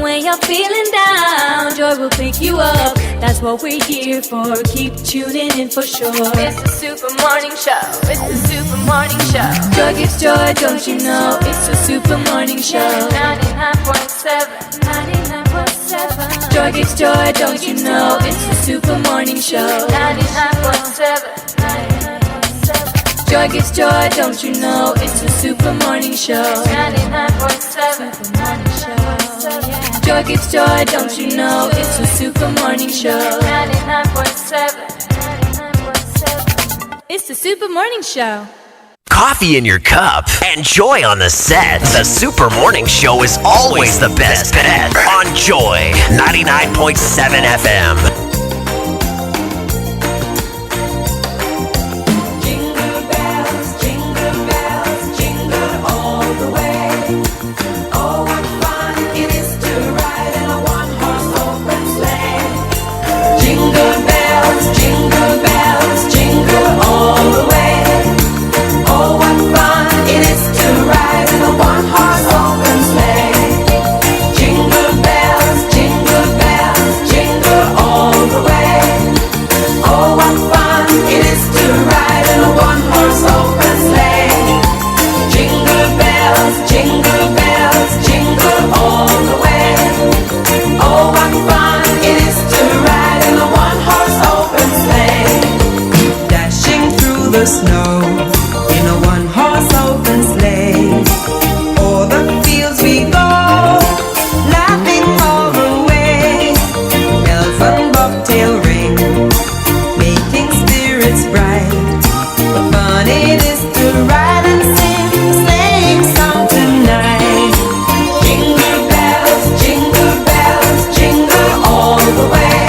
And when you're feeling down, Joy will pick you up. That's what we're here for. Keep tuning in for sure. It's the Super Morning Show. It's the Super Morning Show. Joy gives joy, don't you know? It's the Super Morning Show. 99.7. 99.7. Joy gives joy, don't you know? It's the Super Morning Show. 99.7. 99.7. Joy gives joy, don't you know? It's the Super Morning Show. 99.7. Super Morning Show. Joy gives joy, don't you know? It's the Super Morning Show. 99.7. 99.7. It's the Super Morning Show. Coffee in your cup and Joy on the set. The Super Morning Show is always the best bet on Joy 99.7 FM. Jingle bells, jingle all the way. Oh, what fun it is to ride in a one-horse open sleigh. Jingle bells, jingle all the way. Oh, what fun it is to ride in a one-horse open sleigh. Jingle bells, jingle all the way. Oh, what fun it is to ride in a one-horse open sleigh. Jingle bells, jingle all the way. Oh, what fun it is to ride in a one-horse open sleigh. Dashing through the snow in a one-horse open sleigh. O'er the fields we go, laughing all the way. Bells and bobtail ring, making spirits bright. What fun it is to ride and sing a sleighing song tonight. Jingle bells, jingle all the way.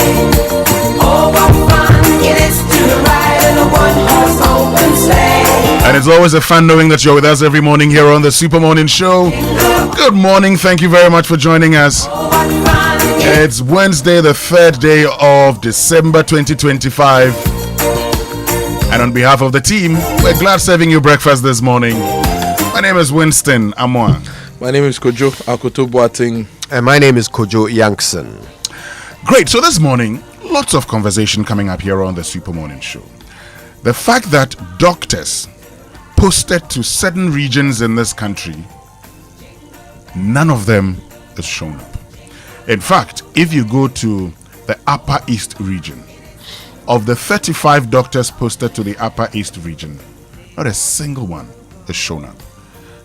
Oh, what fun it is to ride in a one-horse open sleigh. And it's always a fun knowing that you're with us every morning here on the Super Morning Show. Good morning. Thank you very much for joining us. It's Wednesday, the 3rd day of December 2025. And on behalf of the team, we're glad serving you breakfast this morning. My name is Winston Amoah. My name is Kojo Akoto Boateng. And my name is Kojo Yankson. Great. So this morning, lots of conversation coming up here on the Super Morning Show. The fact that doctors posted to certain regions in this country, none of them is shown up. In fact, if you go to the Upper East region, of the 35 doctors posted to the Upper East region, not a single one is shown up.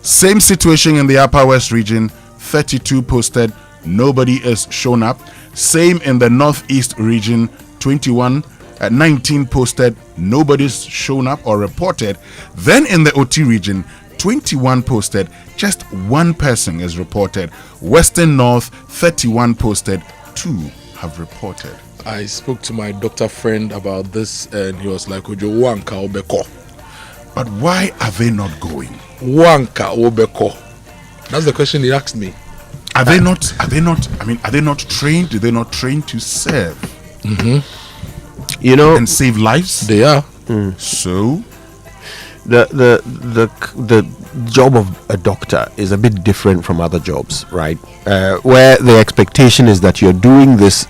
Same situation in the Upper West region, 32 posted, nobody is shown up. Same in the Northeast region, 19 posted, nobody's shown up or reported. Then in the OT region, 21 posted, just one person is reported. Western North, 31 posted, 2 have reported. I spoke to my doctor friend about this and he was like, Ojo, wanka obeko. But why are they not going? Wanka obeko. That's the question he asked me. Are they not trained? Are they not trained to serve? Mm-hmm. You know, and save lives? They are. So the job of a doctor is a bit different from other jobs, right? Where the expectation is that you're doing this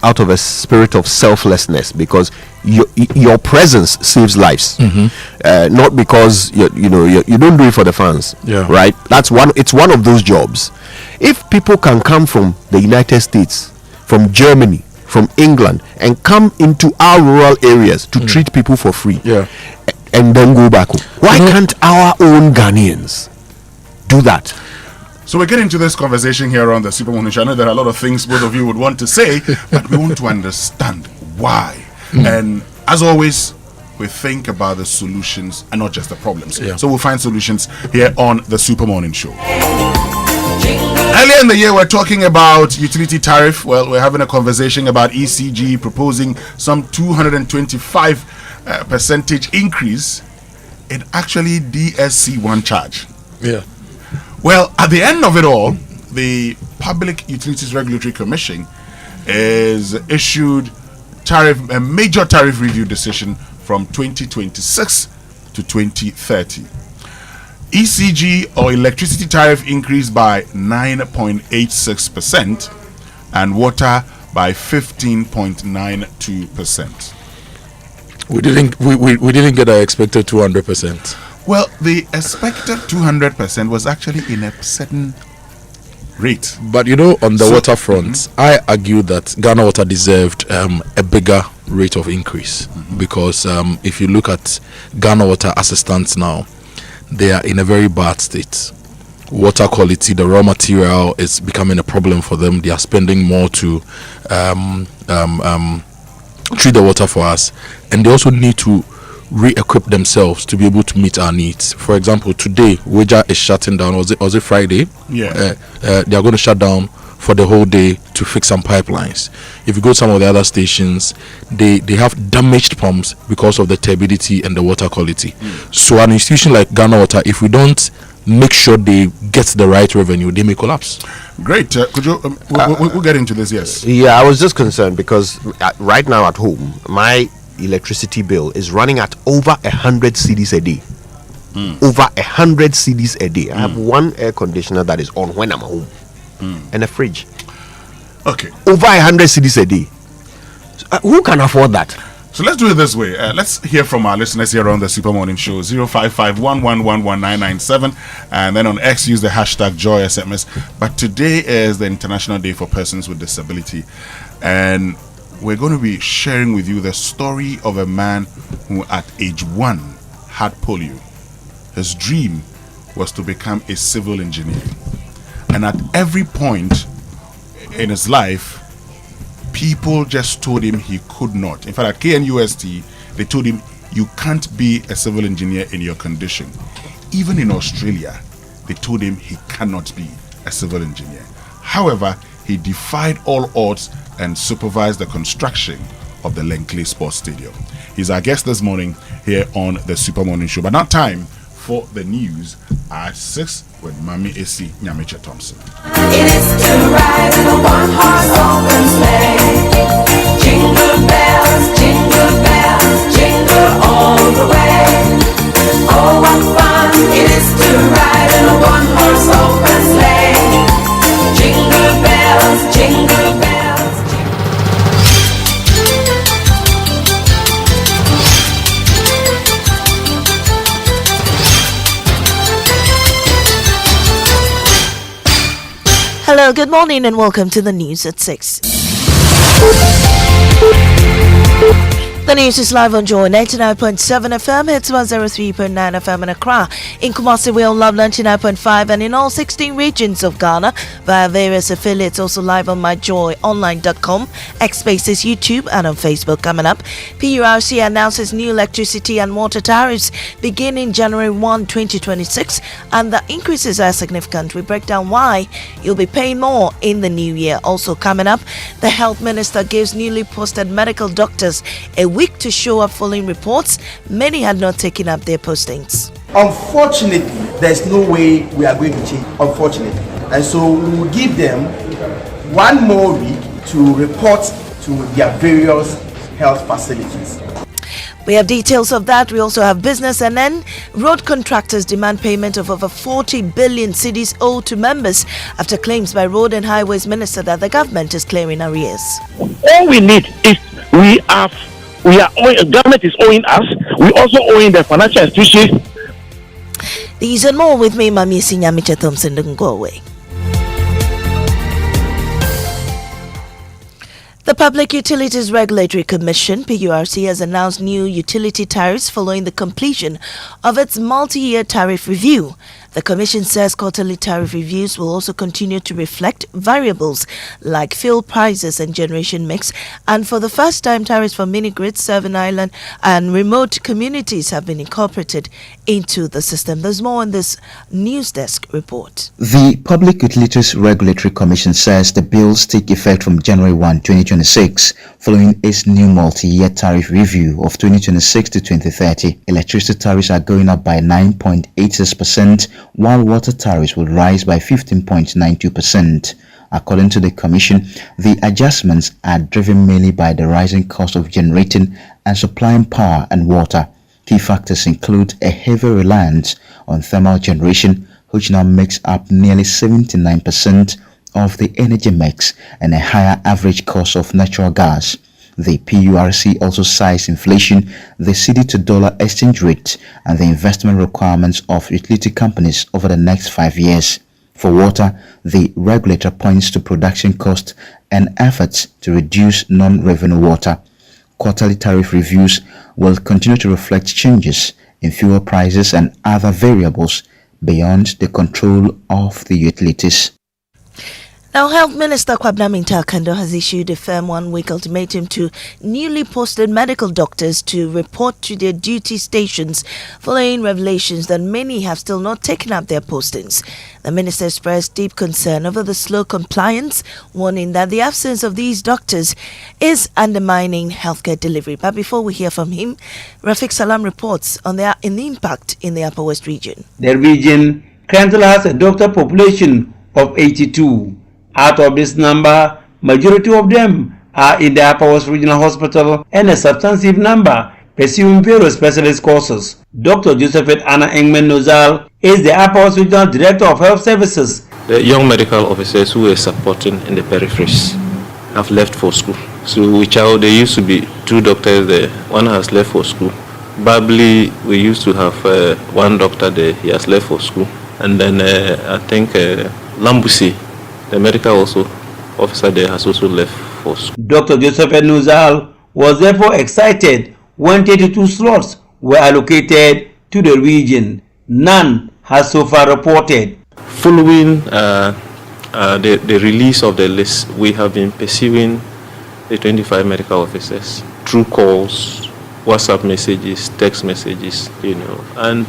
out of a spirit of selflessness, because your presence saves lives, not because you don't do it for the fans, right? It's one of those jobs. If people can come from the United States, from Germany, from England, and come into our rural areas to treat people for free, and then go back home, why can't our own Ghanaians do that? So we're getting to this conversation here on the Super Morning Show. I know there are a lot of things both of you would want to say, but we want to understand why. And as always, we think about the solutions and not just the problems. So we'll find solutions here on the Super Morning Show. Earlier in the year, we're talking about utility tariff. Well, we're having a conversation about ECG proposing some 225 percentage increase in actually DSC1 charge. Well, at the end of it all, the Public Utilities Regulatory Commission is issued a major tariff review decision from 2026 to 2030. ECG or electricity tariff increased by 9.86% and water by 15.92%. We didn't get our expected 200%. Well, the expected 200% was actually in a certain rate. But on the water front, I argue that Ghana Water deserved a bigger rate of increase because if you look at Ghana Water as it stands now, they are in a very bad state. Water quality, the raw material is becoming a problem for them. They are spending more to treat the water for us, and they also need to re-equip themselves to be able to meet our needs. For example, today Weja is shutting down. Was it Friday? Yeah. They are going to shut down for the whole day to fix some pipelines. If you go to some of the other stations, they have damaged pumps because of the turbidity and the water quality. So an institution like Ghana Water, if we don't make sure they get the right revenue, they may collapse. Great. Kojo, we'll get into this, yes. Yeah, I was just concerned because right now at home, my electricity bill is running at over 100 cedis a day. Over 100 cedis a day. I have one air conditioner that is on when I'm home and a fridge. Okay. Over 100 cedis a day. Who can afford that? So let's do it this way. Let's hear from our listeners here on the Super Morning Show. 055-111-1997, and then on X use the hashtag JoySMS. But today is the International Day for Persons with Disability, and we're going to be sharing with you the story of a man who at age 1 had polio. His dream was to become a civil engineer, and at every point in his life, people just told him he could not. In fact, at KNUST, they told him, you can't be a civil engineer in your condition. Even in Australia, they told him he cannot be a civil engineer. However, he defied all odds and supervised the construction of the Langley Sports Stadium. He's our guest this morning here on the Super Morning Show. But now time for the news at 6 with Mami Esi Nyamiche Thompson. It is to ride in a one-horse open sleigh. Jingle bells, jingle all the way. Oh, what fun it is to ride in a one-horse open sleigh. Jingle bells, jingle bells. Hello, good morning and welcome to the news at 6. The news is live on Joy 99.7 FM, hits 103.9 FM in Accra. In Kumasi, we on Love 99.5 and in all 16 regions of Ghana via various affiliates. Also live on myjoyonline.com, X Spaces, YouTube and on Facebook. Coming up, PURC announces new electricity and water tariffs beginning January 1, 2026, and the increases are significant. We break down why you'll be paying more in the new year. Also coming up, the health minister gives newly posted medical doctors a week to show up following reports many had not taken up their postings. Unfortunately, there's no way we are going to change, unfortunately. And so we will give them 1 more week to report to their various health facilities. We have details of that. We also have business, and then road contractors demand payment of over 40 billion cedis owed to members after claims by Road and Highways Minister that the government is clearing arrears. All we need is government is owing us. We also owing the financial institutions. These and more with me, Mami Nyamiche Thompson. Don't go away. The Public Utilities Regulatory Commission, PURC, has announced new utility tariffs following the completion of its multi-year tariff review. The Commission says quarterly tariff reviews will also continue to reflect variables like fuel prices and generation mix, and for the first time, tariffs for mini-grids, serving island and remote communities have been incorporated into the system. There's more in this News Desk report. The Public Utilities Regulatory Commission says the bills take effect from January 1, 2026, following its new multi-year tariff review of 2026 to 2030. Electricity tariffs are going up by 9.86%, while water tariffs will rise by 15.92%. According to the Commission, the adjustments are driven mainly by the rising cost of generating and supplying power and water. Key factors include a heavy reliance on thermal generation, which now makes up nearly 79% of the energy mix, and a higher average cost of natural gas. The PURC also cites inflation, the cedi to dollar exchange rate, and the investment requirements of utility companies over the next 5 years. For water, the regulator points to production costs and efforts to reduce non-revenue water. Quarterly tariff reviews will continue to reflect changes in fuel prices and other variables beyond the control of the utilities. Now, Health Minister Kwabena Akoto has issued a firm 1-week ultimatum to newly posted medical doctors to report to their duty stations following revelations that many have still not taken up their postings. The minister expressed deep concern over the slow compliance, warning that the absence of these doctors is undermining healthcare delivery. But before we hear from him, Rafiq Salam reports on the impact in the Upper West region. The region currently has a doctor population of 82. Out of this number, majority of them are in the Upper West Regional Hospital and a substantive number pursuing various specialist courses. Dr. Josephine Anna Engman Nozal is the Upper West Regional Director of Health Services. The young medical officers who were supporting in the peripheries have left for school. So they used to be 2 doctors there. One has left for school. Babli, we used to have 1 doctor there. He has left for school. And then I think Lambusi, the medical officer there, has also left for school. Dr. Joseph Nuzal was therefore excited when 32 slots were allocated to the region. None has so far reported. Following the release of the list, we have been pursuing the 25 medical officers through calls, WhatsApp messages, text messages, and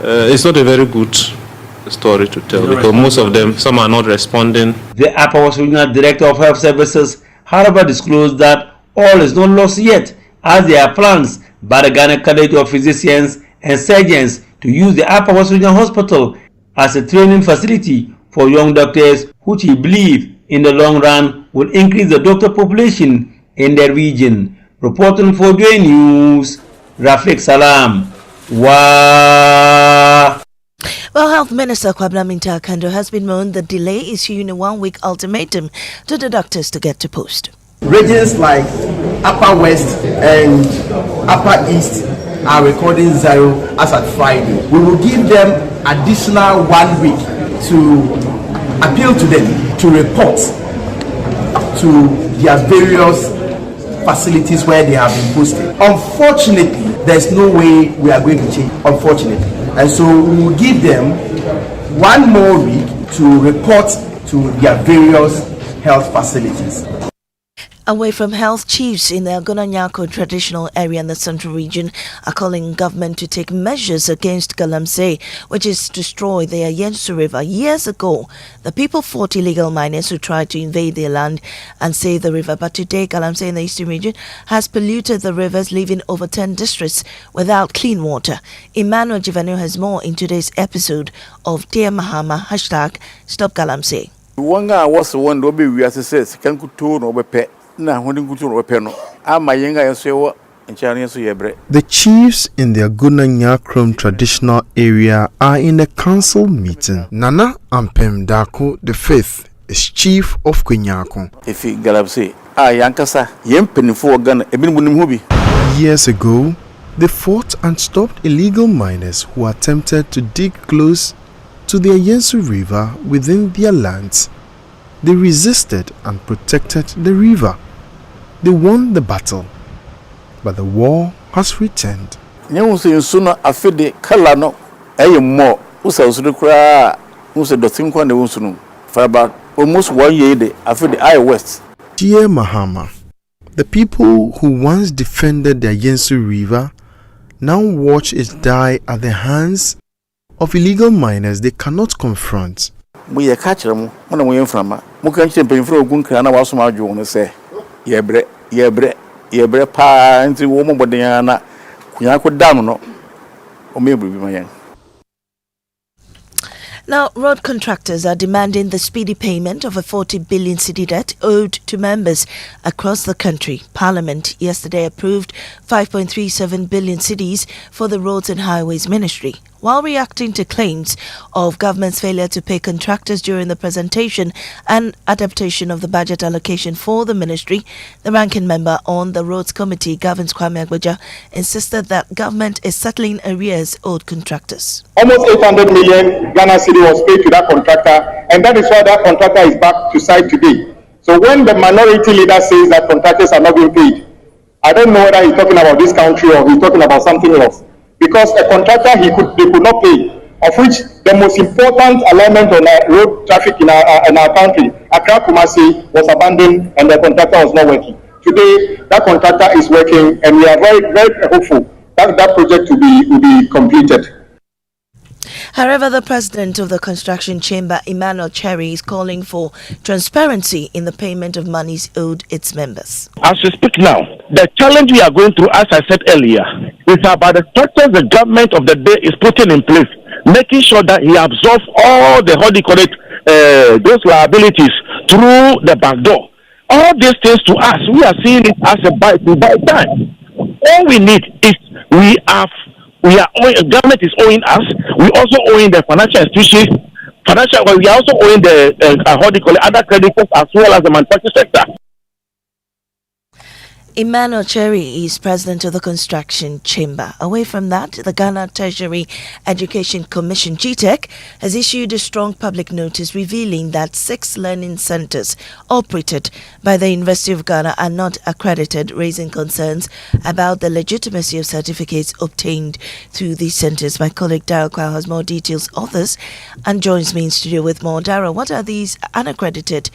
it's not a very good story to tell because most of them, some are not responding. The Upper West Regional Director of Health Services, however, disclosed that all is not lost yet, as there are plans by the Ghana College of Physicians and Surgeons to use the Upper West Regional Hospital as a training facility for young doctors, which he believes in the long run will increase the doctor population in the region. Reporting for Joy News, Rafiq Salam. Well, Health Minister Kwabena Akoto has been mourned the delay issuing a 1-week ultimatum to the doctors to get to post. Regions like Upper West and Upper East are recording 0 as at Friday. We will give them additional 1 week to appeal to them to report to their various facilities where they have been posted. Unfortunately, there's no way we are going to change, unfortunately. And so we will give them 1 more week to report to their various health facilities. Away from health, chiefs in the Agono traditional area in the central region are calling government to take measures against Galamsey, which is to destroy the Yensu River. Years ago, the people fought illegal miners who tried to invade their land and save the river. But today, Galamsey in the eastern region has polluted the rivers, leaving over 10 districts without clean water. Emmanuel Giovanni has more in today's episode of Dear Mahama, #Stop Galamsey. The chiefs in the Agono traditional area are in a council meeting. Nana Ampem Dako the Fifth is chief of Kwenyako. Years ago, they fought and stopped illegal miners who attempted to dig close to the Yensu River within their lands. They resisted and protected the river. They won the battle, but the war has returned. For about almost 1 year, the West. Dear Mahama, the people who once defended the Yensu River now watch it die at the hands of illegal miners they cannot confront. We are catching them when we are from. Mukanchi and Penfro Gunkana was my journal say, Yebre, pa, and 3 woman, but they are not. Kuyako Damno, or maybe my young. Now, road contractors are demanding the speedy payment of a 40 billion cedi debt owed to members across the country. Parliament yesterday approved 5.37 billion cedis for the Roads and Highways Ministry. While reacting to claims of government's failure to pay contractors during the presentation and adaptation of the budget allocation for the ministry, the ranking member on the Roads Committee, Gavin Kwame Agbaja, insisted that government is settling arrears owed contractors. Almost 800 million Ghana cedi was paid to that contractor, and that is why that contractor is back to site today. So when the minority leader says that contractors are not being paid, I don't know whether he's talking about this country or he's talking about something else. Because a contractor they could not pay, of which the most important alignment on road traffic in our country, Accra Kumasi, was abandoned and the contractor was not working. Today, that contractor is working, and we are very, very hopeful that that project will be completed. However, the president of the construction chamber, Emmanuel Cherry, is calling for transparency in the payment of monies owed its members. As we speak now, the challenge we are going through, as I said earlier, is about the structures the government of the day is putting in place, making sure that he absorbs all the those liabilities through the back door. All these things to us, we are seeing it as a buy time. All we need is government is owing us. We also owing the financial institutions. We are also owing the other creditors as well as the manufacturing sector. Emmanuel Cherry is president of the construction chamber. Away from that, the Ghana Treasury Education Commission (GTEC) has issued a strong public notice revealing that 6 learning centers operated by the University of Ghana are not accredited, raising concerns about the legitimacy of certificates obtained through these centers. My colleague Daryl Kwao has more details of this and joins me in studio with more. Daryl, what are these unaccredited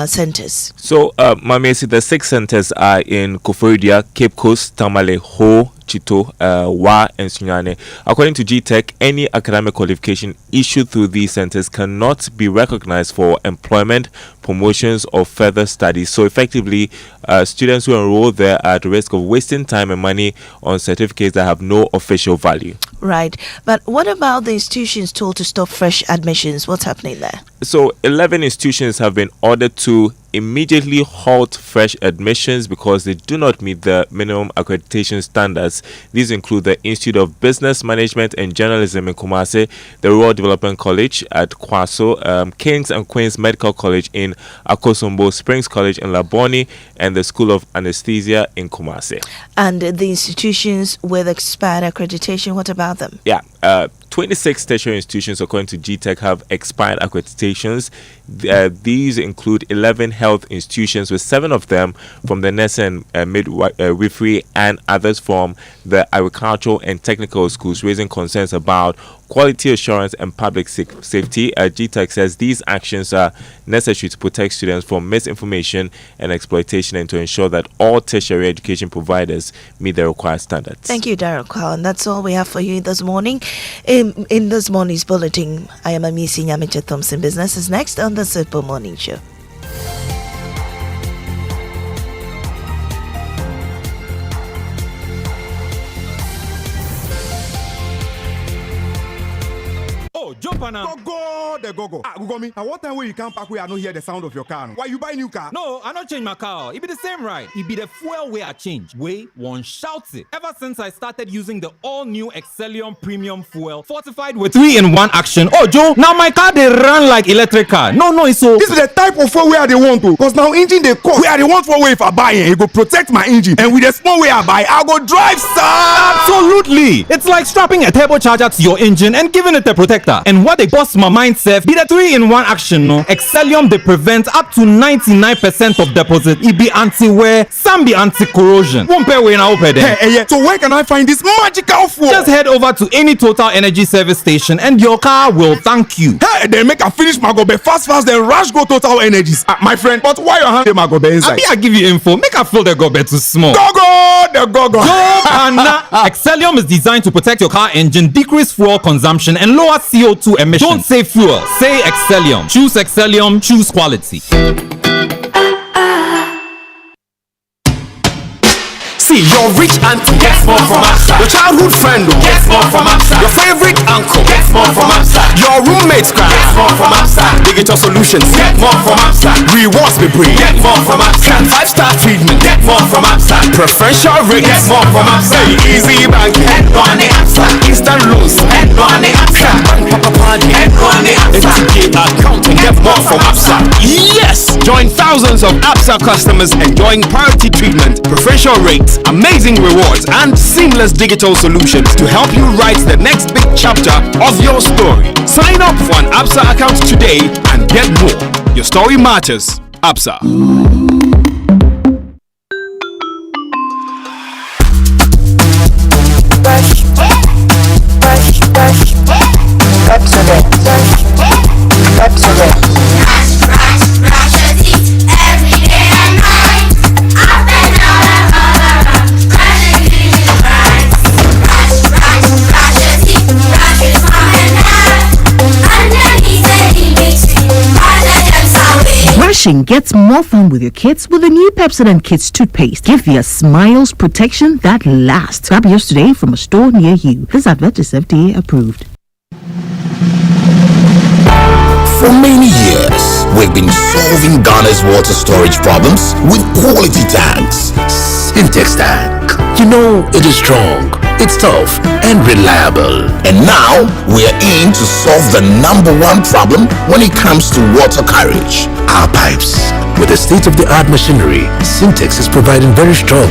centers? So, Mamesi, the 6 centers are in Koforidua, Cape Coast, Tamale, Ho, Chito, Wa, and Sunyane. According to GTEC, any academic qualification issued through these centers cannot be recognized for employment, promotions, or further studies. So effectively, students who enroll there are at risk of wasting time and money on certificates that have no official value. Right. But what about the institutions told to stop fresh admissions? What's happening there? So 11 institutions have been ordered to immediately halt fresh admissions because they do not meet the minimum accreditation standards. These include the Institute of Business Management and Journalism in Kumasi, the Rural Development College at Kwaso, Kings and Queens Medical College in Akosombo, Springs College in Laboni, and the School of Anesthesia in Kumasi. And the institutions with expired accreditation, what about them? Yeah, 26 tertiary institutions, according to GTEC, have expired accreditations. These include 11 health institutions, with 7 of them from the nursing and midwifery and others from the agricultural and technical schools, raising concerns about quality assurance and public safety. GTEC says these actions are necessary to protect students from misinformation and exploitation and to ensure that all tertiary education providers meet the required standards. Thank you, Daryl Kwao. And that's all we have for you this morning. In this morning's bulletin, I am Amisi Nyamicha Thompson. Business is next on the Super Morning Show. Go. Google me. And what time when you come back, we are not hear the sound of your car. Why you buy new car? No, I not change my car. It be the same, right? It be the fuel way I change. Way one shouts it. Ever since I started using the all-new Excellium Premium Fuel, fortified with 3-in-1 action. Oh, Joe, now my car they run like electric car. No, it's so. This is the type of fuel where they want to. Because now engine they cost. Where they want for way if I buy it, go protect my engine. And with the small way I buy, I go drive Absolutely. It's like strapping a turbocharger to your engine and giving it a protector. And what they bust my mind self be the 3-in-1 action. No, Excellium they prevent up to 99% of deposit. It be anti-wear, some be anti-corrosion. Won't pay when I open them. Hey, so where can I find this magical fuel? Just head over to any Total Energy service station and your car will thank you. Hey, they make a finish Magobe fast, then rush go Total Energies. My friend, but why you hand the Magobe inside? I give you info. Make a fill the gobe too small. Go. Excellium is designed to protect your car engine, decrease fuel consumption, and lower CO2 emissions. Don't say fuel, say Excellium. Choose Excellium, choose quality. See, your rich auntie gets more from Absa. Your childhood friend gets more from Absa. Your favorite uncle gets more from Absa. Your roommates gets more from Absa. Digital solutions get more from Absa. Rewards be bring get more from Absa. 5-star treatment get more from Absa. Preferential rate get more from Absa. Easy bank get money Absa. Instant loans get money Absa. Papa party get money Absa. Accounting get more from Absa. Yes! Join thousands of Absa customers enjoying priority treatment, preferential rates, amazing rewards, and seamless digital solutions to help you write the next big chapter of your story. Sign up for an Absa account today and get more. Your story matters. Absa. Brushing gets more fun with your kids with the new Pepsodent Kids toothpaste. Give your smiles protection that lasts. Grab yours today from a store near you. This advert is FDA approved. For many years, we've been solving Ghana's water storage problems with quality tanks. Syntex tank. You know, it is strong, it's tough, and reliable. And now, we're in to solve the #1 problem when it comes to water carriage. Our pipes. With the state-of-the-art machinery, Syntex is providing very strong,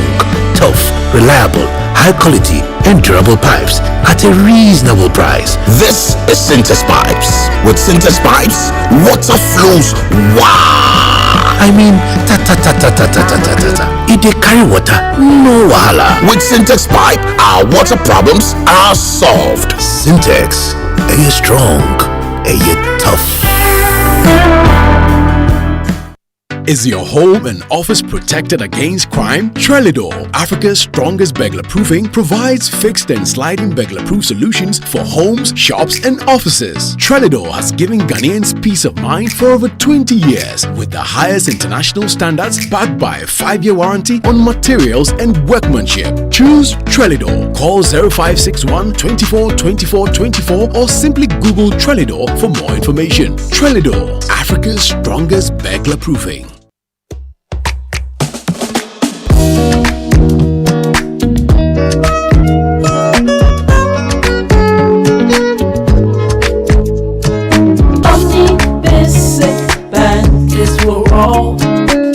tough, reliable, high quality, and durable pipes at a reasonable price. This is Syntex Pipes. With Syntex Pipes, water flows wow! I mean, ta-ta-ta-ta-ta-ta-ta-ta-ta. If they carry water, no wahala. With Syntex Pipe, our water problems are solved. Syntex, are you strong? Are you tough? Is your home and office protected against crime? Trelidor, Africa's strongest burglar-proofing, provides fixed and sliding burglar-proof solutions for homes, shops, and offices. Trelidor has given Ghanaians peace of mind for over 20 years with the highest international standards backed by a 5-year warranty on materials and workmanship. Choose Trelidor. Call 0561 24 24 24 or simply Google Trelidor for more information. Trelidor, Africa's strongest burglar-proofing.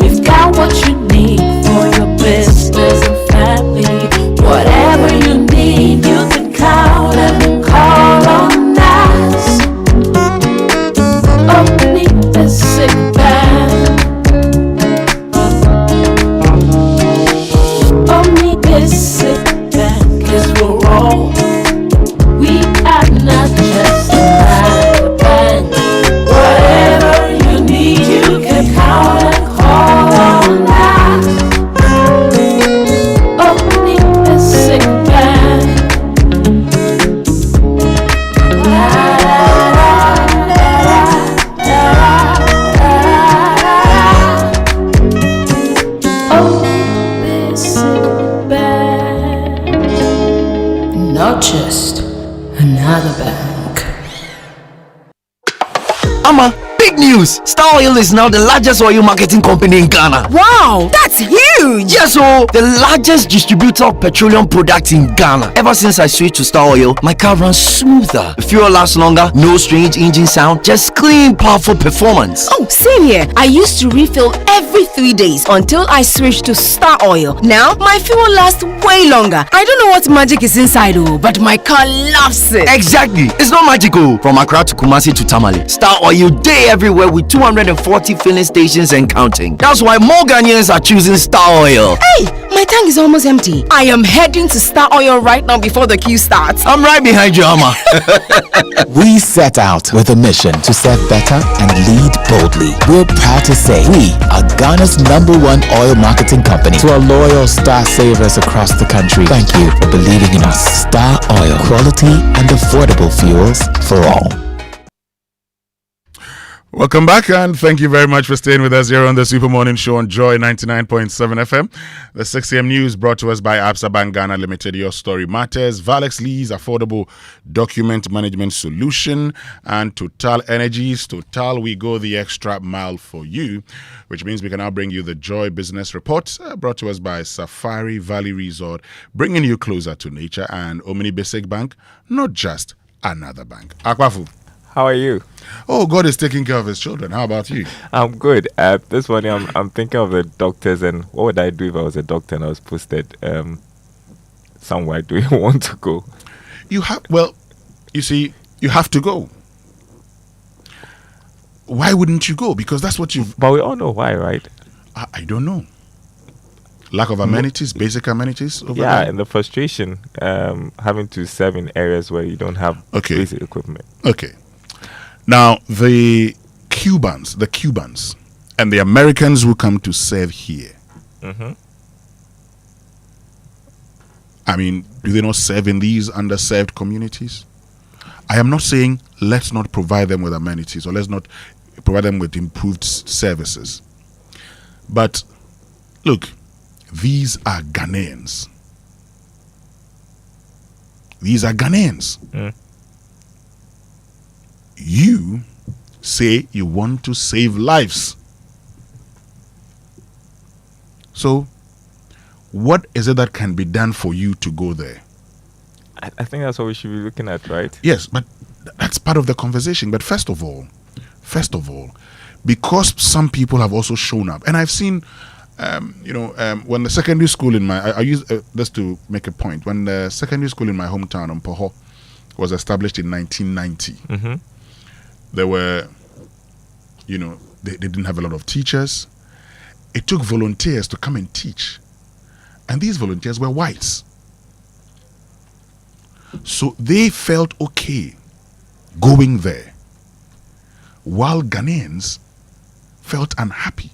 You've got what you need for your business and family. Whatever you need, you can count and call on us. Omni Basic Bank. Omni Basic Bank is for all. We are not just a bank. Whatever you need, you can count and call on us. Omni Basic Bank. Not just another bank. Ama, big news! Star Oil is now the largest oil marketing company in Ghana. Wow, that's huge! Yes, so the largest distributor of petroleum products in Ghana. Ever since I switched to Star Oil, my car runs smoother. The fuel lasts longer, no strange engine sound, just clean, powerful performance. Oh, same here. I used to refill every 3 days until I switched to Star Oil. Now, my fuel lasts way longer. I don't know what magic is inside, but my car loves it. Exactly. It's not magical. From Accra to Kumasi to Tamale, Star Oil day everywhere with 240 filling stations and counting. That's why more Ghanaians are choosing Star Oil. Hey, my tank is almost empty. I am heading to Star Oil right now before the queue starts. I'm right behind you, Ama. We set out with a mission to serve better and lead boldly. We're proud to say we are Ghana's #1 oil marketing company. To our loyal Star savers across the country, thank you for believing in us. Star Oil, quality and affordable fuels for all. Welcome back, and thank you very much for staying with us here on the Super Morning Show on Joy 99.7 FM. The 6 a.m. news brought to us by Absa Bank Ghana Limited. Your story matters. Valex Lee's affordable document management solution, and Total Energies. Total, we go the extra mile for you, which means we can now bring you the Joy Business Report, brought to us by Safari Valley Resort, bringing you closer to nature, and Omni Basic Bank, not just another bank. Akwafu. How are you? Oh, God is taking care of his children. How about you? I'm good. This morning I'm thinking of the doctors, and what would I do if I was a doctor and I was posted somewhere? Do you want to go? You see, you have to go. Why wouldn't you go? Because that's what you've... But we all know why, right? I don't know. Lack of amenities, basic amenities over there? Yeah, and the frustration having to serve in areas where you don't have basic equipment. Okay. Now, the Cubans, and the Americans who come to serve here, I mean, do they not serve in these underserved communities? I am not saying let's not provide them with amenities or let's not provide them with improved services. But, look, these are Ghanaians. These are Ghanaians. You say you want to save lives. So, what is it that can be done for you to go there? I think that's what we should be looking at, right? Yes, but that's part of the conversation. But first of all, because some people have also shown up, and I've seen, when the secondary school in my, I use this to make a point, when the secondary school in my hometown, Mpoho, was established in 1990, there were, they didn't have a lot of teachers. It took volunteers to come and teach. And these volunteers were whites. So they felt okay going there, while Ghanaians felt unhappy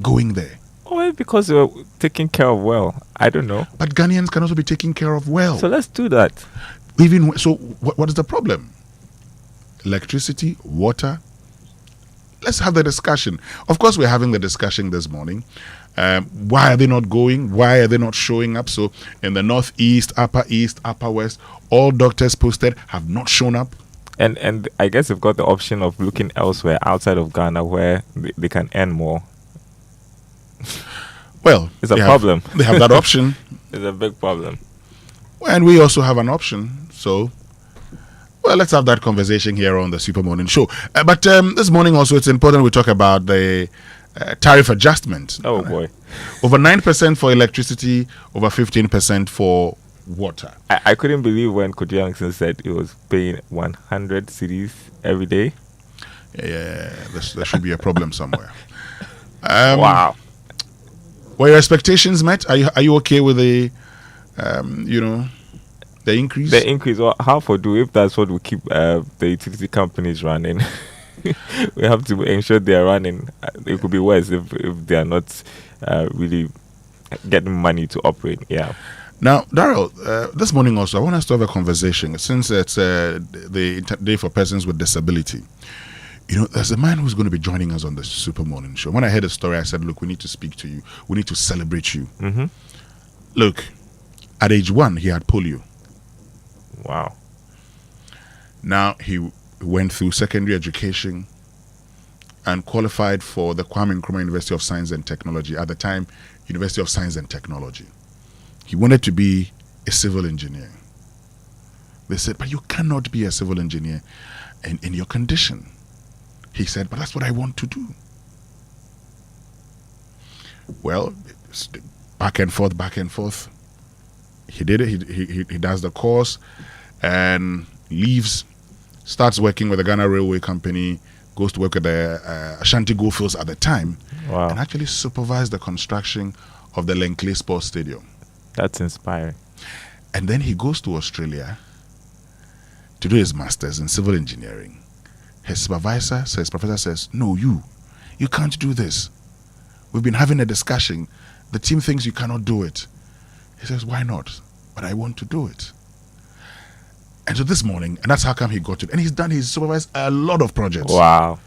going there. Oh, because they were taken care of well. I don't know. But Ghanaians can also be taken care of well. So let's do that. What is the problem? Electricity, water. Let's have the discussion. Of course, we're having the discussion this morning. Why are they not going? Why are they not showing up? So in the Northeast, Upper West, all doctors posted have not shown up. And I guess they've got the option of looking elsewhere outside of Ghana where they can earn more. Well, it's a problem. They have that option. It's a big problem. And we also have an option. So, let's have that conversation here on the Super Morning Show. But this morning also, it's important we talk about the tariff adjustment. Oh, boy. Over 9% for electricity, over 15% for water. I couldn't believe when Kojo Yankson said he was paying 100 cedis every day. Yeah, there should be a problem somewhere. Wow. Were your expectations met? Are you okay with the, the increase? The increase. Well, how for do if that's what will keep the utility companies running? We have to ensure they are running. It could be worse if they are not really getting money to operate. Yeah. Now, Daryl, this morning also, I want us to have a conversation since it's the Day for Persons with Disability. There's a man who's going to be joining us on the Super Morning Show. When I heard the story, I said, look, we need to speak to you. We need to celebrate you. Mm-hmm. Look, at age 1, he had polio. Wow. Now, he went through secondary education and qualified for the Kwame Nkrumah University of Science and Technology, at the time, University of Science and Technology. He wanted to be a civil engineer. They said, but you cannot be a civil engineer in your condition. He said, but that's what I want to do. Well, back and forth. He did it. He does the course and leaves, starts working with the Ghana Railway Company, goes to work at the Ashanti Goldfields at the time, wow, and actually supervised the construction of the Lenkley Sports Stadium. That's inspiring. And then he goes to Australia to do his master's in civil engineering. His professor says, no, you can't do this. We've been having a discussion. The team thinks you cannot do it. He says, why not? But I want to do it. And so this morning, and that's how come he got it. And he's supervised a lot of projects. Wow.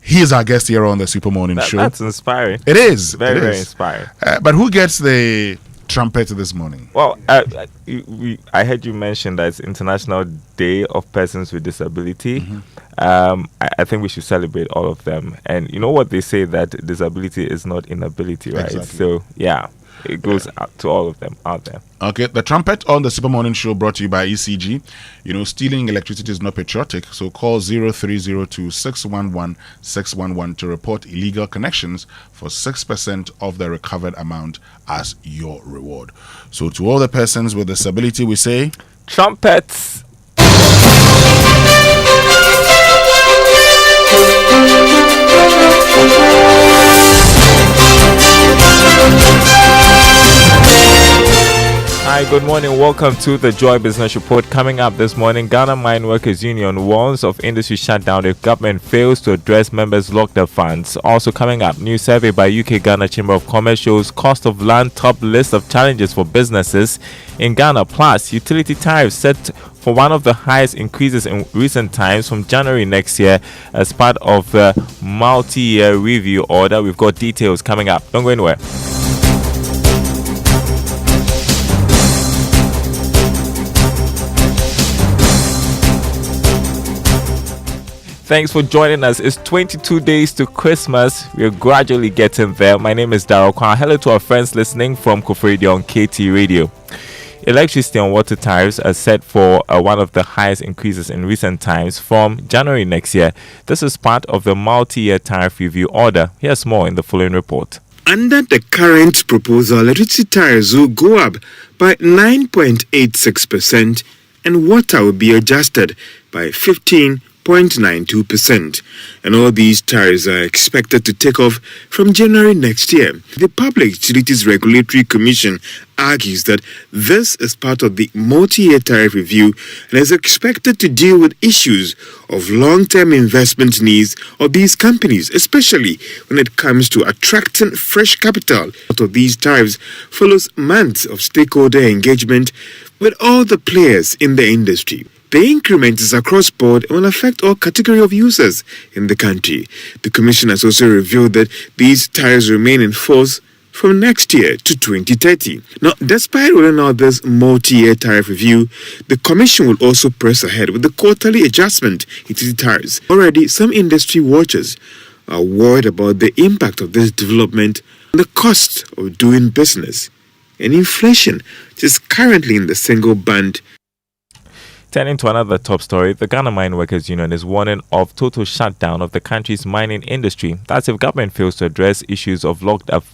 He is our guest here on the Super Morning Show. That's inspiring. It is. Very inspiring. But who gets the trumpet this morning? Well, I heard you mention that it's International Day of Persons with Disability. I think we should celebrate all of them. And you know what they say, that disability is not inability, right? Exactly. So, yeah. It goes out to all of them out there. Okay, the trumpet on the Super Morning Show brought to you by ECG. You know, stealing electricity is not patriotic, so call 0302 611 611 to report illegal connections for 6% of the recovered amount as your reward. So to all the persons with disability, we say... Trumpets! Hi, good morning. Welcome to the Joy Business Report. Coming up this morning, Ghana Mine Workers Union warns of industry shutdown if government fails to address members' locked-up funds. Also coming up, new survey by UK Ghana Chamber of Commerce shows cost of land top list of challenges for businesses in Ghana. Plus, utility tariffs set for one of the highest increases in recent times from January next year as part of the multi-year review order. We've got details coming up. Don't go anywhere. Thanks for joining us. It's 22 days to Christmas. We're gradually getting there. My name is Darryl Kwan. Hello to our friends listening from Kofredi on KT Radio. Electricity and water tariffs are set for one of the highest increases in recent times from January next year. This is part of the multi-year tariff review order. Here's more in the following report. Under the current proposal, electricity tariffs will go up by 9.86% and water will be adjusted by 15.92%, and all these tariffs are expected to take off from January next year. The Public Utilities Regulatory Commission argues that this is part of the multi-year tariff review and is expected to deal with issues of long-term investment needs of these companies, especially when it comes to attracting fresh capital. Out of these tariffs follows months of stakeholder engagement with all the players in the industry. The increment is across board and will affect all category of users in the country. The Commission has also revealed that these tariffs remain in force from next year to 2030. Now, despite rolling out this multi-year tariff review, the Commission will also press ahead with the quarterly adjustment into the tariffs. Already, some industry watchers are worried about the impact of this development on the cost of doing business and inflation, which is currently in the single band. Turning to another top story, the Ghana Mine Workers Union is warning of total shutdown of the country's mining industry. That's if government fails to address issues of locked up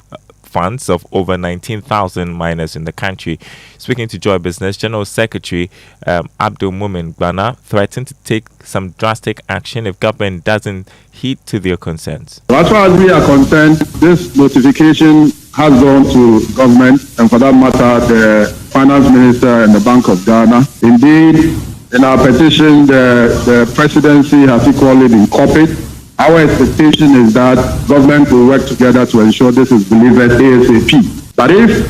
funds of over 19,000 miners in the country. Speaking to Joy Business, General Secretary Abdul Mumin Gbana threatened to take some drastic action if government doesn't heed to their concerns. As far as we are concerned, this notification has gone to government and, for that matter, the Finance Minister and the Bank of Ghana. Indeed, in our petition, the presidency has equally been copied. Our expectation is that government will work together to ensure this is delivered ASAP. But if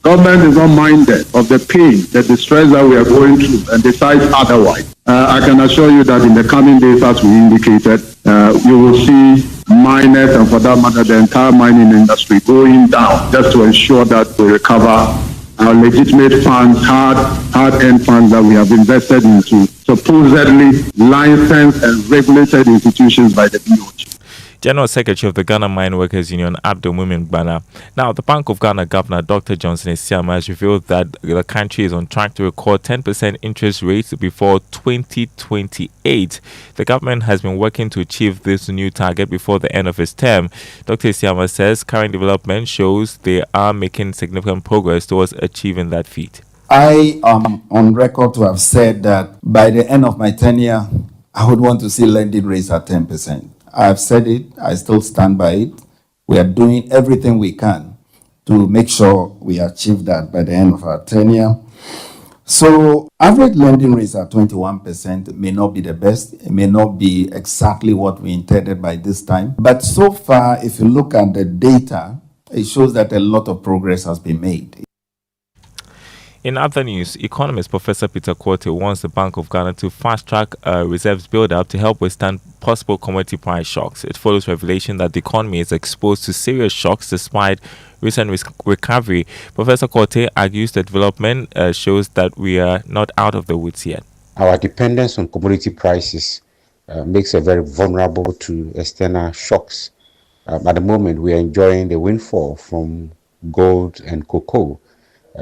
government is not minded of the pain, the distress that we are going through and decides otherwise, I can assure you that in the coming days, as we indicated, you will see miners and, for that matter, the entire mining industry going down just to ensure that we recover our legitimate funds, hard-earned funds that we have invested into supposedly licensed and regulated institutions by the BOG. General Secretary of the Ghana Mine Workers Union, Abdul Mumin Gbana. Now, the Bank of Ghana Governor Dr. Johnson Isiama has revealed that the country is on track to record 10% interest rates before 2028. The government has been working to achieve this new target before the end of its term. Dr. Isiama says current development shows they are making significant progress towards achieving that feat. I am on record to have said that by the end of my tenure, I would want to see lending rates at 10%. I've said it, I still stand by it. We are doing everything we can to make sure we achieve that by the end of our tenure. So average lending rates at 21% may not be the best. It may not be exactly what we intended by this time. But so far, if you look at the data, it shows that a lot of progress has been made. In other news, economist Professor Peter Kojo wants the Bank of Ghana to fast-track reserves build-up to help withstand possible commodity price shocks. It follows revelation that the economy is exposed to serious shocks despite recent recovery. Professor Kojo argues the development shows that we are not out of the woods yet. Our dependence on commodity prices makes us very vulnerable to external shocks. At the moment, we are enjoying the windfall from gold and cocoa.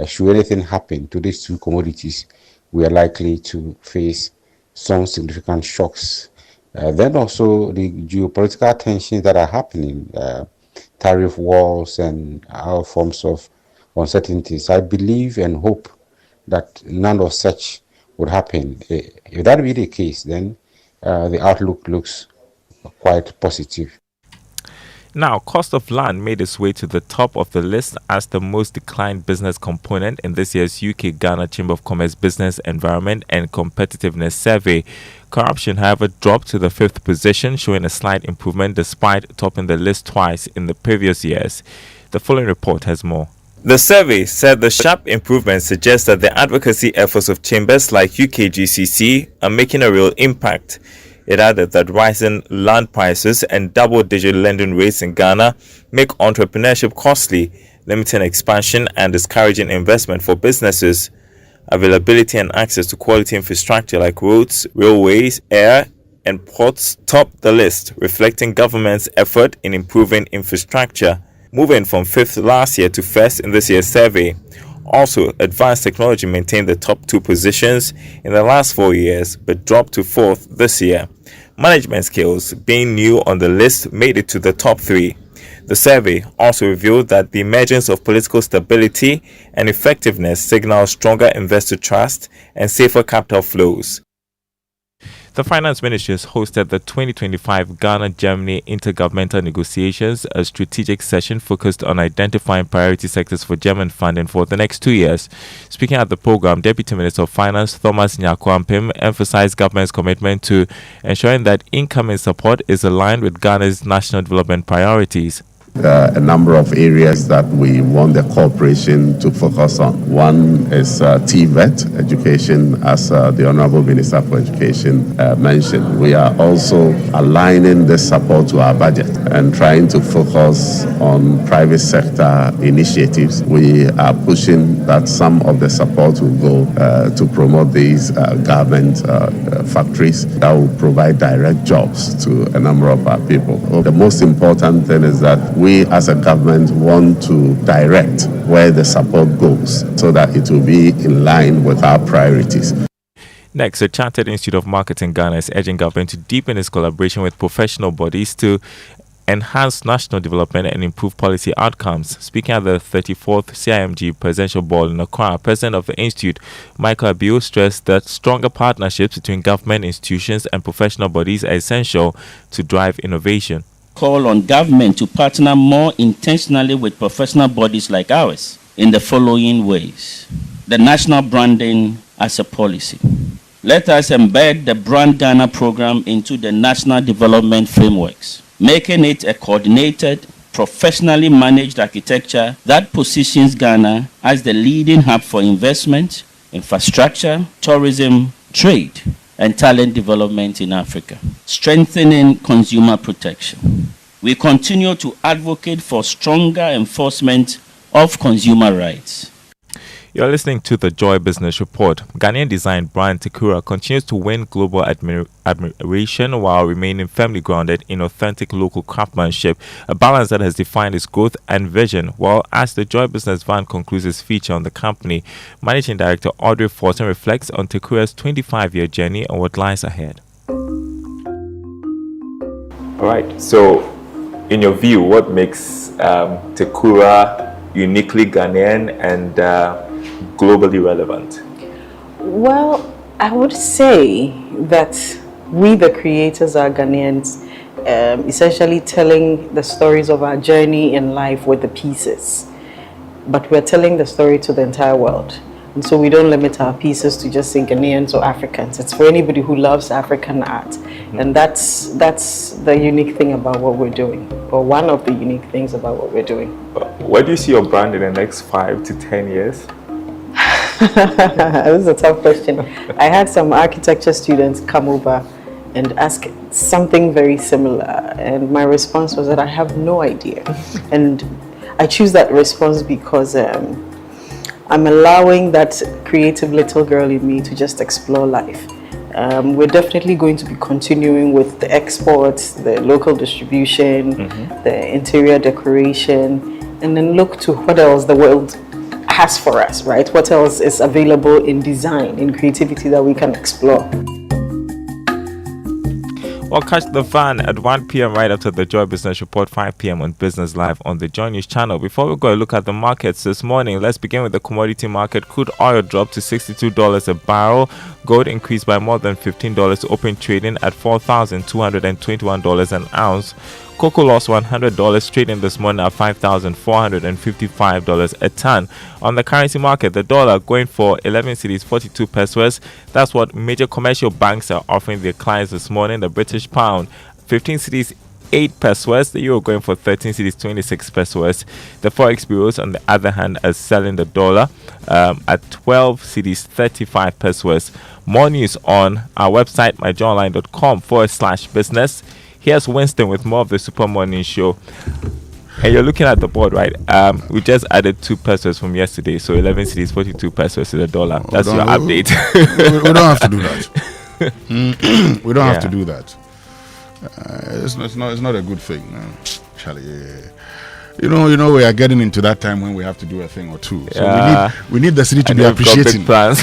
Should anything happen to these two commodities, we are likely to face some significant shocks. Then also the geopolitical tensions that are happening, tariff wars and all forms of uncertainties. I believe and hope that none of such would happen. If that be the case, then the outlook looks quite positive. Now, cost of land made its way to the top of the list as the most declined business component in this year's UK-Ghana Chamber of Commerce Business Environment and Competitiveness Survey. Corruption, however, dropped to the 5th position, showing a slight improvement despite topping the list twice in the previous years. The following report has more. The survey said the sharp improvement suggests that the advocacy efforts of chambers like UKGCC are making a real impact. It added that rising land prices and double-digit lending rates in Ghana make entrepreneurship costly, limiting expansion and discouraging investment for businesses. Availability and access to quality infrastructure like roads, railways, air, and ports topped the list, reflecting government's effort in improving infrastructure, moving from 5th last year to 1st in this year's survey. Also, advanced technology maintained the top 2 positions in the last 4 years, but dropped to 4th this year. Management skills, being new on the list, made it to the top 3. The survey also revealed that the emergence of political stability and effectiveness signals stronger investor trust and safer capital flows. The Finance Ministry has hosted the 2025 Ghana-Germany Intergovernmental Negotiations, a strategic session focused on identifying priority sectors for German funding for the next 2 years. Speaking at the program, Deputy Minister of Finance Thomas Nyakwampim emphasized government's commitment to ensuring that incoming support is aligned with Ghana's national development priorities. A number of areas that we want the cooperation to focus on. One is TVET, education, as the Honorable Minister for Education mentioned. We are also aligning the support to our budget and trying to focus on private sector initiatives. We are pushing that some of the support will go to promote these garment factories that will provide direct jobs to a number of our people. The most important thing is that we as a government want to direct where the support goes so that it will be in line with our priorities. Next, the Chartered Institute of Marketing Ghana is urging government to deepen its collaboration with professional bodies to enhance national development and improve policy outcomes. Speaking at the 34th CIMG Presidential Ball in Accra, President of the Institute, Michael Abiu, stressed that stronger partnerships between government institutions and professional bodies are essential to drive innovation. Call on government to partner more intentionally with professional bodies like ours in the following ways. The national branding as a policy. Let us embed the Brand Ghana program into the national development frameworks, making it a coordinated, professionally managed architecture that positions Ghana as the leading hub for investment, infrastructure, tourism, trade, and talent development in Africa. Strengthening consumer protection. We continue to advocate for stronger enforcement of consumer rights. You're listening to the Joy Business Report. Ghanaian design brand Tekura continues to win global admiration while remaining firmly grounded in authentic local craftsmanship, a balance that has defined its growth and vision. While as the Joy Business van concludes its feature on the company, Managing Director Audrey Fortin reflects on Tekura's 25-year journey and what lies ahead. All right, so in your view, what makes Tekura uniquely Ghanaian and globally relevant? Well, I would say that we, the creators, are Ghanaians, essentially telling the stories of our journey in life with the pieces. But we're telling the story to the entire world. And so we don't limit our pieces to just say Ghanaians or Africans. It's for anybody who loves African art. Mm-hmm. And that's the unique thing about what we're doing, or one of the unique things about what we're doing. Where do you see your brand in the next 5 to 10 years? This is a tough question. I had some architecture students come over and ask something very similar, and my response was that I have no idea. And I choose that response because I'm allowing that creative little girl in me to just explore life. We're definitely going to be continuing with the exports, the local distribution, the interior decoration, and then look to what else the world has for us, right? What else is available in design, in creativity that we can explore. Well, catch the van at 1 p.m. right after the Joy Business Report, 5 p.m. on Business Live on the Joy News channel. Before we go look at the markets this morning, let's begin with the commodity market. Crude oil dropped to $62 a barrel. Gold increased by more than $15 to open trading at $4,221 an ounce. Cocoa lost $100, trading this morning at $5,455 a ton. On the currency market, the dollar going for 11 cedis 42 pesos. That's what major commercial banks are offering their clients this morning. The British pound 15 cedis 8 pesos. The euro going for 13 cedis 26 pesos. The forex bureaus, on the other hand, are selling the dollar at 12 cedis 35 pesos. More news on our website, myjoyonline.com/business. Here's Winston with more of the Super Morning Show. And you're looking at the board, right? We just added 2 pesos from yesterday, so 11 cedis 42 pesos to the dollar. That's your update. We don't have to do that. We don't have to do that. It's not a good thing, Charlie. You know, we are getting into that time when we have to do a thing or two. So we need the city to be appreciating. Plans.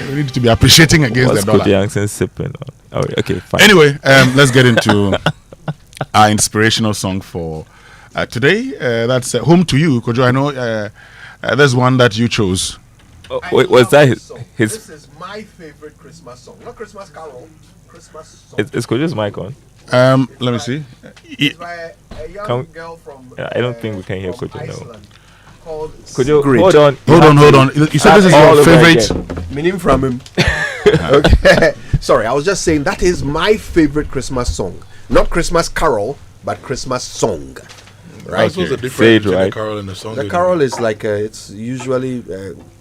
We need to be appreciating against the dollar. Kojo Yankson sipping on? Oh, okay, fine. Anyway, let's get into our inspirational song for today. That's Home to You. Kojo, I know there's one that you chose. Oh, wait, was that his? This is my favorite Christmas song. Not Christmas Carol, Christmas song. Is Kojo's mic on? Let me see. It's by a young girl from I don't think we can hear Kojo now. Kojo, hold on. Hold on. You said this is your favorite. Meaning from him. Okay. Sorry, I was just saying that is my favorite Christmas song. Not Christmas Carol, but Christmas song. Right? What's the difference between the carol and the song? The carol is like it's usually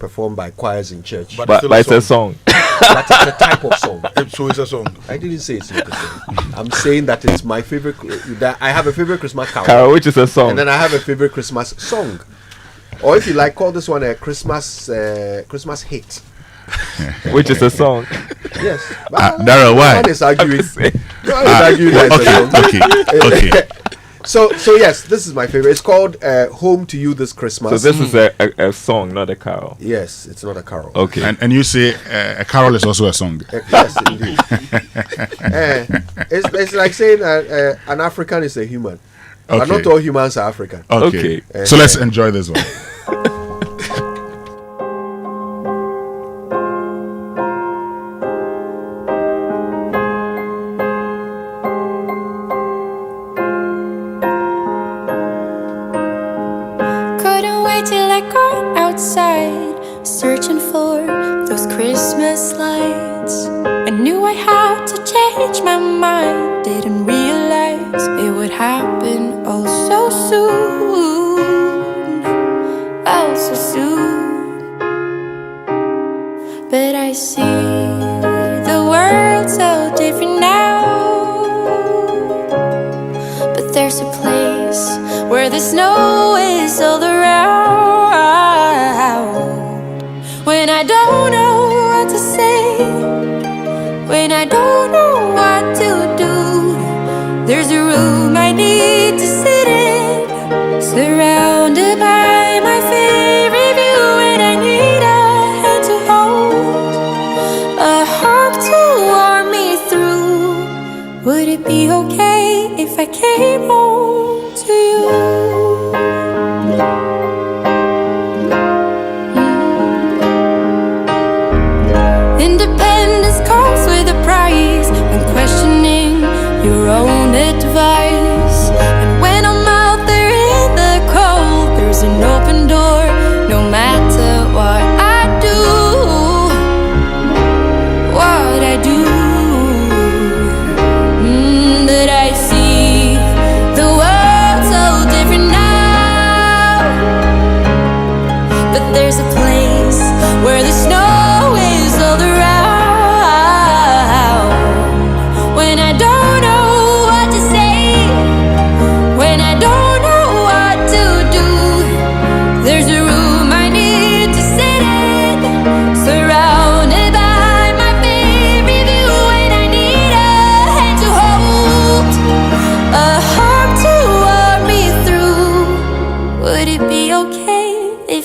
performed by choirs in church. But it's a song. That is a type of song. So it's a song. I didn't say it's not a song. I'm saying that it's my favorite. That I have a favorite Christmas carol, which is a song, and then I have a favorite Christmas song. Or if you like, call this one a Christmas hit. Which is a song. Yes. Daryl, why? One is arguing. Okay. So yes, this is my favorite. It's called Home to You This Christmas. So this is a song, not a carol. Yes, it's not a carol. Okay. And you say a carol is also a song. Yes, indeed. It's like saying an African is a human. Okay. But not all humans are African. Okay. So let's enjoy this one. Couldn't wait till I got outside, searching for those Christmas lights. I knew I had to change my mind, didn't realize it would happen all so soon, all so soon. But I see the world so different now. But there's a place where the snow is all around. When I don't know what to say, when I don't know what to do, there's a room I need to sit in, surrounded by my favorite view. And I need a hand to hold, a hug to warm me through. Would it be okay if I came home to you?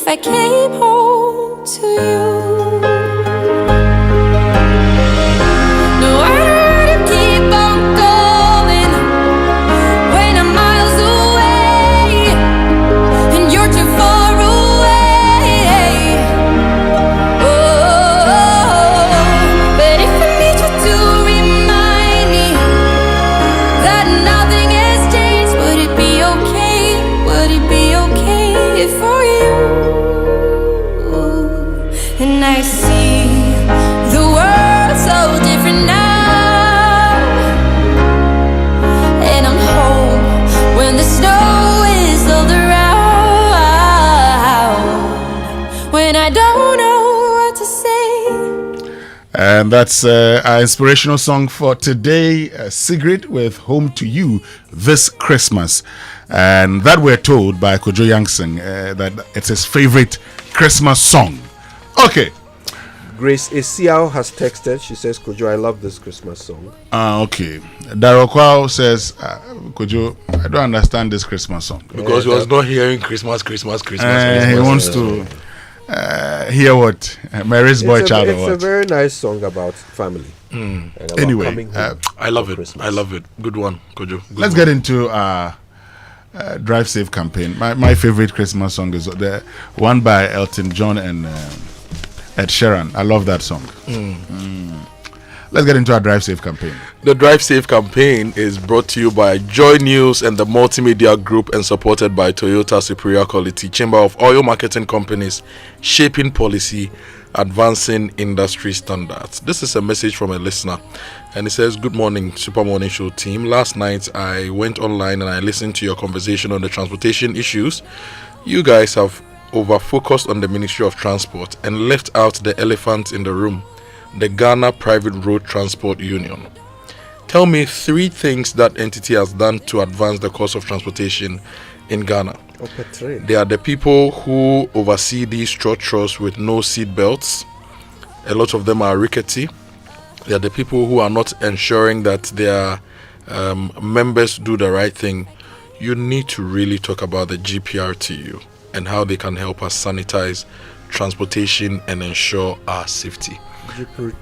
if I came home to you? No, I don't keep on going when I'm miles away and you're too far away. Oh, but if I need you to remind me that nothing has changed, would it be okay? Would it be okay for you? And I see the world so different now, and I'm home when the snow is all around, when I don't know what to say. And that's our inspirational song for today, Sigrid with Home to You this Christmas. And that we're told by Kojo Yankson that it's his favorite Christmas song. Okay. Grace Esiao has texted. She says, Kojo, I love this Christmas song. Okay. Darokwao says, Kojo, I don't understand this Christmas song. Because he was not hearing Christmas. He wants to hear what Mary's Boy Child. It's a very nice song about family. And about Anyway, I love it. Christmas. I love it. Good one, Kojo. Let's get into Drive Safe campaign. My favorite Christmas song is the one by Elton John and Ed Sheeran. I love that song. Let's get into our Drive Safe campaign. The Drive Safe campaign is brought to you by Joy News and the Multimedia Group and supported by Toyota Superior Quality, Chamber of Oil Marketing Companies, shaping policy, advancing industry standards. This is a message from a listener, and it says, good morning, Super Morning Show team. Last night I went online and I listened to your conversation on the transportation issues. You guys have over-focused on the Ministry of Transport and left out the elephant in the room, the Ghana Private Road Transport Union. Tell me 3 things that entity has done to advance the cost of transportation in Ghana. They are the people who oversee these trotros with no seat belts. A lot of them are rickety. They are the people who are not ensuring that their members do the right thing. You need to really talk about the GPRTU and how they can help us sanitize transportation and ensure our safety.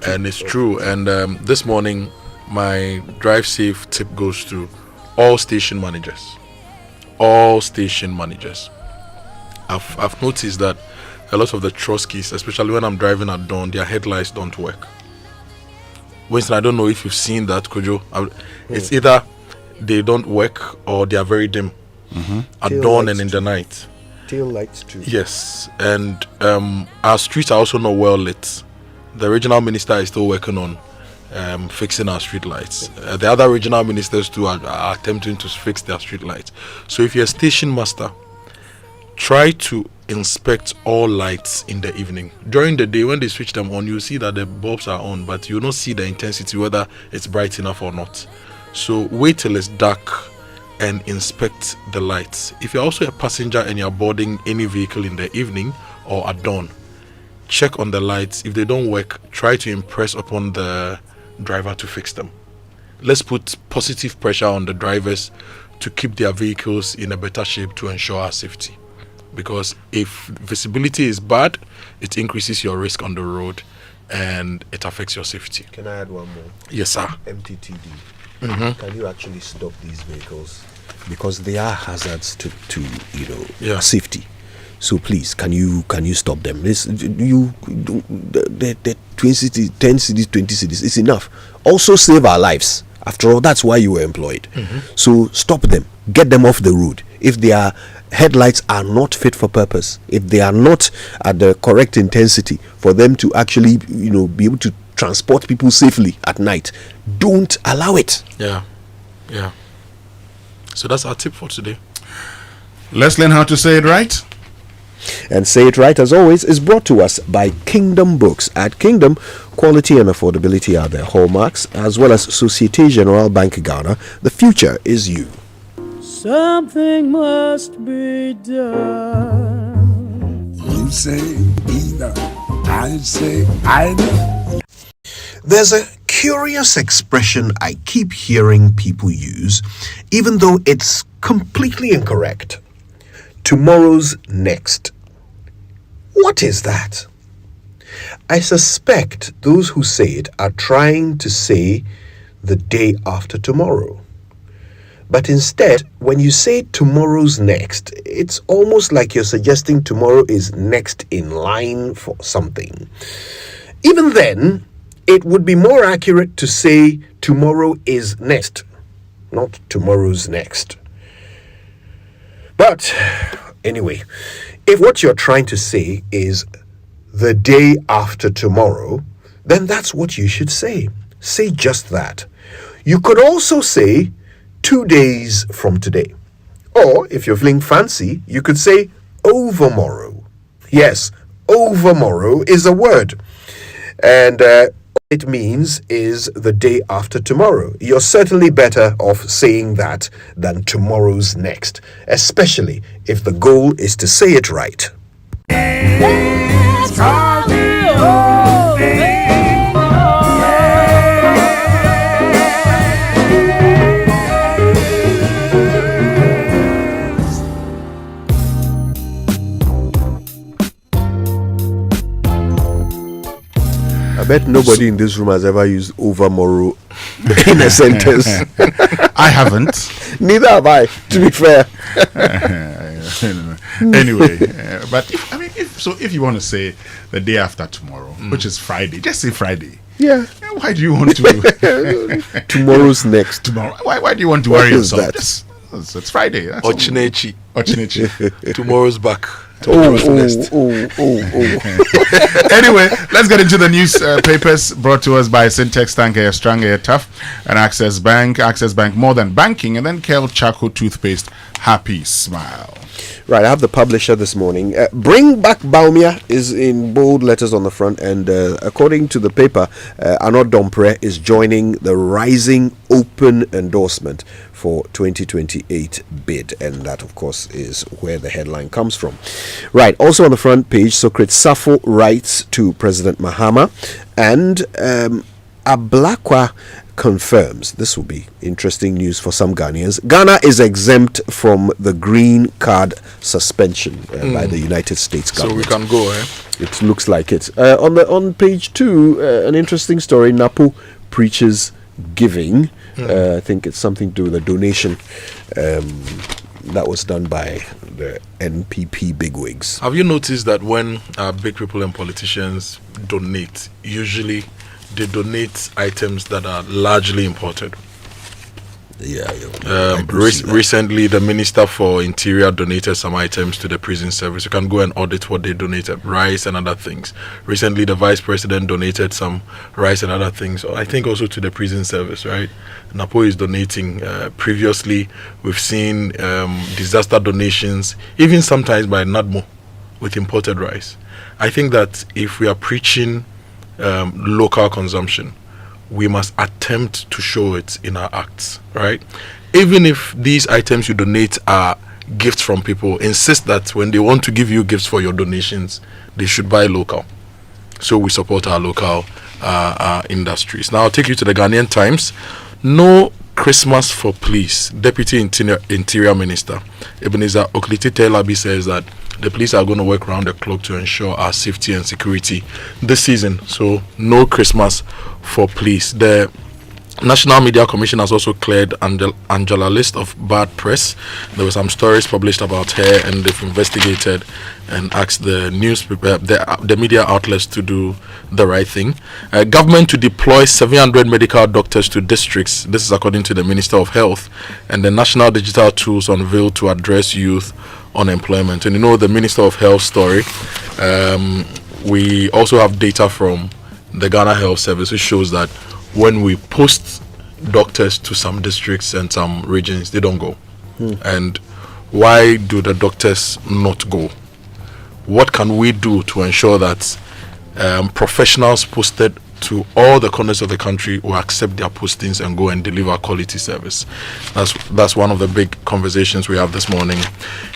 And it's true. And this morning, my Drive Safe tip goes to all station managers. All station managers. I've noticed that a lot of the Troskis, especially when I'm driving at dawn, their headlights don't work. Winston, I don't know if you've seen that, Kojo. It's either they don't work or they are very dim at dawn and in the night. Tail lights too. Yes, and our streets are also not well lit. The regional minister is still working on fixing our street lights. The other regional ministers too are attempting to fix their street lights. So if you're a station master, try to inspect all lights in the evening. During the day, when they switch them on, you see that the bulbs are on, but you don't see the intensity, whether it's bright enough or not. So wait till it's dark and inspect the lights. If you're also a passenger and you're boarding any vehicle in the evening or at dawn, check on the lights. If they don't work, try to impress upon the driver to fix them. Let's put positive pressure on the drivers to keep their vehicles in a better shape to ensure our safety. Because if visibility is bad, it increases your risk on the road and it affects your safety. Can I add one more? Yes, sir. MTTD. Can you actually stop these vehicles? Because they are hazards to safety. So please, can you stop them? The 10 cities, 20 cities is enough. Also save our lives. After all, that's why you were employed. So stop them. Get them off the road. If their headlights are not fit for purpose, if they are not at the correct intensity for them to actually, be able to transport people safely at night, don't allow it. Yeah. So that's our tip for today. Let's learn how to say it right. And Say It Right, as always, is brought to us by Kingdom Books. At Kingdom, quality and affordability are their hallmarks, as well as Societe Generale Bank Ghana. The future is you. Something must be done. You say either, I say either. There's a curious expression I keep hearing people use, even though it's completely incorrect. Tomorrow's next. What is that? I suspect those who say it are trying to say the day after tomorrow. But instead, when you say tomorrow's next, it's almost like you're suggesting tomorrow is next in line for something. Even then, it would be more accurate to say tomorrow is next, not tomorrow's next. But anyway, if what you're trying to say is the day after tomorrow, then that's what you should say. Say just that. You could also say 2 days from today. Or, if you're feeling fancy, you could say overmorrow. Yes, overmorrow is a word. And what it means is the day after tomorrow. You're certainly better off saying that than tomorrow's next, especially if the goal is to say it right. I bet nobody in this room has ever used overmorrow in a sentence. I haven't. Neither have I, to be fair. Anyway, but if you want to say the day after tomorrow, which is Friday, just say Friday. Yeah. Why do you want to? Tomorrow's next. Tomorrow. Why do you want to worry yourself? It's Friday. Ochinechi. Ochinechi. Tomorrow's back. Anyway, let's get into the newspapers brought to us by Syntex, Tanker, Stranger, Tough, and Access Bank. Access Bank, more than banking, and then Kel Charcoal Toothpaste, Happy Smile. Right, I have the publisher this morning. Bring back Baumia is in bold letters on the front, and according to the paper, Arnaud Dompre is joining the rising open endorsement for 2028 bid, and that of course is where the headline comes from. Right, also on the front page, Socrates Safo writes to President Mahama, and Ablakwa confirms, this will be interesting news for some Ghanaians, Ghana is exempt from the green card suspension by the United States government. So we can go, It looks like it. On page 2, an interesting story, Napo preaches giving. I think it's something to do with a donation that was done by the NPP bigwigs. Have you noticed that when big people and politicians donate, usually they donate items that are largely imported? Yeah. Recently, the Minister for Interior donated some items to the prison service. You can go and audit what they donated, rice and other things. Recently, the Vice President donated some rice and other things, I think also to the prison service, right? Napo is donating. Previously, we've seen disaster donations, even sometimes by NADMO, with imported rice. I think that if we are preaching local consumption, we must attempt to show it in our acts, right? Even if these items you donate are gifts from people, insist that when they want to give you gifts for your donations, they should buy local. So we support our local industries. Now I'll take you to the Ghanaian Times. No Christmas for police. Deputy Interior Minister Ebenezer Okliti Telabi says that the police are going to work around the clock to ensure our safety and security this season. So no Christmas for police. The National Media Commission has also cleared Angela List of bad press. There were some stories published about her, and they've investigated and asked the newspaper, the media outlets to do the right thing. Government to deploy 700 medical doctors to districts. This is according to the Minister of Health. And the National Digital Tools unveiled to address youth unemployment. And you know the Minister of Health story. We also have data from the Ghana Health Service which shows that when we post doctors to some districts and some regions, they don't go. And why do the doctors not go? What can we do to ensure that professionals posted to all the corners of the country will accept their postings and go and deliver quality service? That's one of the big conversations we have this morning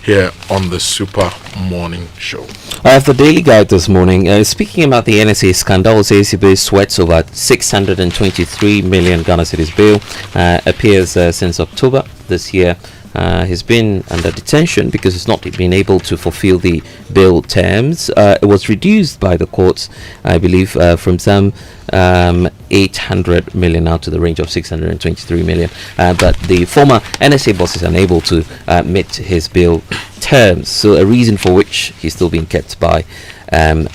here on the Super Morning Show. I have the Daily Guide this morning. Speaking about the NSA scandal, ACB sweats over 623 million Ghana cedis bill. Appears since October this year. He's been under detention because he's not been able to fulfill the bail terms. It was reduced by the courts, I believe, from some 800 million now to the range of 623 million. But the former NSA boss is unable to meet his bail terms, so a reason for which he's still being kept by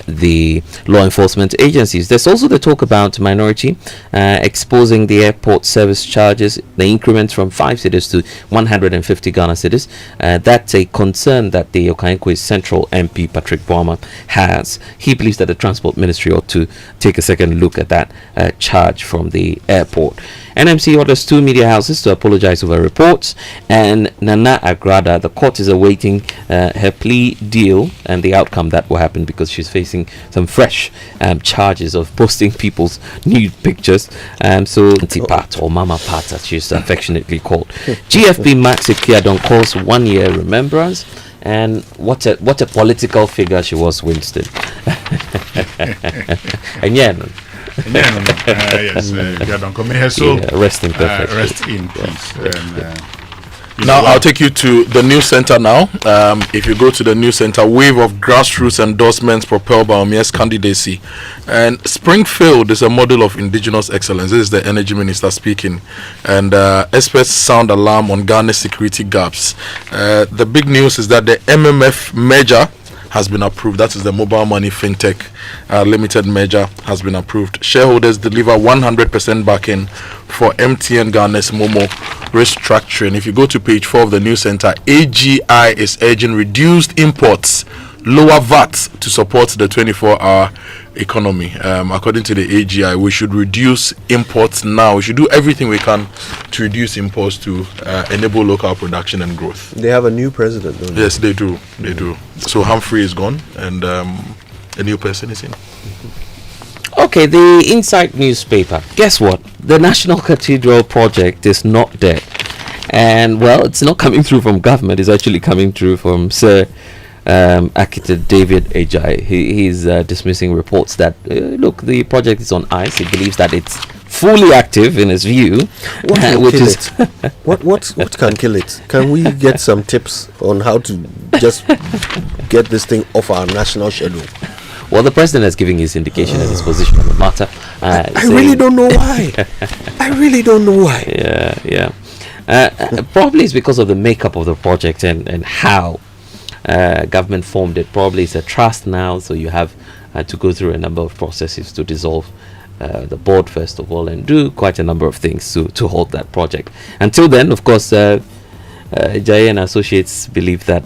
the law enforcement agencies. There's also the talk about minority exposing the airport service charges, the increment from 5 cedis to 150 Ghana cedis. That's a concern that the Okankwe Central MP Patrick Boama has. He believes that the Transport Ministry ought to take a second look at that charge from the airport. NMC orders 2 media houses to apologize over reports, and Nana Agrada, the court is awaiting her plea deal and the outcome that will happen, because she's facing some fresh charges of posting people's nude pictures. So Auntie Pat, or Mama Pat as she's affectionately called. GFB Max Ikiadon calls 1 year remembrance. And what a political figure she was, Winston. And yeah, yes, may her soul rest in perfect rest in peace. Now I'll take you to the news center now. If you go to the news center, wave of grassroots endorsements propelled by Omia's candidacy. And Springfield is a model of indigenous excellence. This is the energy minister speaking. And experts sound alarm on Ghana's security gaps. The big news is that the MMF merger has been approved. That is the mobile money fintech limited merger has been approved. Shareholders deliver 100% backing for MTN Ghana's Momo restructuring. If you go to page 4 of the news center, AGI is urging reduced imports, lower VAT to support the 24-hour economy. According to the AGI, we should reduce imports now. We should do everything we can to reduce imports to enable local production and growth. They have a new president, don't they? Yes, they do. They do. So Humphrey is gone, and a new person is in. Okay, the Insight newspaper. Guess what? The National Cathedral project is not dead. And, well, it's not coming through from government. It's actually coming through from Sir architect David Ajay. He's dismissing reports that look, the project is on ice. He believes that it's fully active in his view. What can kill it? What can kill it? Can we get some tips on how to just get this thing off our national schedule? Well, the president is giving his indication and his position on the matter. I really don't know why. I really don't know why. Yeah. Probably it's because of the makeup of the project and how government formed it. Probably it's a trust now, so you have to go through a number of processes to dissolve the board first of all, and do quite a number of things to hold that project. Until then, of course, Jay and associates believe that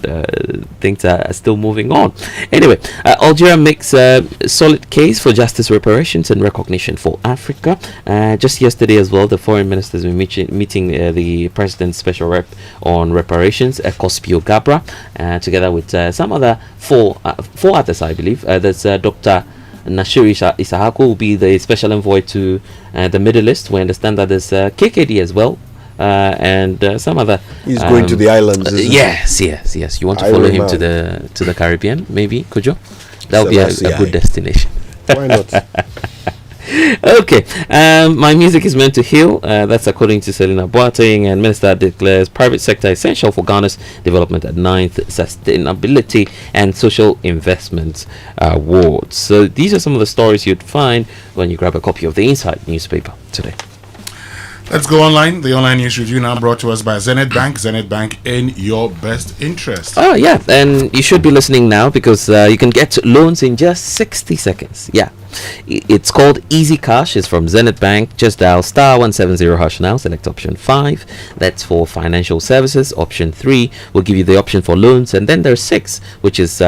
things are still moving on. Anyway, Algeria makes a solid case for justice, reparations and recognition for Africa. Just yesterday as well, the foreign ministers were meeting the president's special rep on reparations, Kospio Gabra, together with some other four others, I believe. There's Dr. Nashiri Isahaku will be the special envoy to the Middle East. We understand that there's KKD as well. And some other. He's going to the islands. Yes. You want to follow him to the Caribbean, maybe, Kojo? That would be a good destination. Why not? Okay. My music is meant to heal. That's according to Selina Boateng, and Minister declares private sector essential for Ghana's development at 9th Sustainability and Social Investment Awards. So these are some of the stories you'd find when you grab a copy of the Insight newspaper today. Let's go online. The online news review now brought to us by Zenith Bank. Zenith Bank, in your best interest. Oh, yeah. And you should be listening now, because you can get loans in just 60 seconds. Yeah. It's called Easy Cash. It's from Zenith Bank. Just dial *170# now. Select option 5. That's for financial services. Option 3 will give you the option for loans. And then there's 6, which is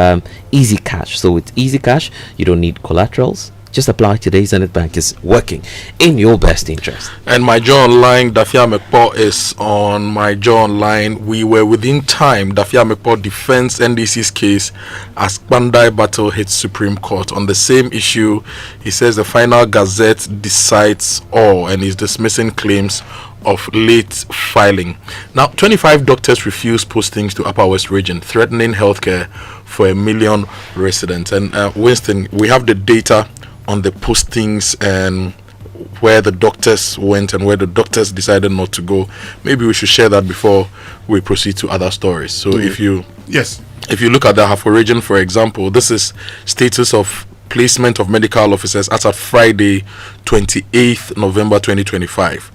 Easy Cash. So with Easy Cash, you don't need collaterals. Just apply today. Zenith Bank is working in your best interest. And My Jaw Online, Dafia Mekpo is on My Jaw Online. We were within time. Dafia Mekpo defends NDC's case as Bandai battle hits Supreme Court. On the same issue, he says the final gazette decides all, and is dismissing claims of late filing. Now, 25 doctors refuse postings to Upper West Region, threatening healthcare for 1 million residents. And Winston, we have the data on the postings and where the doctors went and where the doctors decided not to go. Maybe we should share that before we proceed to other stories. So if you look at the Ahafo region, for example, this is status of placement of medical officers as of Friday, 28th November 2025,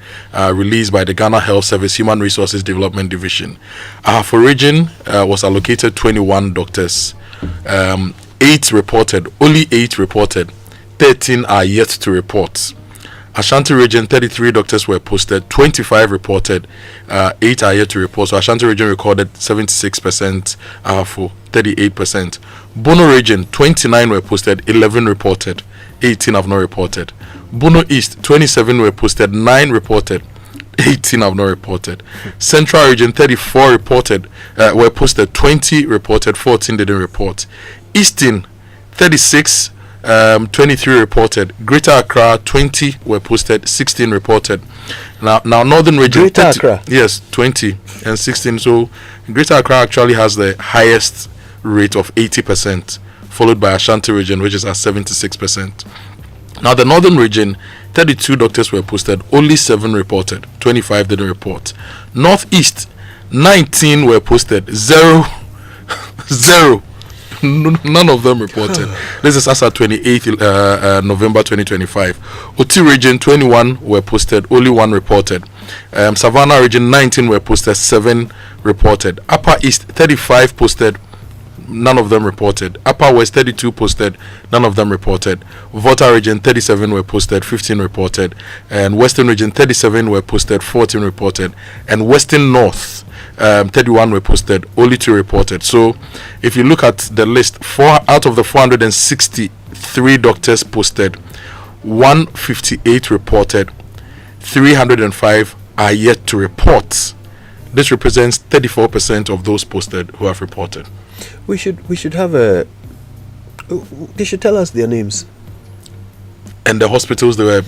released by the Ghana Health Service Human Resources Development Division. Ahafo region was allocated 21 doctors. 8 reported, only 8 reported, 13 are yet to report. Ashanti region, 33 doctors were posted, 25 reported, 8 are yet to report. So Ashanti region recorded 76%, Ahafo 38%. Bono region, 29 were posted, 11 reported, 18 have not reported. Bono East, 27 were posted, 9 reported, 18 have not reported. Central region, 34 reported, were posted, 20 reported, 14 didn't report. Eastern, 36, 23 reported. Greater Accra, 20 were posted, 16 reported. Now Northern region, Greater Accra, yes, 20 and 16. So Greater Accra actually has the highest rate of 80%, followed by Ashanti region, which is at 76%. Now the Northern region, 32 doctors were posted, only 7 reported, 25 didn't report. Northeast, 19 were posted, 0 none of them reported. This is as at 28th November 2025. Oti region, 21 were posted, only 1 reported. Savannah region, 19 were posted, 7 reported. Upper East, 35 posted, none of them reported. Upper West, 32 posted, none of them reported. Volta region, 37 were posted, 15 reported. And Western region, 37 were posted, 14 reported. And Western North, 31 were posted, only 2 reported. So if you look at the list, 4 out of the 463 doctors posted, 158 reported, 305 are yet to report. This represents 34% of those posted who have reported. We should have they should tell us their names. And the hospitals they were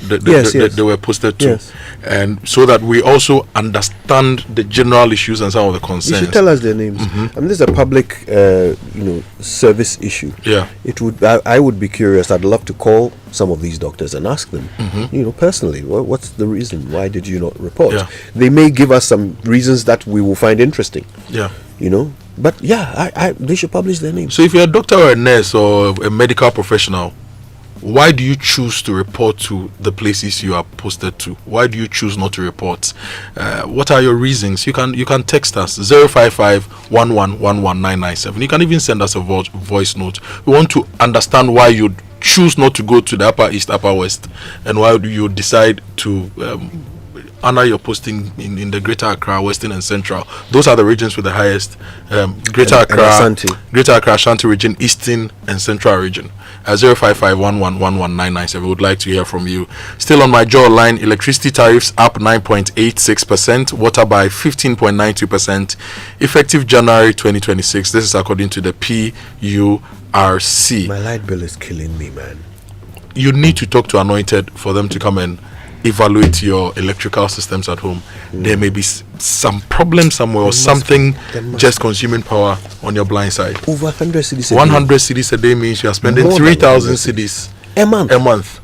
posted to, yes. And so that we also understand the general issues and some of the concerns. You should tell us their names. I mean, this is a public, service issue. Yeah, it would. I would be curious. I'd love to call some of these doctors and ask them, personally, what's the reason? Why did you not report? Yeah. They may give us some reasons that we will find interesting. Yeah, But yeah, they should publish their names. So if you're a doctor or a nurse or a medical professional, why do you choose to report to the places you are posted to? Why do you choose not to report? What are your reasons? You can text us 055-1111-997. You can even send us a voice note. We want to understand why you choose not to go to the Upper East, Upper West, and why do you decide to honor your posting in the Greater Accra, Western and Central. Those are the regions with the highest. Greater Accra, Ashanti region, Eastern and Central region. 055-1111-997. We would like to hear from you. Still on my jaw line, electricity tariffs up 9.86%, water by 15.92%, effective January 2026. This is according to the PURC. My light bill is killing me, man. You need to talk to Anointed for them to come and evaluate your electrical systems at home. There may be some problem somewhere or something just consuming power on your blind side. Over 100 cedis 100 cedis a day means you are spending 3,000 cedis a month.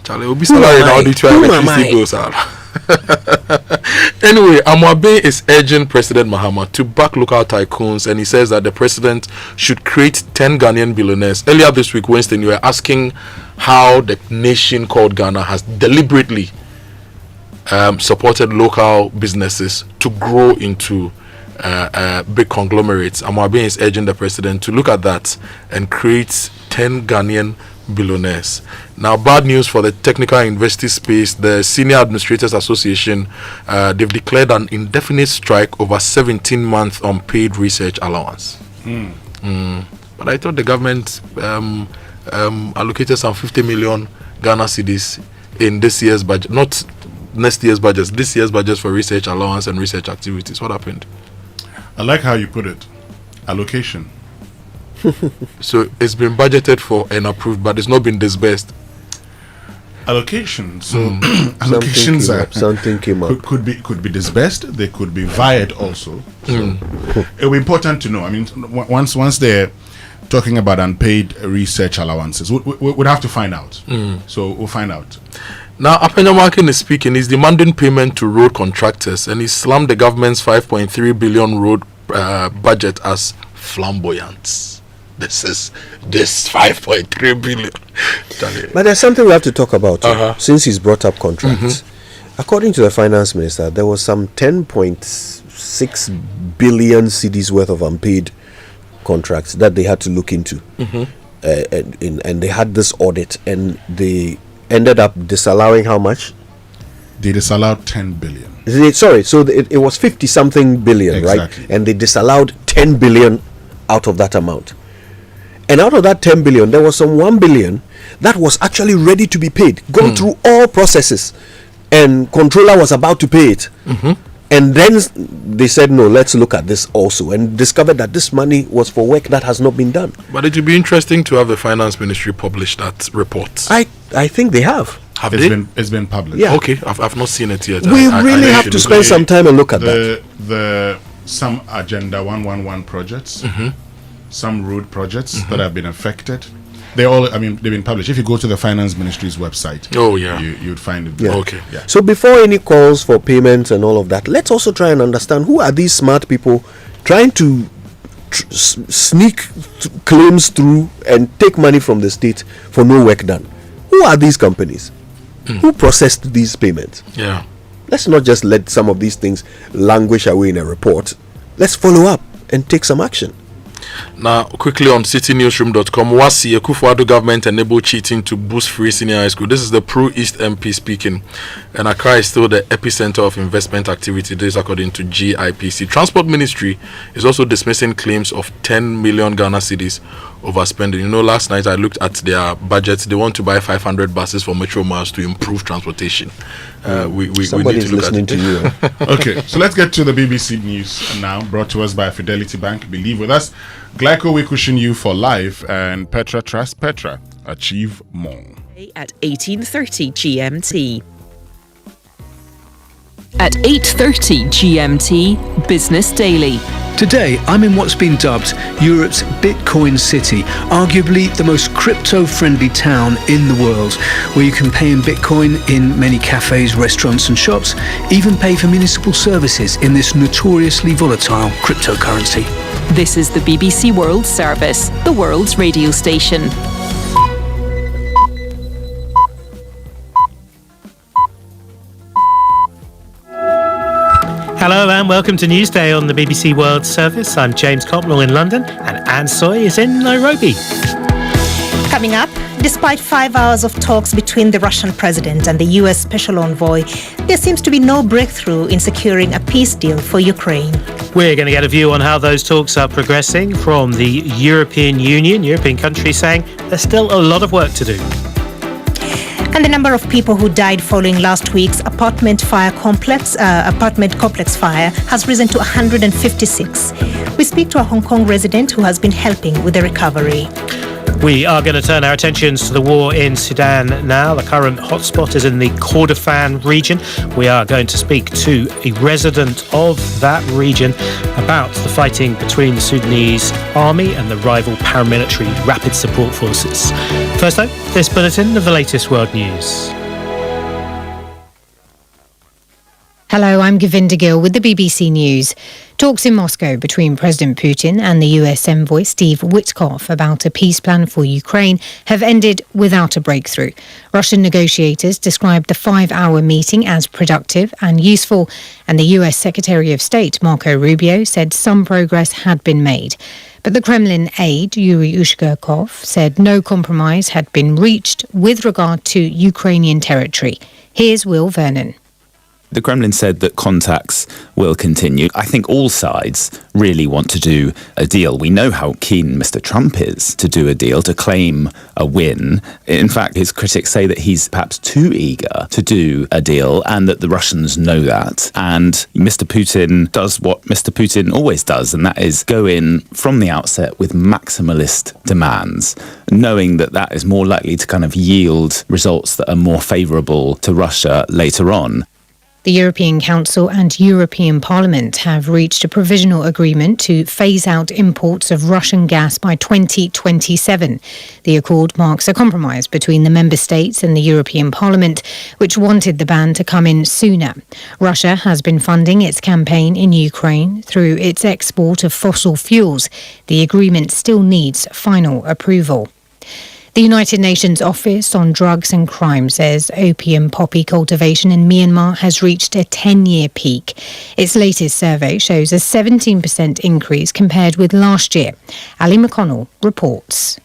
Charlie, will be salary now due to electricity bills out. Anyway, Amoah is urging President Mahama to back local tycoons, and he says that the president should create 10 Ghanaian billionaires. Earlier this week, Winston, you were asking how the nation called Ghana has deliberately supported local businesses to grow into big conglomerates. Amoah is urging the president to look at that and create 10 Ghanaian billionaires. Now, bad news for the technical and university space. The Senior Administrators Association, they've declared an indefinite strike over 17-month unpaid research allowance. But I thought the government allocated some 50 million Ghana cedis in this year's budget, not next year's budget, this year's budget for research allowance and research activities. What happened? I like how you put it. Allocation. So it's been budgeted for and approved, but it's not been disbursed. Allocation. So allocations something came up. Could be disbursed. They could be vied also. So it will be important to know. I mean, once they're talking about unpaid research allowances, we'd have to find out. So we'll find out. Now, Apenyamarkin is speaking. He's demanding payment to road contractors, and he slammed the government's 5.3 billion road budget as flamboyant. This 5.3 billion. But there's something we have to talk about since he's brought up contracts. According to the finance minister, there was some 10.6 billion cedis worth of unpaid contracts that they had to look into. And they had this audit, and they ended up disallowing how much? They disallowed 10 billion. Sorry, so it was 50 something billion, exactly. Right? And they disallowed 10 billion out of that amount. And out of that 10 billion, there was some 1 billion that was actually ready to be paid, gone through all processes, and controller was about to pay it. And then they said, no, let's look at this also, and discovered that this money was for work that has not been done. But it would be interesting to have the finance ministry publish that report. I think they have. It's been published. Yeah. Okay, I've not seen it yet. We really have to spend some time and look at that. Some Agenda 111 projects, some road projects that have been affected. They've been published. If you go to the finance ministry's website, you'd find it. Yeah. Okay. Yeah. So before any calls for payments and all of that, let's also try and understand who are these smart people trying to sneak claims through and take money from the state for no work done. Who are these companies? Who processed these payments? Yeah. Let's not just let some of these things languish away in a report. Let's follow up and take some action. Now, quickly on citynewsroom.com, Wasi Akufo-Addo government enable cheating to boost free senior high school. This is the Pro-East MP speaking. And Accra is still the epicenter of investment activity, this according to GIPC. Transport Ministry is also dismissing claims of 10 million Ghana cedis overspending. You know, last night I looked at their budgets. They want to buy 500 buses for Metro Mars to improve transportation. We need to look listening at to you. Okay, so let's get to the BBC News now, brought to us by Fidelity Bank. Believe with us. Glyco, we cushion you for life, and Petra, trust Petra. Achieve more. At 18:30 GMT. At 8:30 GMT, Business Daily. Today, I'm in what's been dubbed Europe's Bitcoin City, arguably the most crypto-friendly town in the world, where you can pay in Bitcoin in many cafes, restaurants and shops, even pay for municipal services in this notoriously volatile cryptocurrency. This is the BBC World Service, the world's radio station. Hello and welcome to Newsday on the BBC World Service. I'm James Copnell in London and Anne Soy is in Nairobi. Coming up, despite 5 hours of talks between the Russian president and the US special envoy, there seems to be no breakthrough in securing a peace deal for Ukraine. We're going to get a view on how those talks are progressing from the European Union, European countries saying there's still a lot of work to do. And the number of people who died following last week's apartment complex fire has risen to 156. We speak to a Hong Kong resident who has been helping with the recovery. We are going to turn our attentions to the war in Sudan now. The current hotspot is in the Kordofan region. We are going to speak to a resident of that region about the fighting between the Sudanese army and the rival paramilitary rapid support forces. First though, this bulletin of the latest world news. Hello, I'm Govinda Gill with the BBC News. Talks in Moscow between President Putin and the US envoy Steve Witkoff about a peace plan for Ukraine have ended without a breakthrough. Russian negotiators described the 5-hour meeting as productive and useful, and the US Secretary of State Marco Rubio said some progress had been made. But the Kremlin aide, Yuri Ushakov, said no compromise had been reached with regard to Ukrainian territory. Here's Will Vernon. The Kremlin said that contacts will continue. I think all sides really want to do a deal. We know how keen Mr. Trump is to do a deal, to claim a win. In fact, his critics say that he's perhaps too eager to do a deal and that the Russians know that. And Mr. Putin does what Mr. Putin always does, and that is go in from the outset with maximalist demands, knowing that that is more likely to kind of yield results that are more favourable to Russia later on. The European Council and European Parliament have reached a provisional agreement to phase out imports of Russian gas by 2027. The accord marks a compromise between the member states and the European Parliament, which wanted the ban to come in sooner. Russia has been funding its campaign in Ukraine through its export of fossil fuels. The agreement still needs final approval. The United Nations Office on Drugs and Crime says opium poppy cultivation in Myanmar has reached a 10-year peak. Its latest survey shows a 17% increase compared with last year. Ali McConnell reports.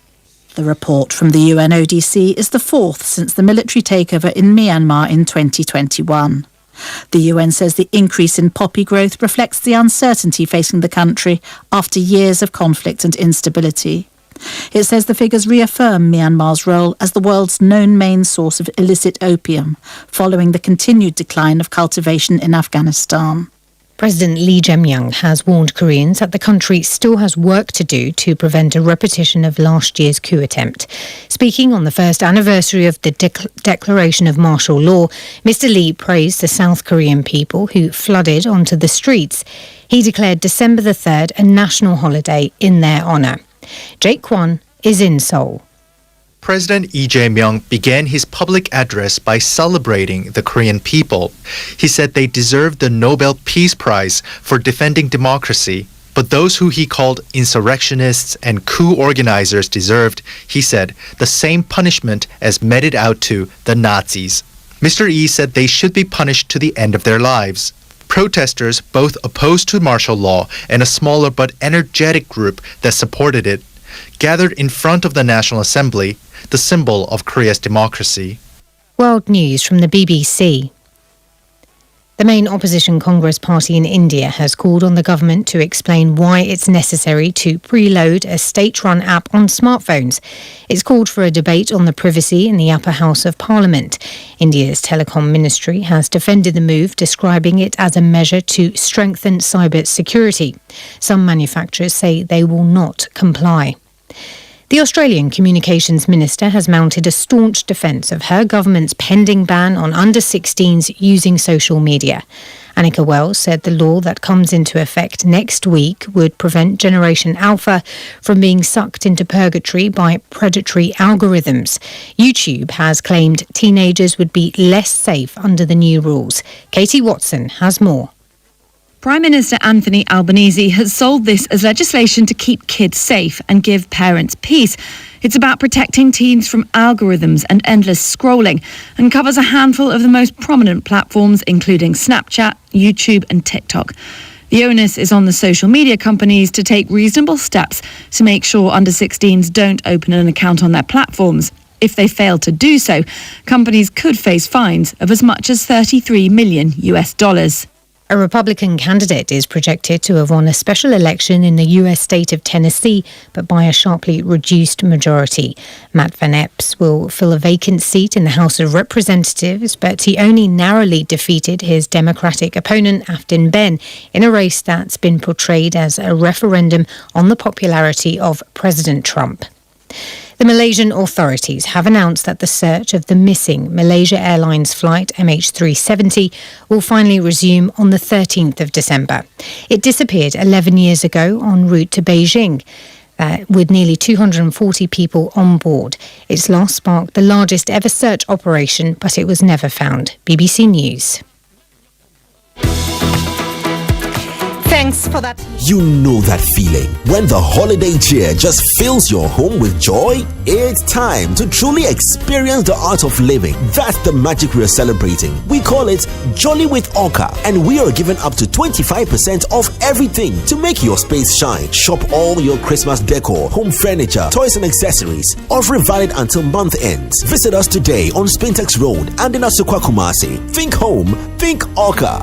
The report from the UNODC is the fourth since the military takeover in Myanmar in 2021. The UN says the increase in poppy growth reflects the uncertainty facing the country after years of conflict and instability. It says the figures reaffirm Myanmar's role as the world's known main source of illicit opium, following the continued decline of cultivation in Afghanistan. President Lee Jae-myung has warned Koreans that the country still has work to do to prevent a repetition of last year's coup attempt. Speaking on the first anniversary of the declaration of martial law, Mr. Lee praised the South Korean people who flooded onto the streets. He declared December the 3rd a national holiday in their honour. Jake Kwon is in Seoul. President Lee Jae-myung began his public address by celebrating the Korean people. He said they deserve the Nobel Peace Prize for defending democracy, but those who he called insurrectionists and coup organizers deserved, he said, the same punishment as meted out to the Nazis. Mr. Lee said they should be punished to the end of their lives. Protesters, both opposed to martial law and a smaller but energetic group that supported it, gathered in front of the National Assembly, the symbol of Korea's democracy. World news from the BBC. The main opposition Congress party in India has called on the government to explain why it's necessary to preload a state-run app on smartphones. It's called for a debate on the privacy in the upper house of Parliament. India's telecom ministry has defended the move, describing it as a measure to strengthen cyber security. Some manufacturers say they will not comply. The Australian Communications Minister has mounted a staunch defence of her government's pending ban on under-16s using social media. Annika Wells said the law that comes into effect next week would prevent Generation Alpha from being sucked into purgatory by predatory algorithms. YouTube has claimed teenagers would be less safe under the new rules. Katie Watson has more. Prime Minister Anthony Albanese has sold this as legislation to keep kids safe and give parents peace. It's about protecting teens from algorithms and endless scrolling and covers a handful of the most prominent platforms, including Snapchat, YouTube and TikTok. The onus is on the social media companies to take reasonable steps to make sure under-16s don't open an account on their platforms. If they fail to do so, companies could face fines of as much as $33 million. A Republican candidate is projected to have won a special election in the U.S. state of Tennessee, but by a sharply reduced majority. Matt Van Epps will fill a vacant seat in the House of Representatives, but he only narrowly defeated his Democratic opponent, Afton Ben, in a race that's been portrayed as a referendum on the popularity of President Trump. The Malaysian authorities have announced that the search of the missing Malaysia Airlines flight MH370 will finally resume on the 13th of December. It disappeared 11 years ago en route to Beijing, with nearly 240 people on board. Its loss sparked the largest ever search operation, but it was never found. BBC News. Thanks for that. You know that feeling when the holiday cheer just fills your home with joy? It's time to truly experience the art of living. That's the magic we are celebrating. We call it Jolly with Oka, and we are giving up to 25% off everything to make your space shine. Shop all your Christmas decor, home furniture, toys and accessories. Offer valid until month ends. Visit us today on Spintex Road and in Asukwa Kumasi. Think home, think Oka.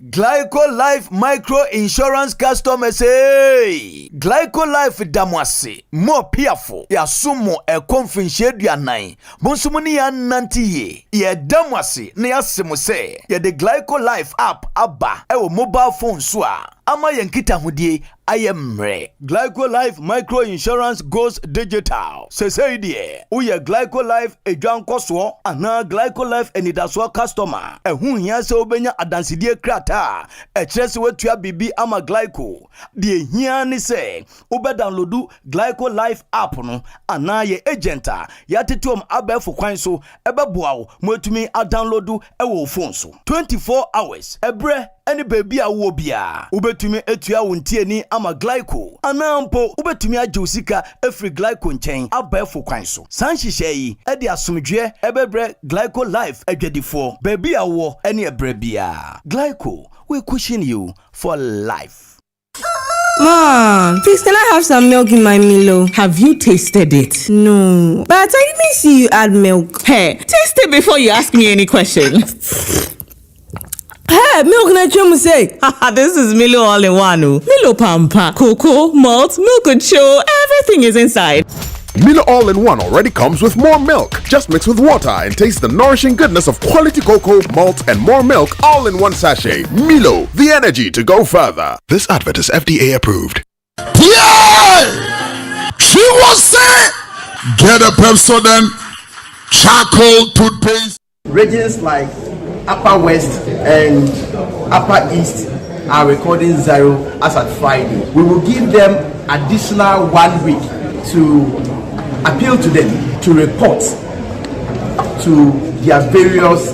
Glyco Life Micro Insurance customers, hey! Glyco Life damwase more piafo ya sumo e konfinche duanan bonsumuni ya nantiye ye damwase na yasemo se ye the Glyco Life app aba e wo mobile phone so a ama yenkita hudie ayemre. Glyco Life Micro Insurance goes digital. Sesei die, uye Glyco Life edwankoswo ana Glyco Life enidaswo customer. Ehun hia se obenya adansidie krata. Echrese wetua bibi ama Glyco. Die hia ni se ube downloadu Glyco Life app no ana ye agenta ya tetuom abefo kwan so ebeboawo mwetumi a downloadu ewo phone so 24 hours ebre any baby a wo bia ubetumi etua wontie ni ama Glyco anampo ubetumi agye osika efri Glyco nchen abefo kwan so sanhihye yi ede asomdwe ebebre Glyco Life adwadifo baby a wo any ebre bia Glyco we cushion you for life. Mom, please can I have some milk in my Milo? Have you tasted it? No, but I didn't see you add milk. Hey, taste it before you ask me any questions. Hey, milk na chum say. This is Milo all in one. Milo Pampa, cocoa, malt, milk and show, everything is inside. Milo All-in-One already comes with more milk. Just mix with water and taste the nourishing goodness of quality cocoa, malt, and more milk all in one sachet. Milo, the energy to go further. This advert is FDA approved. Yeah! She was saying, get a Pepsodent charcoal toothpaste. Regions like Upper West and Upper East are recording 0 as at Friday. We will give them additional 1 week to appeal to them to report to their various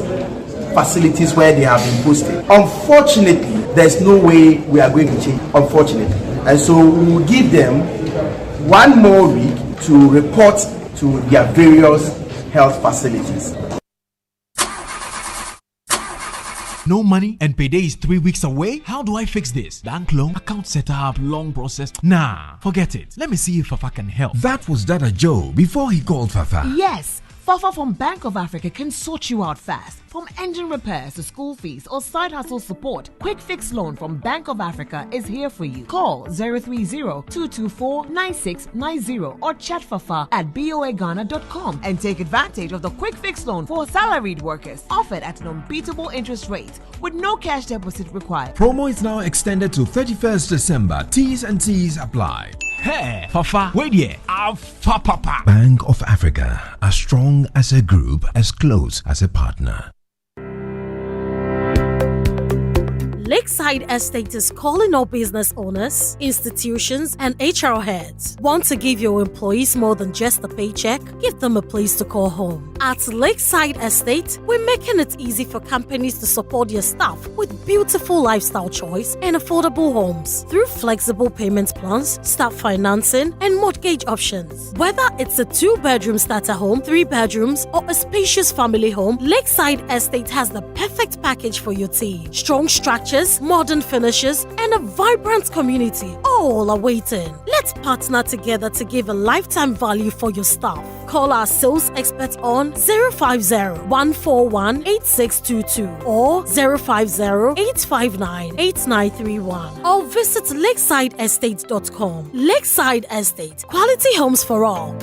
facilities where they have been posted. Unfortunately, there's no way we are going to change, unfortunately. And so we will give them 1 more week to report to their various health facilities. No money and payday is 3 weeks away? How do I fix this? Bank loan, account setup, long process. Nah, forget it. Let me see if Fafa can help. That was Dada Joe before he called Fafa. Yes, Fafa from Bank of Africa can sort you out fast. From engine repairs to school fees or side hustle support, Quick Fix Loan from Bank of Africa is here for you. Call 030-224-9690 or chat Fafa at boaghana.com and take advantage of the Quick Fix Loan for salaried workers, offered at an unbeatable interest rate with no cash deposit required. Promo is now extended to 31st December. T's and C's apply. Hey, Fafa, wait here. Papa. Bank of Africa, as strong as a group, as close as a partner. Lakeside Estate is calling all business owners, institutions, and HR heads. Want to give your employees more than just a paycheck? Give them a place to call home. At Lakeside Estate, we're making it easy for companies to support their staff with beautiful lifestyle choice and affordable homes through flexible payment plans, staff financing, and mortgage options. Whether it's a 2-bedroom starter home, 3 bedrooms, or a spacious family home, Lakeside Estate has the perfect package for your team. Strong structures, modern finishes, and a vibrant community all are waiting. Let's partner together to give a lifetime value for your staff. Call our sales experts on 050-141-8622 or 050-859-8931 or visit lakesideestate.com. Lakeside Estate, quality homes for all.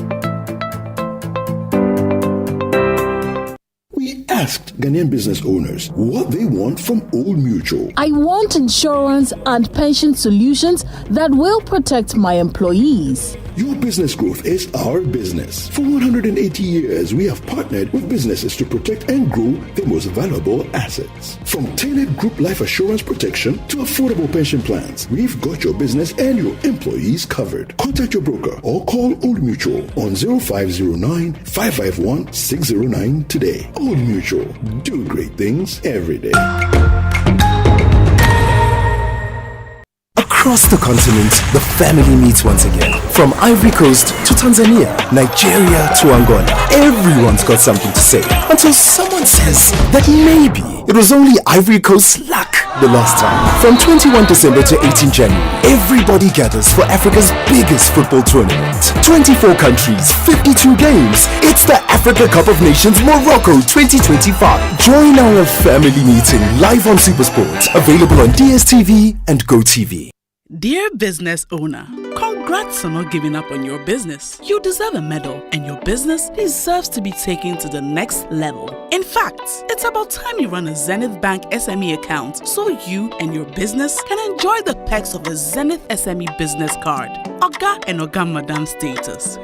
We asked Ghanaian business owners what they want from Old Mutual. I want insurance and pension solutions that will protect my employees. Your business growth is our business. For 180 years, we have partnered with businesses to protect and grow their most valuable assets. From tailored group life assurance protection to affordable pension plans, we've got your business and your employees covered. Contact your broker or call Old Mutual on 0509-551-609 today. Old Mutual, do great things every day. Across the continent, the family meets once again. From Ivory Coast to Tanzania, Nigeria to Angola, everyone's got something to say. Until someone says that maybe it was only Ivory Coast's luck the last time. From 21 December to 18 January, everybody gathers for Africa's biggest football tournament. 24 countries, 52 games. It's the Africa Cup of Nations Morocco 2025. Join our family meeting live on SuperSport, available on DSTV and GoTV. Dear business owner, congrats Congrats on not giving up on your business. You deserve a medal, and your business deserves to be taken to the next level. In fact, it's about time you run a Zenith Bank SME account so you and your business can enjoy the perks of the Zenith SME Business Card. Oga and Oga Madam status.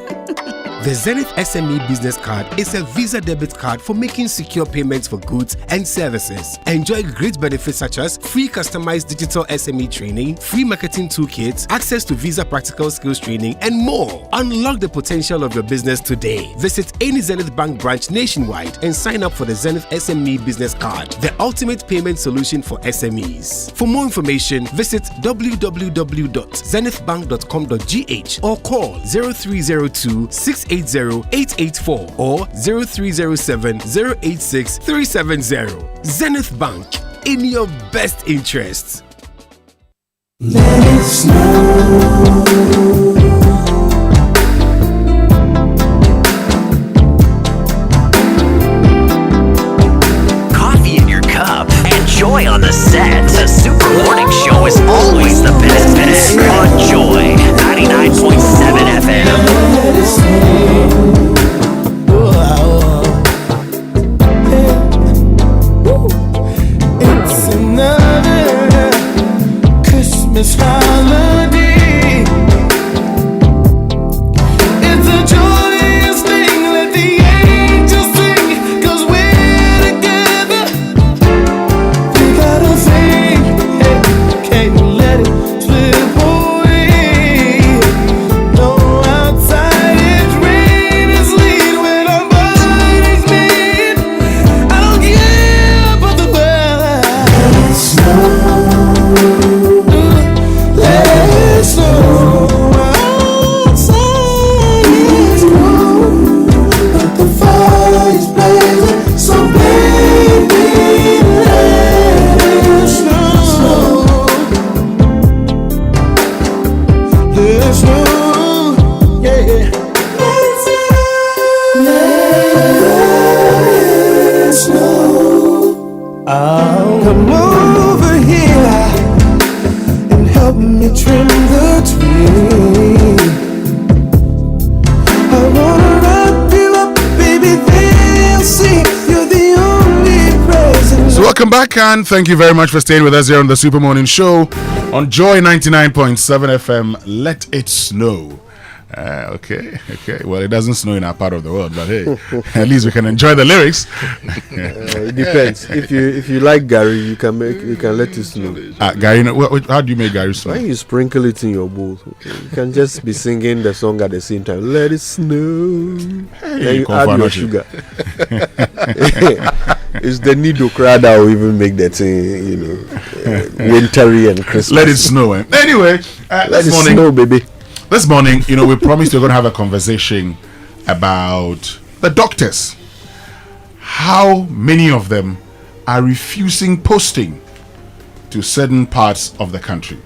The Zenith SME Business Card is a Visa debit card for making secure payments for goods and services. Enjoy great benefits such as free customized digital SME training, free marketing toolkits, access to Visa practical skills training, and more. Unlock the potential of your business today. Visit any Zenith Bank branch nationwide and sign up for the Zenith SME Business Card, the ultimate payment solution for SMEs. For more information, visit www.zenithbank.com.gh or call 0302 680-884 or 0307-086-370. Zenith Bank, in your best interests. Let it snow. Coffee in your cup and joy on the set. The Super Morning Show is always the best on Joy 99.7 FM. It's another Christmas holiday. It's a joyous thing. Let the angels sing, 'cause we're together. We gotta sing, hey, can't let it slip away. No, outside it's rain, it's sleet, when our body's made. I don't care about the weather. Let it snow. Let it snow. Outside it's cold, but the fire's blazing. So baby, let it snow. Let it snow. Yeah. Let it snow. Come over here and help me trim the tree. I wanna wrap you up, baby, they'll see you're the only present. So welcome back, and thank you very much for staying with us here on the Super Morning Show on Joy 99.7 FM. Let it snow. Okay. Well, it doesn't snow in our part of the world, but hey, at least we can enjoy the lyrics. It depends. If you like Gary, you can let it snow. Gary, how do you make Gary snow? When you sprinkle it in your bowl, you can just be singing the song at the same time. Let it snow. Then you add your sugar. It's the needle crowd that will even make that thing, wintry and Christmas. Let it snow. Anyway, let it snow, baby. This morning, we promised we're going to have a conversation about the doctors. How many of them are refusing posting to certain parts of the country?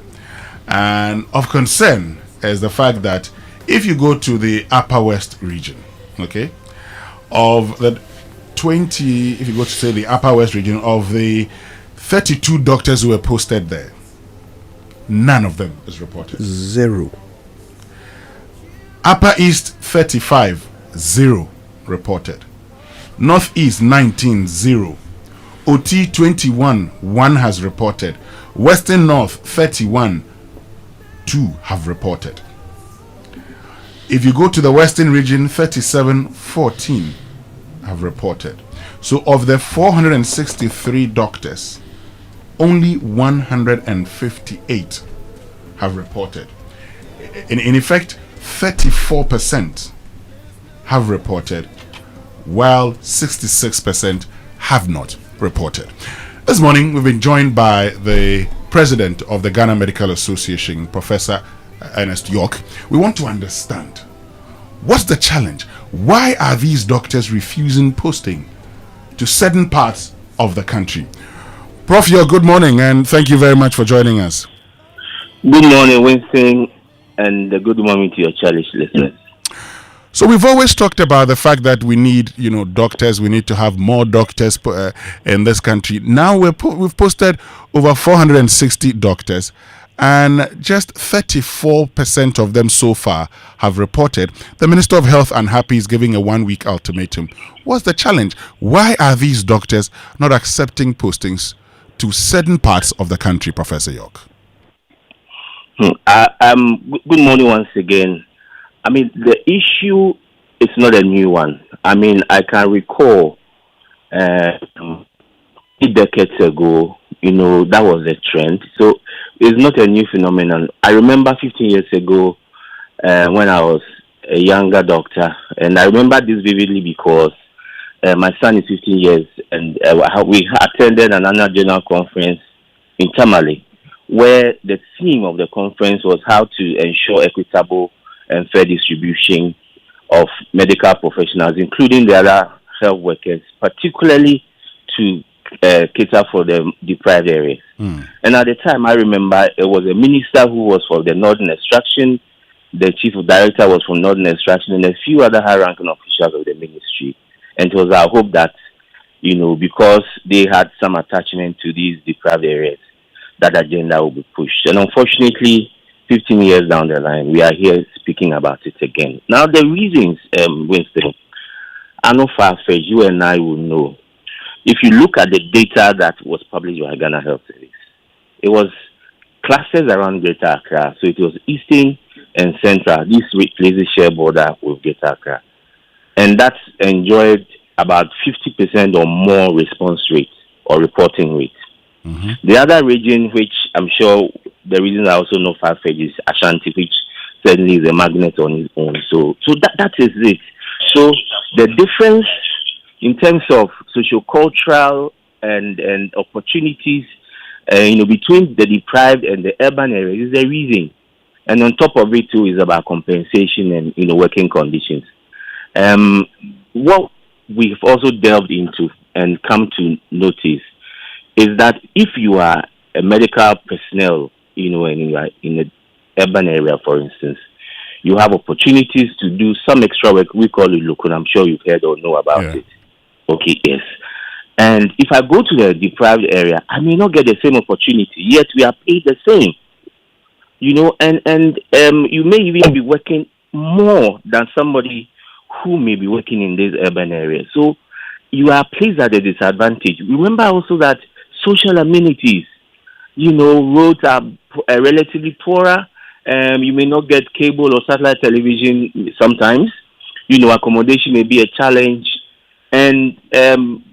And of concern is the fact that if you go to the Upper West region, okay, of the 20, if you go to say the Upper West region, of the 32 doctors who were posted there, none of them is reported. Zero. Upper East 35, 0 reported. Northeast 19, 0. OT 21, 1 has reported. Western North 31, 2 have reported. If you go to the Western region, 37, 14 have reported. So of the 463 doctors, only 158 have reported. In effect, 34% have reported, while 66% have not reported. This morning, we've been joined by the president of the Ghana Medical Association, Professor Ernest York. We want to understand, what's the challenge? Why are these doctors refusing posting to certain parts of the country? Prof. York, good morning, and thank you very much for joining us. Good morning, Winston, and good morning to your childish listeners. So we've always talked about the fact that we need, doctors. We need to have more doctors in this country. Now we've posted over 460 doctors, and just 34% of them so far have reported. The Minister of Health unhappy is giving a 1-week ultimatum. What's the challenge? Why are these doctors not accepting postings to certain parts of the country, Professor York? Good morning once again. I mean, the issue is not a new one. I mean, I can recall 3 decades ago, that was a trend. So it's not a new phenomenon. I remember 15 years ago when I was a younger doctor, and I remember this vividly because my son is 15 years, and we attended an annual general conference in Tamale, where the theme of the conference was how to ensure equitable and fair distribution of medical professionals, including the other health workers, particularly to cater for the deprived areas. And at the time, I remember it was a minister who was for the Northern Extraction, the chief director was from Northern Extraction, and a few other high-ranking officials of the ministry. And it was our hope that, because they had some attachment to these deprived areas, that agenda will be pushed. And unfortunately, 15 years down the line, we are here speaking about it again. Now, the reasons, Winston, are not far-fetched. You and I will know. If you look at the data that was published by Ghana Health Service, it was clusters around Greater Accra. So it was Eastern and Central. These places share border with Greater Accra. And that's enjoyed about 50% or more response rate or reporting rate. The other region, which I'm sure the reasons are also not far-fetched, is Ashanti, which certainly is a magnet on its own. So that is it. So the difference in terms of socio-cultural and opportunities, between the deprived and the urban areas is the reason. And on top of it too is about compensation and working conditions. What we've also delved into and come to notice is that if you are a medical personnel, and you are in an urban area, for instance, you have opportunities to do some extra work. We call it local. I'm sure you've heard or know about it. Okay, yes. And if I go to the deprived area, I may not get the same opportunity, yet we are paid the same. And you may even be working more than somebody who may be working in this urban area. So you are placed at a disadvantage. Remember also that social amenities, roads are relatively poorer. You may not get cable or satellite television sometimes. Accommodation may be a challenge. And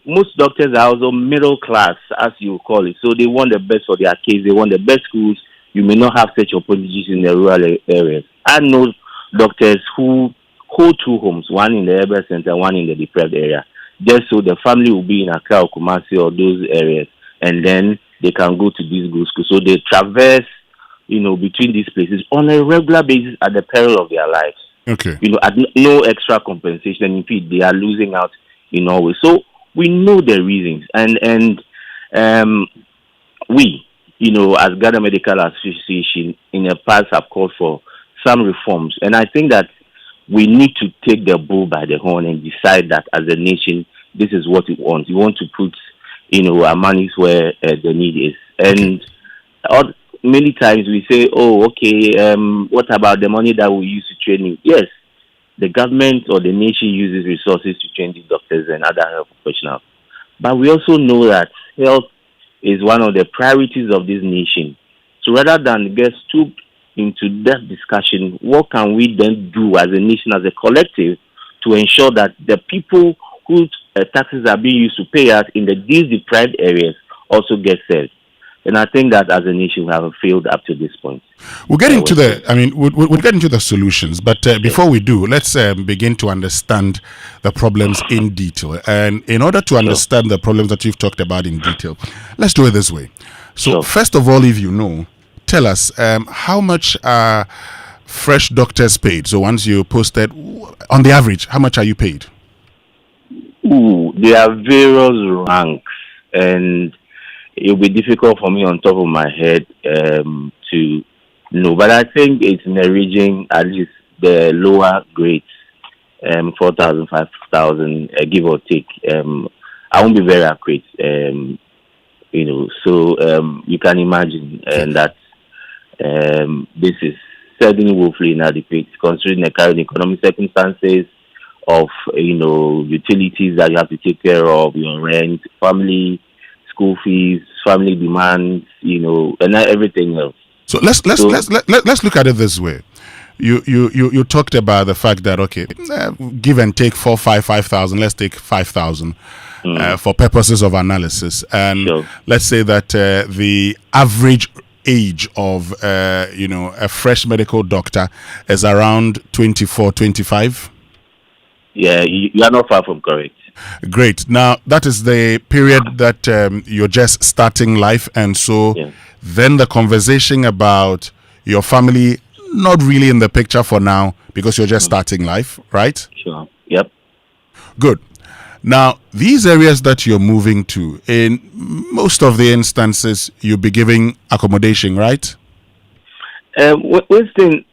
most doctors are also middle class, as you call it. So they want the best for their kids. They want the best schools. You may not have such opportunities in the rural areas. I know doctors who hold 2 homes, one in the urban center, one in the deprived area, just so the family will be in Accra or Kumasi or those areas, and then they can go to these good schools. So they traverse, between these places on a regular basis at the peril of their lives. Okay. At no extra compensation. In fact, they are losing out in all ways. So we know the reasons, and we, as Ghana Medical Association, in the past have called for some reforms, and I think that we need to take the bull by the horn and decide that as a nation, this is what we want. We want to put, our monies where the need is. And many times we say, what about the money that we use to train you? Yes, the government or the nation uses resources to train these doctors and other health professionals. But we also know that health is one of the priorities of this nation. So rather than get stooped into that discussion, what can we then do as a nation, as a collective, to ensure that the people whose taxes are being used to pay us in these deprived areas also get served? And I think that as a nation we have failed up to this point. We'll get into we'll get into the solutions, but before we do, let's begin to understand the problems in detail. And in order to understand the problems that you've talked about in detail, let's do it this way. So first of all, if you know, tell us how much are fresh doctors paid? So once you posted, on the average, how much are you paid? There are various ranks, and it will be difficult for me on top of my head to know. But I think it's in the region, at least the lower grades, 4,000, 5,000, give or take. I won't be very accurate, so you can imagine that this is certainly woefully inadequate considering the current economic circumstances of utilities that you have to take care of, your rent, family, school fees, family demands, and everything else. So let's look at it this way. You talked about the fact that give and take 5,000. Let's take 5,000 for purposes of analysis, and let's say that the average age of a fresh medical doctor is around 24, 25. Yeah, you are not far from correct. Great. Now that is the period that you're just starting life, and so then the conversation about your family not really in the picture for now because you're just starting life, right? Sure. Yep. Good. Now, these areas that you're moving to, in most of the instances, you'll be giving accommodation, right? Winston,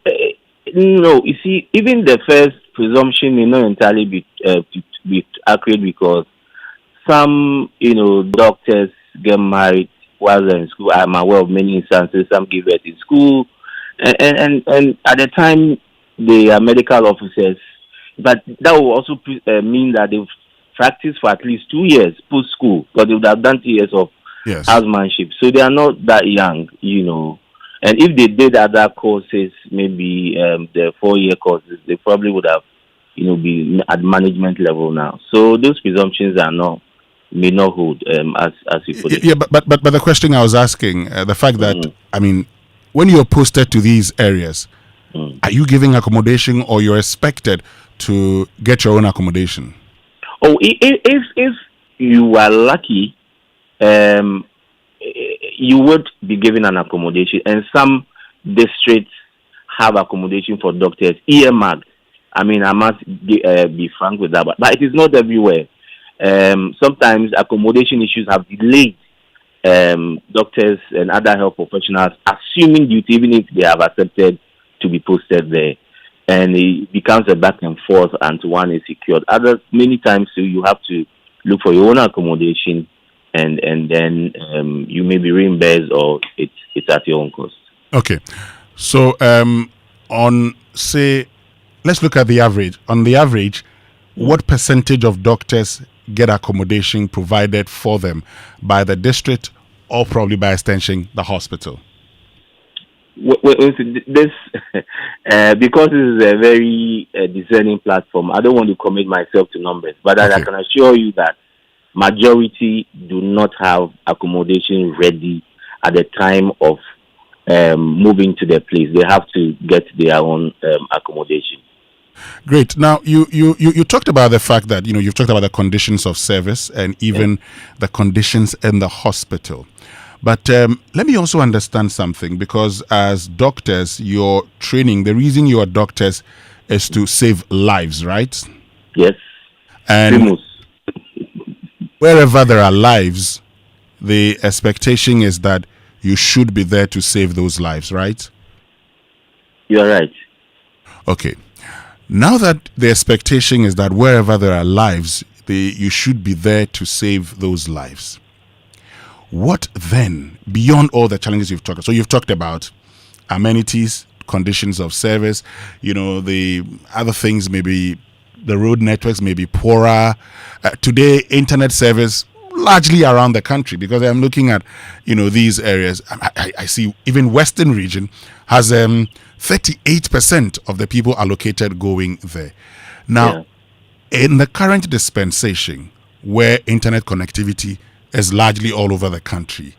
no, you see, even the first presumption may not entirely be accurate because some, doctors get married while they're in school. I'm aware of many instances. Some give birth in school. And at the time, they are medical officers. But that will also mean that they've practiced for at least 2 years post-school because they would have done 2 years of housemanship. So they are not that young, And if they did other courses, maybe the 4-year courses, they probably would have, be at management level now. So those presumptions may not hold, as you put it. Yeah, but the question I was asking, the fact that, when you're posted to these areas, are you giving accommodation or you're expected to get your own accommodation? Oh, if you are lucky, you would be given an accommodation, and some districts have accommodation for doctors earmarked. I must be frank with that, but it is not everywhere. Sometimes accommodation issues have delayed doctors and other health professionals assuming duty, even if they have accepted to be posted there, and it becomes a back and forth until one is secured. Many times you have to look for your own accommodation, and then you may be reimbursed or it's at your own cost. Okay, so let's look at the average. On the average, what percentage of doctors get accommodation provided for them by the district or probably by extension the hospital? This because this is a very discerning platform, I don't want to commit myself to numbers, but I can assure you that majority do not have accommodation ready at the time of moving to their place. They have to get their own accommodation. Great. Now, you talked about the fact that, you've talked about the conditions of service and even the conditions in the hospital. But let me also understand something, because as doctors, your training, the reason you are doctors is to save lives, right? Yes. And wherever there are lives, the expectation is that you should be there to save those lives, right? You're right. Okay. Now that the expectation is that wherever there are lives, you should be there to save those lives. What then, beyond all the challenges you've talked about? So you've talked about amenities, conditions of service, the other things, maybe the road networks may be poorer. Today, internet service largely around the country, because I'm looking at, these areas. I see even Western region has 38% of the people allocated going there. Now, in the current dispensation, where internet connectivity is largely all over the country,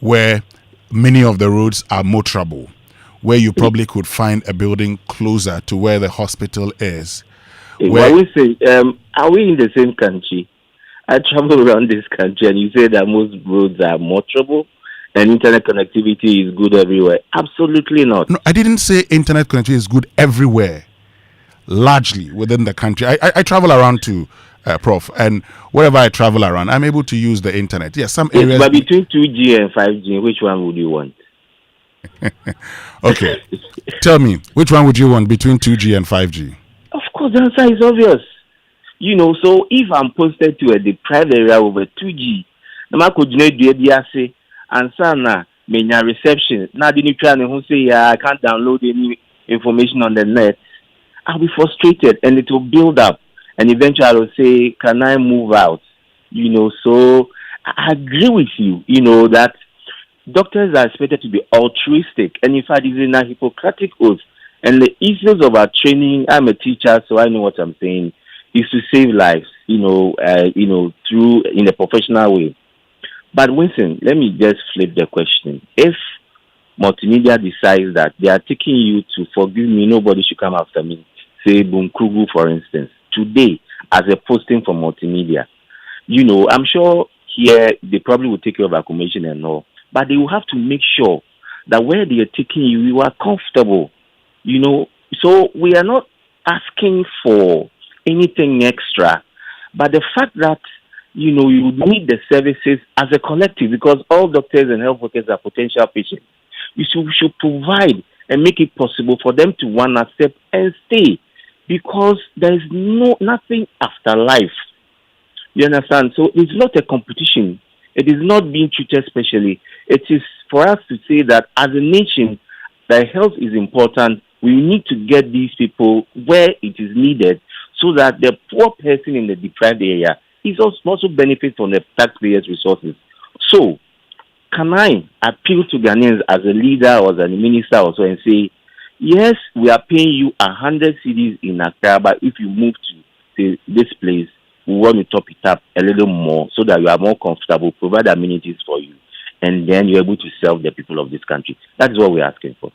where many of the roads are motorable, where you probably could find a building closer to where the hospital is. Are we in the same country? I travel around this country, and you say that most roads are motorable and internet connectivity is good everywhere. Absolutely not. No, I didn't say internet connectivity is good everywhere. Largely within the country. I travel around to Prof, and wherever I travel around, I'm able to use the internet. Yes, some areas. But between 2G and 5G, which one would you want? Okay. Tell me, which one would you want between 2G and 5G? Of course, the answer is obvious. So if I'm posted to a deprived area over 2G, the man could say, and sana menya reception. Now the nutrient who say, yeah, I can't download any information on the net. I'll be frustrated and it will build up. And eventually I will say, can I move out? You know, so I agree with you, you know, that doctors are expected to be altruistic. And in fact, it's in a Hippocratic oath. And the ethos of our training, I'm a teacher, so I know what I'm saying, is to save lives, through in a professional way. But Winston, let me just flip the question. If multimedia decides that they are taking you to, forgive me, nobody should come after me, say Bunkugu, for instance, today, as a posting for multimedia, you know, I'm sure here they probably will take care of accommodation and all, but they will have to make sure that where they are taking you, you are comfortable, you know. So we are not asking for anything extra, but the fact that, you know, you need the services as a collective, because all doctors and health workers are potential patients. We should provide and make it possible for them to one accept and stay, because there is nothing after life. You understand? So it's not a competition. It is not being treated specially. It is for us to say that as a nation, that health is important. We need to get these people where it is needed, so that the poor person in the deprived area is also benefit from the taxpayers' resources. So, can I appeal to Ghanaians as a leader or as a minister also and say, yes, we are paying you 100 cedis in Accra, but if you move to this place, we want to top it up a little more so that you are more comfortable, provide amenities for you, and then you're able to serve the people of this country. That is what we're asking for.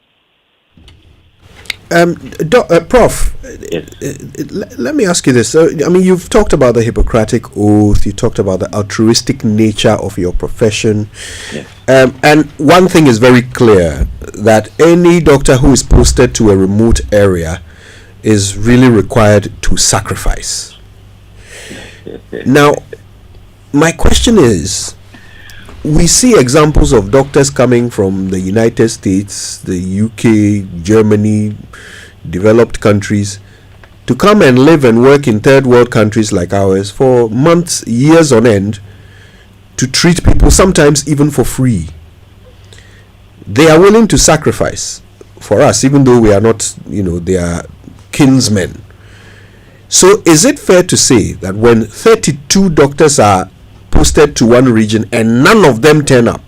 Prof, yes. Let me ask you this. I mean, you've talked about the Hippocratic Oath, you talked about the altruistic nature of your profession. Yes. And one thing is very clear, that any doctor who is posted to a remote area is really required to sacrifice. Now, my question is, we see examples of doctors coming from the United States, the UK, Germany, developed countries, to come and live and work in third world countries like ours for months, years on end, to treat people, sometimes even for free. They are willing to sacrifice for us, even though we are not, they are kinsmen. So is it fair to say that when 32 doctors are posted to one region and none of them turn up,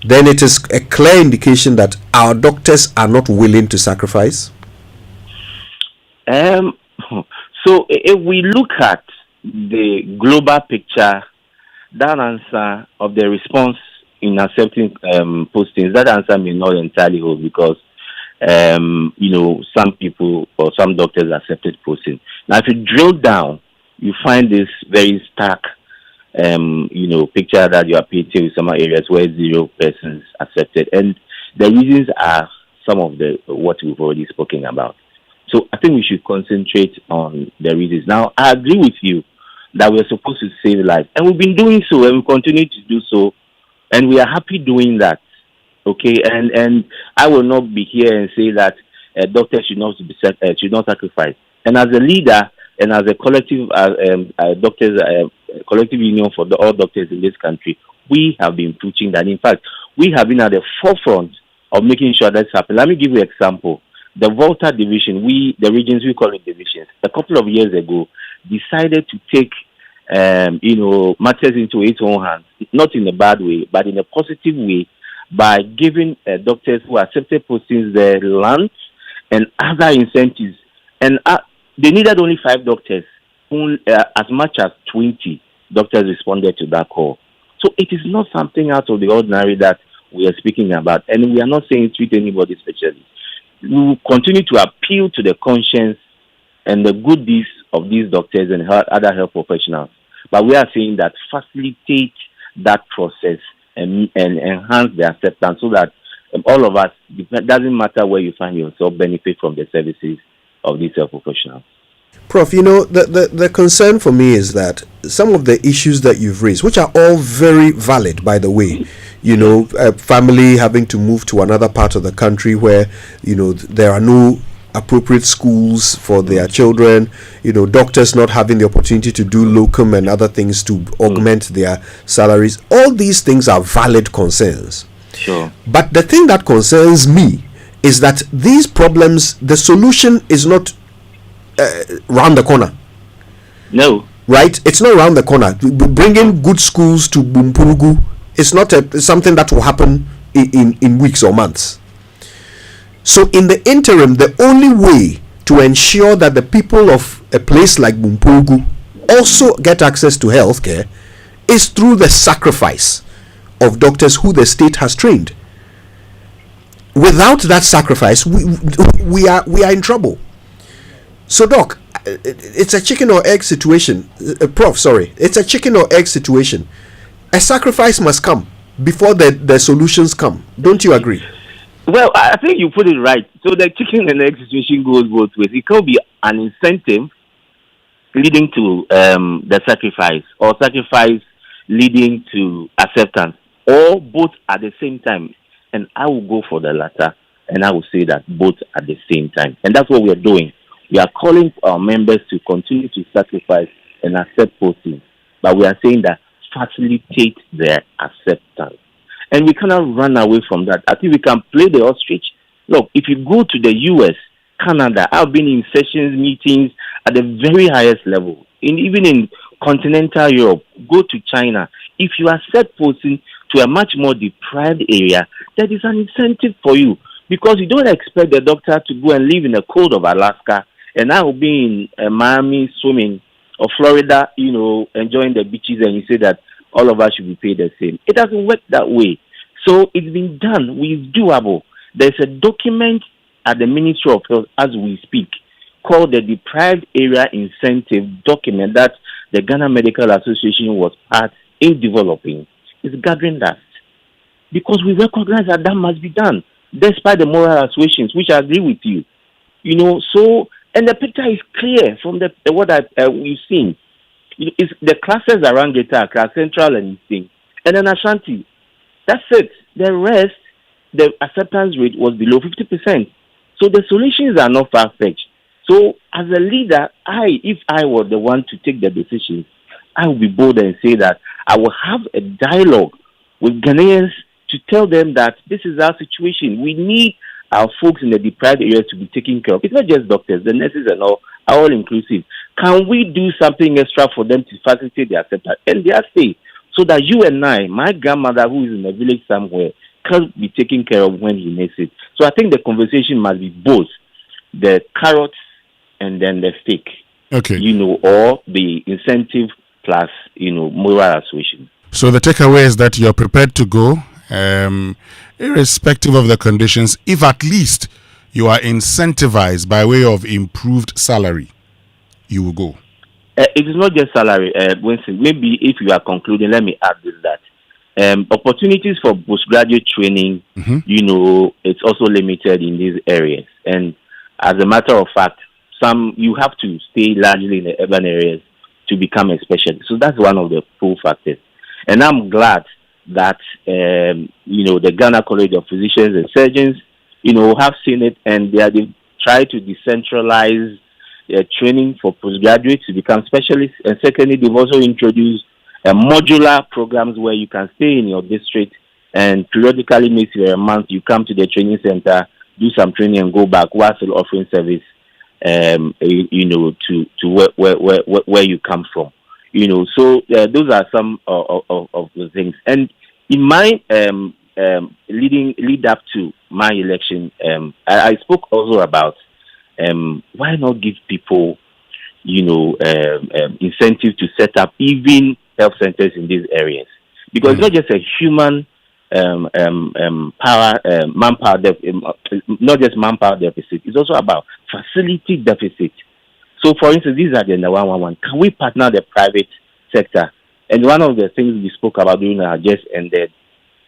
then it is a clear indication that our doctors are not willing to sacrifice? So if we look at the global picture, that answer of the response in accepting postings, that answer may not entirely hold, because some people or some doctors accepted posting. Now, if you drill down, you find this very stark picture that you are painting with some areas where 0 persons accepted, and the reasons are some of what we've already spoken about. So I think we should concentrate on the reasons. Now, I agree with you that we're supposed to save lives, and we've been doing so, and we continue to do so, and we are happy doing that. Okay, and I will not be here and say that doctors should not sacrifice. And as a leader and as a collective collective union for all doctors in this country, we have been preaching that. In fact, we have been at the forefront of making sure that's happening. Let me give you an example. The Volta division, the regions, we call it divisions, a couple of years ago, decided to take matters into its own hands, not in a bad way, but in a positive way, by giving doctors who accepted postings their land and other incentives. And they needed only 5 doctors. As much as 20 doctors responded to that call. So it is not something out of the ordinary that we are speaking about. And we are not saying treat anybody specially. We will continue to appeal to the conscience and the good deeds of these doctors and other health professionals. But we are saying that facilitate that process and enhance the acceptance, so that all of us, it doesn't matter where you find yourself, benefit from the services of these health professionals. Prof, the concern for me is that some of the issues that you've raised, which are all very valid, by the way, family having to move to another part of the country where, there are no appropriate schools for their children, doctors not having the opportunity to do locum and other things to augment their salaries. All these things are valid concerns. Sure. But the thing that concerns me is that these problems, the solution is not round the corner. No. Right? It's not round the corner. Bringing good schools to Bumpurugu is not something that will happen in weeks or months. So in the interim, the only way to ensure that the people of a place like Bumpurugu also get access to healthcare is through the sacrifice of doctors who the state has trained. Without that sacrifice, we are in trouble. So, Doc, it's a chicken or egg situation. Prof, sorry, it's a chicken or egg situation. A sacrifice must come before the solutions come. Don't you agree? Well, I think you put it right. So the chicken and egg situation goes both ways. It can be an incentive leading to the sacrifice, or sacrifice leading to acceptance, or both at the same time. And I will go for the latter, and I will say that both at the same time. And that's what we are doing. We are calling our members to continue to sacrifice and accept postings, but we are saying that facilitate their acceptance. And we cannot run away from that. I think we can play the ostrich. Look, if you go to the US, Canada, I've been in sessions, meetings at the very highest level. Even in continental Europe, go to China. If you accept posting to a much more deprived area, there is an incentive for you, because you don't expect the doctor to go and live in the cold of Alaska, and I will be in Miami swimming, or Florida, enjoying the beaches, and you say that all of us should be paid the same. It doesn't work that way. So it's been done. It's doable. There's a document at the Ministry of Health as we speak called the Deprived Area Incentive Document that the Ghana Medical Association was part in developing. It's gathering that. Because we recognize that must be done, despite the moral assuasions, which I agree with you. So, and the picture is clear from what we've seen. It's the clusters around Greater Accra, Central and Eastern, and then Ashanti. That's it. The rest, the acceptance rate was below 50%. So the solutions are not far-fetched. So as a leader, if I were the one to take the decisions, I will be bold and say that I will have a dialogue with Ghanaians to tell them that this is our situation. We need our folks in the deprived areas to be taken care of. It's not just doctors, the nurses and all are all inclusive. Can we do something extra for them to facilitate their acceptance and their stay, so that you and I, my grandmother who is in a village somewhere, can be taken care of when he needs it? So I think the conversation must be both the carrots and then the stick. Okay. Or the incentive plus, moral assuasion. So the takeaway is that you're prepared to go, irrespective of the conditions, if at least you are incentivized by way of improved salary, you will go. It is not just salary, Winston. Maybe if you are concluding, let me add this, that opportunities for postgraduate training, it's also limited in these areas. And as a matter of fact, you have to stay largely in the urban areas to become a specialist. So that's one of the pull factors. And I'm glad that, the Ghana College of Physicians and Surgeons, have seen it, and they try to decentralize training for postgraduates to become specialists. And secondly, they've also introduced modular programs where you can stay in your district, and periodically, maybe a month, you come to the training center, do some training, and go back while still offering service, to where you come from. So those are some of the things. And in my lead up to my election, I spoke also about why not give people, incentive to set up even health centers in these areas, because it's not just a human manpower not just manpower deficit. It's also about facility deficit. So, for instance, these are the 111. Can we partner the private sector? And one of the things we spoke about during our just ended,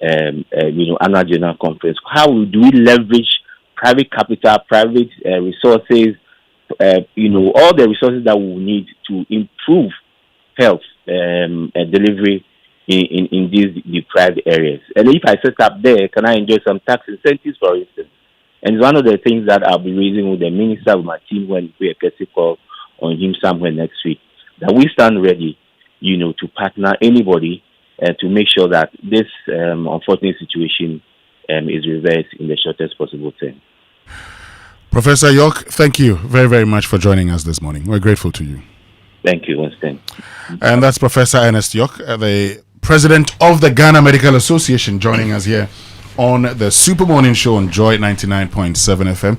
annual general conference, how do we leverage private capital, private resources, all the resources that we will need to improve health delivery in these deprived areas. And if I set up there, can I enjoy some tax incentives, for instance? And it's one of the things that I'll be raising with the minister, with my team, when we a courtesy call on him somewhere next week, that we stand ready, to partner anybody to make sure that this unfortunate situation is reversed in the shortest possible term. Professor York, thank you very, very much for joining us this morning. We're grateful to you. Thank you, Winston. And that's Professor Ernest York, the president of the Ghana Medical Association, joining us here on the Super Morning Show on Joy 99.7 FM.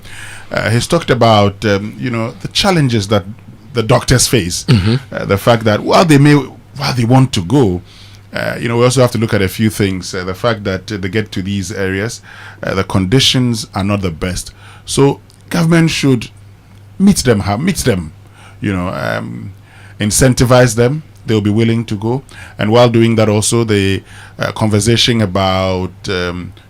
He's talked about, the challenges that the doctors face. The fact that while they want to go, we also have to look at a few things. The fact that they get to these areas, the conditions are not the best. So government should meet them, incentivize them. They'll be willing to go. And while doing that, also the conversation about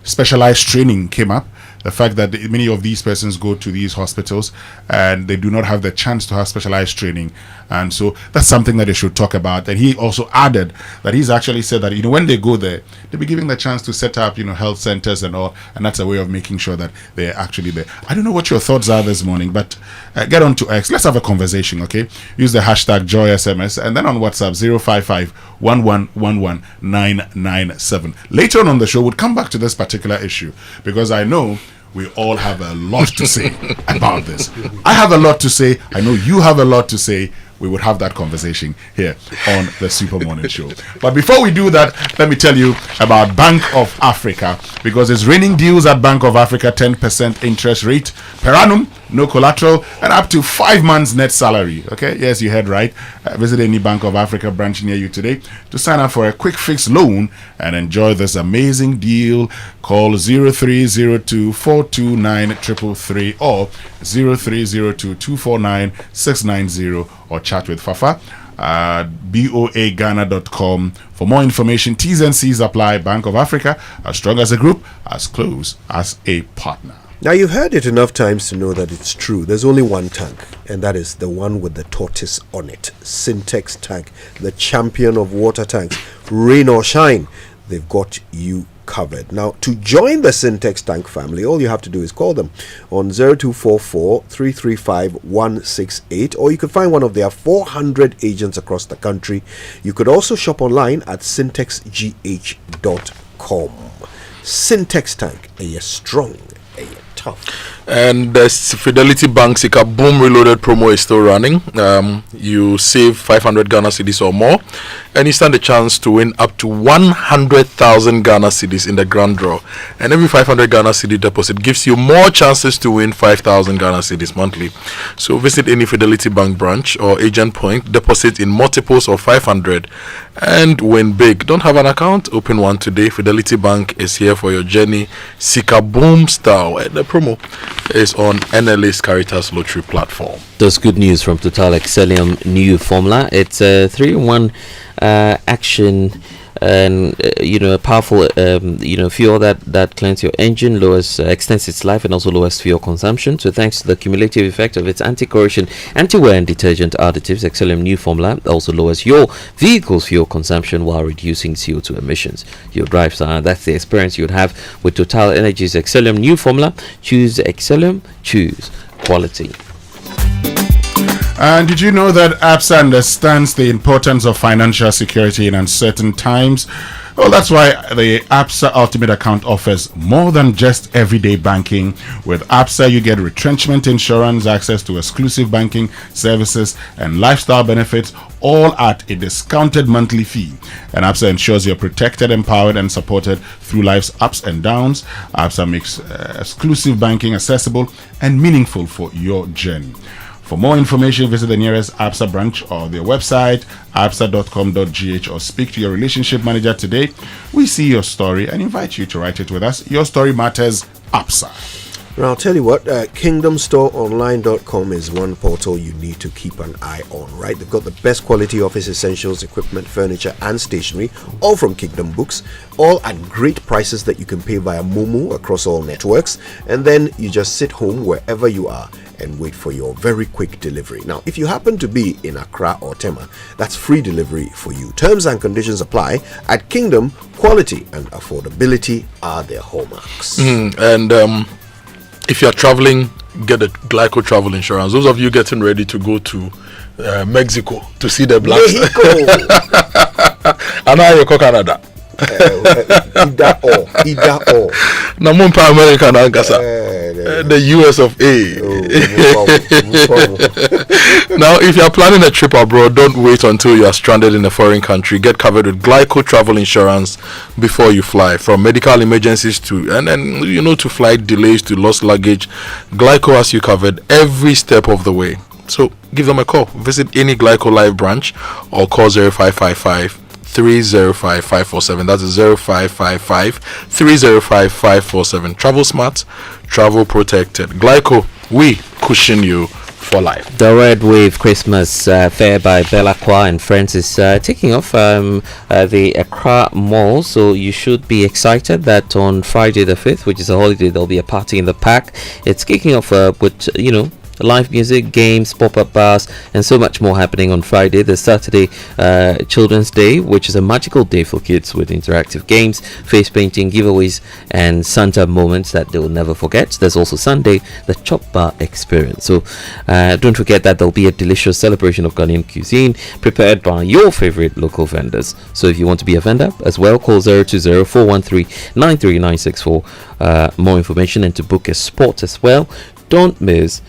specialized training came up. The fact that many of these persons go to these hospitals and they do not have the chance to have specialized training. And so that's something that they should talk about. And he also added that he's actually said that, when they go there, they'll be given the chance to set up, health centers and all. And that's a way of making sure that they're actually there. I don't know what your thoughts are this morning, but get on to X. Let's have a conversation, okay? Use the hashtag JoySMS and then on WhatsApp 055-1111-997. Later on the show, we'll come back to this particular issue because I know we all have a lot to say about this. I have a lot to say. I know you have a lot to say. We would have that conversation here on the Super Morning Show. But before we do that, let me tell you about Bank of Africa, because it's raining deals at Bank of Africa, 10% interest rate per annum, no collateral, and up to 5 months net salary. Okay, yes, you heard right. Visit any Bank of Africa branch near you today to sign up for a quick fix loan and enjoy this amazing deal. Call 0302-429-333 or 0302-249-690 or chat with Fafa at boaghana.com for more information. T's and C's apply. Bank of Africa, as strong as a group, as close as a partner. Now, you've heard it enough times to know that it's true. There's only one tank, and that is the one with the tortoise on it. Syntex tank, the champion of water tanks. Rain or shine, they've got you covered. Now, to join the Syntex tank family, all you have to do is call them on 0244-335-168, or you can find one of their 400 agents across the country. You could also shop online at syntexgh.com. Syntex tank, a strong, a tough. And the Fidelity Bank Sika Boom Reloaded promo is still running. You save 500 Ghana cedis or more, and you stand a chance to win up to 100,000 Ghana cedis in the grand draw. And every 500 Ghana cedi deposit gives you more chances to win 5,000 Ghana cedis monthly. So visit any Fidelity Bank branch or agent point, deposit in multiples of 500, and win big. Don't have an account? Open one today. Fidelity Bank is here for your journey. Sika Boom style. And the promo is on NLA's Caritas Lottery platform. That's good news from Total Excellium new formula. It's a 3-in-1 action, and a powerful fuel that cleans your engine, extends its life, and also lowers fuel consumption. So thanks to the cumulative effect of its anti-corrosion, anti-wear and detergent additives, Excellium new formula also lowers your vehicle's fuel consumption while reducing CO2 emissions. Your drives that's the experience you'd have with Total Energy's Excellium new formula. Choose Excellium, choose quality. And did you know that ABSA understands the importance of financial security in uncertain times? Well, that's why the ABSA Ultimate Account offers more than just everyday banking. With ABSA, you get retrenchment insurance, access to exclusive banking services, and lifestyle benefits, all at a discounted monthly fee. And ABSA ensures you're protected, empowered, and supported through life's ups and downs. ABSA makes exclusive banking accessible and meaningful for your journey. For more information, visit the nearest ABSA branch or their website, absa.com.gh, or speak to your relationship manager today. We see your story and invite you to write it with us. Your story matters, ABSA. Now, I'll tell you what, KingdomStoreOnline.com is one portal you need to keep an eye on, right? They've got the best quality office essentials, equipment, furniture, and stationery, all from Kingdom Books, all at great prices that you can pay via Momo across all networks, and then you just sit home wherever you are and wait for your very quick delivery. Now, if you happen to be in Accra or Tema, that's free delivery for you. Terms and conditions apply. At Kingdom, quality and affordability are their hallmarks. If you're traveling, get a Glyco travel insurance. Those of you getting ready to go to Mexico to see the blacks. And now you go Canada. Either or. Namumpa American Ankasa. The US of A. Now, if you are planning a trip abroad, don't wait until you are stranded in a foreign country. Get covered with Glyco travel insurance before you fly. From medical emergencies to to flight delays to lost luggage, Glyco has you covered every step of the way. So give them a call. Visit any Glyco Live branch or call 0555 305 547. That's 0555 305 547. Travel smart, travel protected. Glyco, we cushion you for life. The Red Wave Christmas Fair by Belacqua and Friends is taking off the Accra Mall, so you should be excited that on Friday the 5th, which is a holiday, there'll be a party in the park. It's kicking off with live music, games, pop-up bars, and so much more happening on Friday. The Saturday, Children's Day, which is a magical day for kids with interactive games, face painting, giveaways, and Santa moments that they will never forget. There's also Sunday, the Chop Bar Experience. So don't forget that there'll be a delicious celebration of Ghanaian cuisine prepared by your favorite local vendors. So if you want to be a vendor as well, call 020-413-93964 for more information and to book a spot as well. Don't miss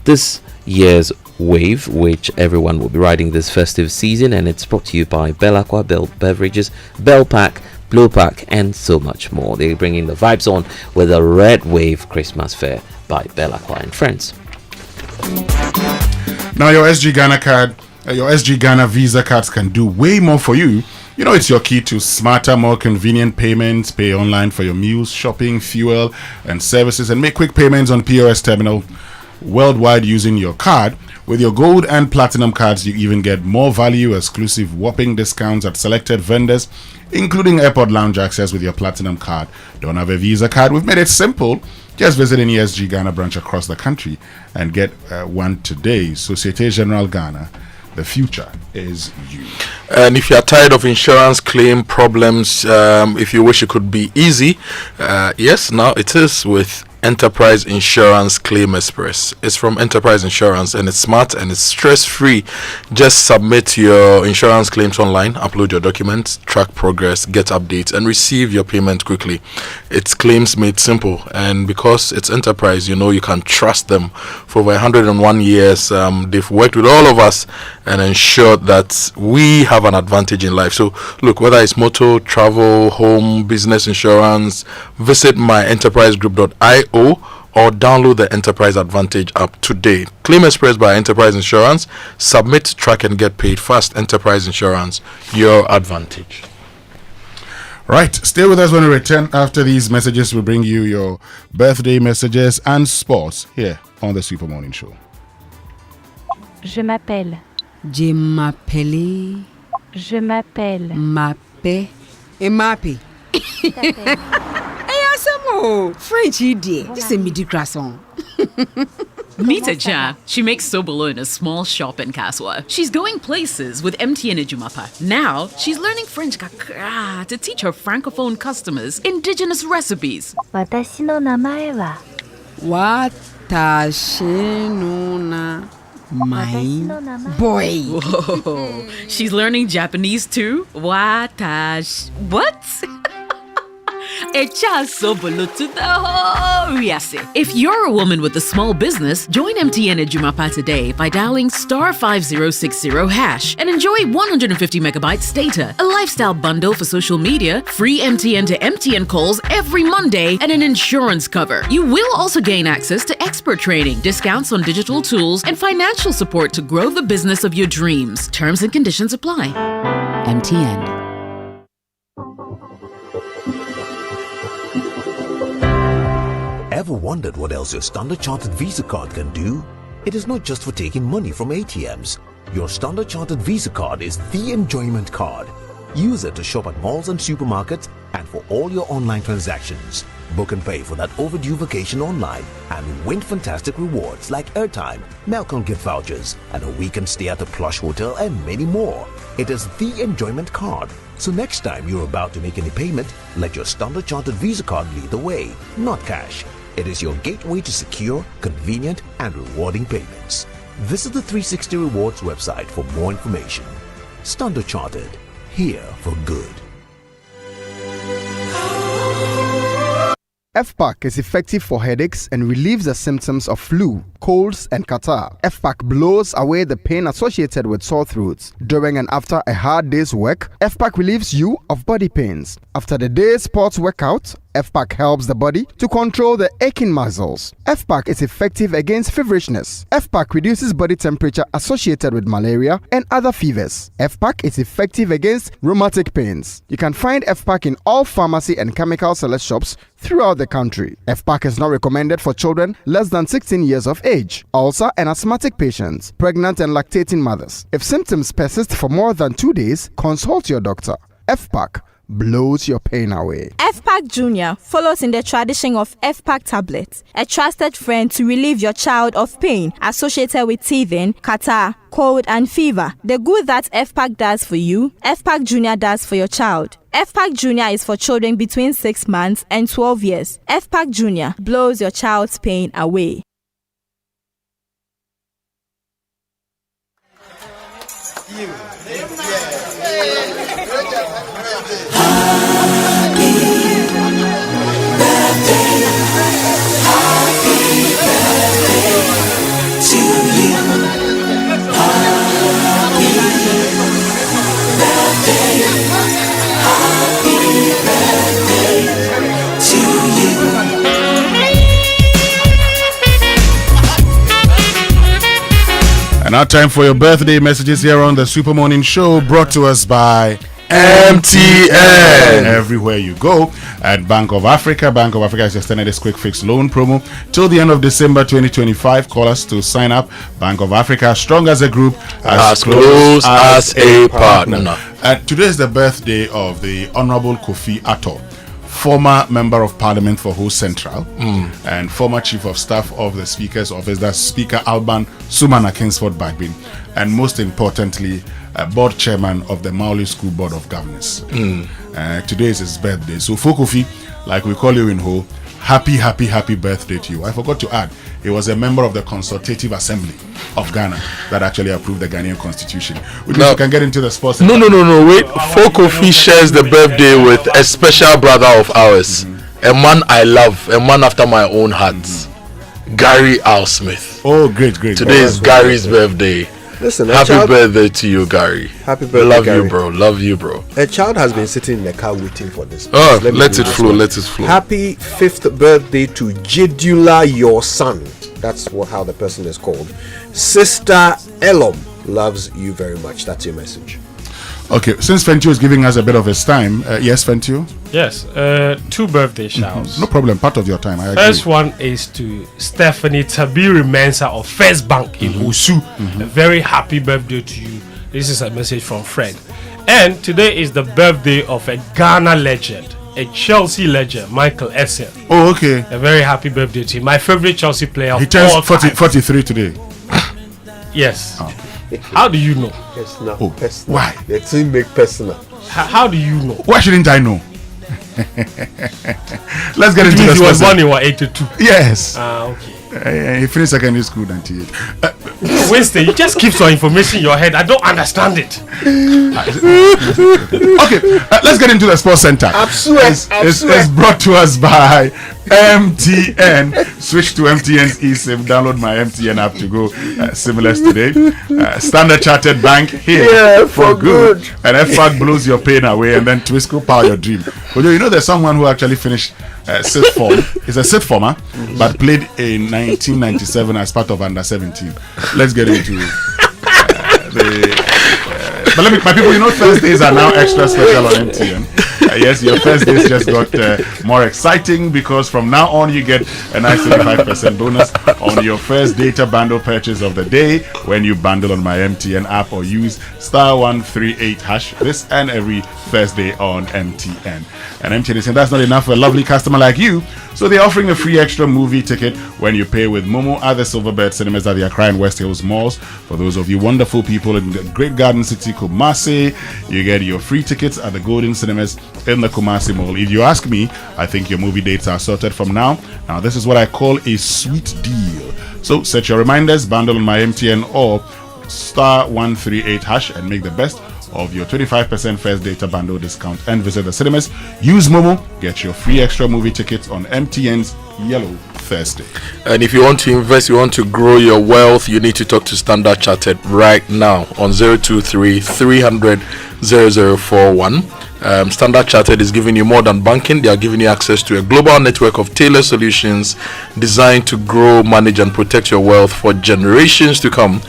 this year's wave, which everyone will be riding this festive season, and it's brought to you by Belacqua, Bell Beverages, Bell Pack, Blue Pack, and so much more. They're bringing the vibes on with the Red Wave Christmas Fair by Belacqua and Friends. Now your SG Ghana card, your SG Ghana Visa cards can do way more for you. You know, it's your key to smarter, more convenient payments. Pay online for your meals, shopping, fuel, and services, and make quick payments on POS terminal worldwide using your card. With your gold and platinum cards, you even get more value, exclusive whopping discounts at selected vendors, including airport lounge access with your platinum card. Don't have a Visa card? We've made it simple. Just visit any SG Ghana branch across the country and get one today. Societe Generale Ghana. The future is you. And if you are tired of insurance claim problems, if you wish it could be easy, yes, now it is with Enterprise Insurance Claim Express. It's from Enterprise Insurance, and it's smart and it's stress-free. Just submit your insurance claims online, upload your documents, track progress, get updates, and receive your payment quickly. It's claims made simple, and because it's Enterprise, you can trust them. For over 101 years, they've worked with all of us and ensured that we have an advantage in life. So look, whether it's motor, travel, home, business insurance, visit myenterprisegroup.io or download the Enterprise Advantage app today. Claim Express by Enterprise Insurance. Submit, track, and get paid fast. Enterprise Insurance, your advantage. Right, stay with us when we return. After these messages, we'll bring you your birthday messages and sports here on the Super Morning Show. Je m'appelle. Je m'appelle. Je m'appelle. Mappe. Et mappe. French idiot. This is a midi croissant. Meet Aja. She makes Sobolo in a small shop in Kaswa. She's going places with MTN Ejumapa. Now, she's learning French kakra to teach her francophone customers indigenous recipes. Watashi no namae wa. Watashi no namae. Boy. Whoa. She's learning Japanese too? Watashi. What? If you're a woman with a small business, join MTN Ejumapa today by dialing *5060# and enjoy 150 megabytes data, a lifestyle bundle for social media, free MTN to MTN calls every Monday, and an insurance cover. You will also gain access to expert training, discounts on digital tools, and financial support to grow the business of your dreams. Terms and conditions apply. MTN. Ever wondered what else your Standard Chartered Visa card can do? It is not just for taking money from ATMs. Your Standard Chartered Visa card is the enjoyment card. Use it to shop at malls and supermarkets and for all your online transactions. Book and pay for that overdue vacation online and win fantastic rewards like airtime, Melcon gift vouchers, and a weekend stay at a plush hotel and many more. It is the enjoyment card. So next time you're about to make any payment, let your Standard Chartered Visa card lead the way, not cash. It is your gateway to secure, convenient, and rewarding payments. Visit the 360 Rewards website for more information. Standard Chartered, here for good. FPAC is effective for headaches and relieves the symptoms of flu, colds, and catarrh. FPAC blows away the pain associated with sore throats. During and after a hard day's work, FPAC relieves you of body pains. After the day's sports workout, FPAC helps the body to control the aching muscles. FPAC is effective against feverishness. FPAC reduces body temperature associated with malaria and other fevers. FPAC is effective against rheumatic pains. You can find FPAC in all pharmacy and chemical select shops throughout the country. FPAC is not recommended for children less than 16 years of age, ulcer and asthmatic patients, pregnant and lactating mothers. If symptoms persist for more than 2 days, consult your doctor. FPAC blows your pain away. FPAC Junior follows in the tradition of FPAC tablets, a trusted friend to relieve your child of pain associated with teething, catarrh, cold, and fever. The good that FPAC does for you, FPAC Junior does for your child. FPAC Junior is for children between 6 months and 12 years. FPAC Junior blows your child's pain away. And now time for your birthday messages here on the Super Morning Show, brought to us by MTN. Everywhere you go at Bank of Africa. Bank of Africa has extended its quick fix loan promo till the end of December 2025. Call us to sign up. Bank of Africa, strong as a group, as close as a partner. Today is the birthday of the Honorable Kofi Ato, former Member of Parliament for Ho Central and former Chief of Staff of the Speaker's Office, that's Speaker Alban Sumana Kingsford Bagbin, and most importantly, Board Chairman of the Mauli School Board of Governors. Today is his birthday. So for Kofi, like we call you in Ho, happy birthday to you. I forgot to add, he was a member of the Consultative Assembly of Ghana that actually approved the Ghanaian Constitution. Which means we can get into the sports. No, wait. Kofi shares the birthday with a special brother of ours, a man I love, a man after my own heart, Gary Al Smith. Oh, great. Today is Gary's birthday. Listen, happy birthday to you, Gary. Happy birthday, love Gary. you, bro. Love you, bro. A child has been sitting in the car waiting for this. Oh, let it flow. Happy 5th birthday to Jedula, your son. That's how the person is called. Sister Elom loves you very much. That's your message. Okay, since Fentio is giving us a bit of his time, yes, Fentio? Yes, 2 birthday shouts. No problem, part of your time. I agree. First one is to Stephanie Tabiri Mensah of First Bank in Osu. A very happy birthday to you. This is a message from Fred. And today is the birthday of a Ghana legend, a Chelsea legend, Michael Essien. Oh, okay. A very happy birthday to him. My favorite Chelsea player. He turns 43 today. Yes. Oh. How do you know? Personal. Oh, personal. Why? The team make personal. How do you know? Why shouldn't I know? Let's get into this. He was born in 82. Yes. Okay. He finished secondary school 98. Winston, you just keep some information in your head. I don't understand it. Okay, let's get into the Sports Center. It's brought to us by MTN. Switch to MTN's eSIM. Download my MTN app to go seamless today. Standard Chartered Bank here for good. And FPAC blows your pain away, and then Twisco power your dream. But you know there's someone who actually finished sixth form. He's a sixth former, but played in 1997 as part of under 17. Let's get into but my people, you know Thursdays are now extra special on MTN. Yes, your Thursdays just got more exciting because from now on you get a nice 35% bonus on your first data bundle purchase of the day when you bundle on my MTN app or use *138# this and every Thursday on MTN. And MTN is saying that's not enough for a lovely customer like you, so they're offering a free extra movie ticket when you pay with Momo at the Silverbird Cinemas at the Accra and West Hills malls. For those of you wonderful people in the Great Garden City, Kumasi, you get your free tickets at the Golden Cinemas in the Kumasi Mall. If you ask me, I think your movie dates are sorted from now. Now, this is what I call a sweet deal. So set your reminders, bundle on my MTN or *138# and make the best of your 25% first data bundle discount and visit the cinemas. Use Momo, get your free extra movie tickets on MTN's Yellow Thursday. And if you want to invest, you want to grow your wealth, you need to talk to Standard Chartered right now on 023 300 0041. Standard Chartered is giving you more than banking. They are giving you access to a global network of tailored solutions designed to grow, manage, and protect your wealth for generations to come.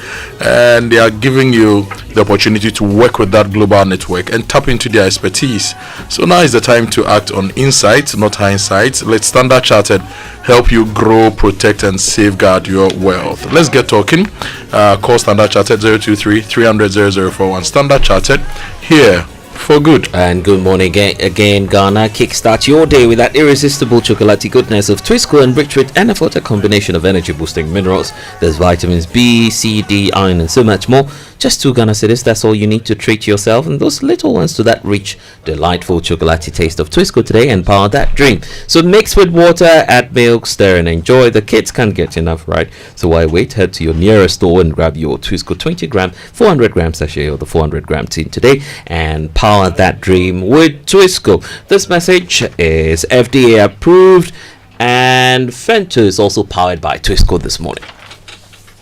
And they are giving you the opportunity to work with that global network and tap into their expertise. So now is the time to act on insight, not hindsight. Let Standard Chartered help you grow, protect, and safeguard your wealth. Let's get talking. Call Standard Chartered 023 300 0041. Standard Chartered, here for good. And good morning again, Ghana. Kickstart your day with that irresistible chocolatey goodness of Twisco, enriched with Anaphort, a combination of energy boosting minerals. There's vitamins B, C, D, iron, and so much more. Just 2 Ghana cedis, that's all you need to treat yourself and those little ones to that rich, delightful chocolatey taste of Twisco today and power that dream. So mix with water, add milk, stir and enjoy. The kids can't get enough, right? So why wait? Head to your nearest store and grab your Twisco 20 gram, 400 gram sachet or the 400 gram tin today and power that dream with Twisco. This message is FDA approved, and Fento is also powered by Twisco this morning.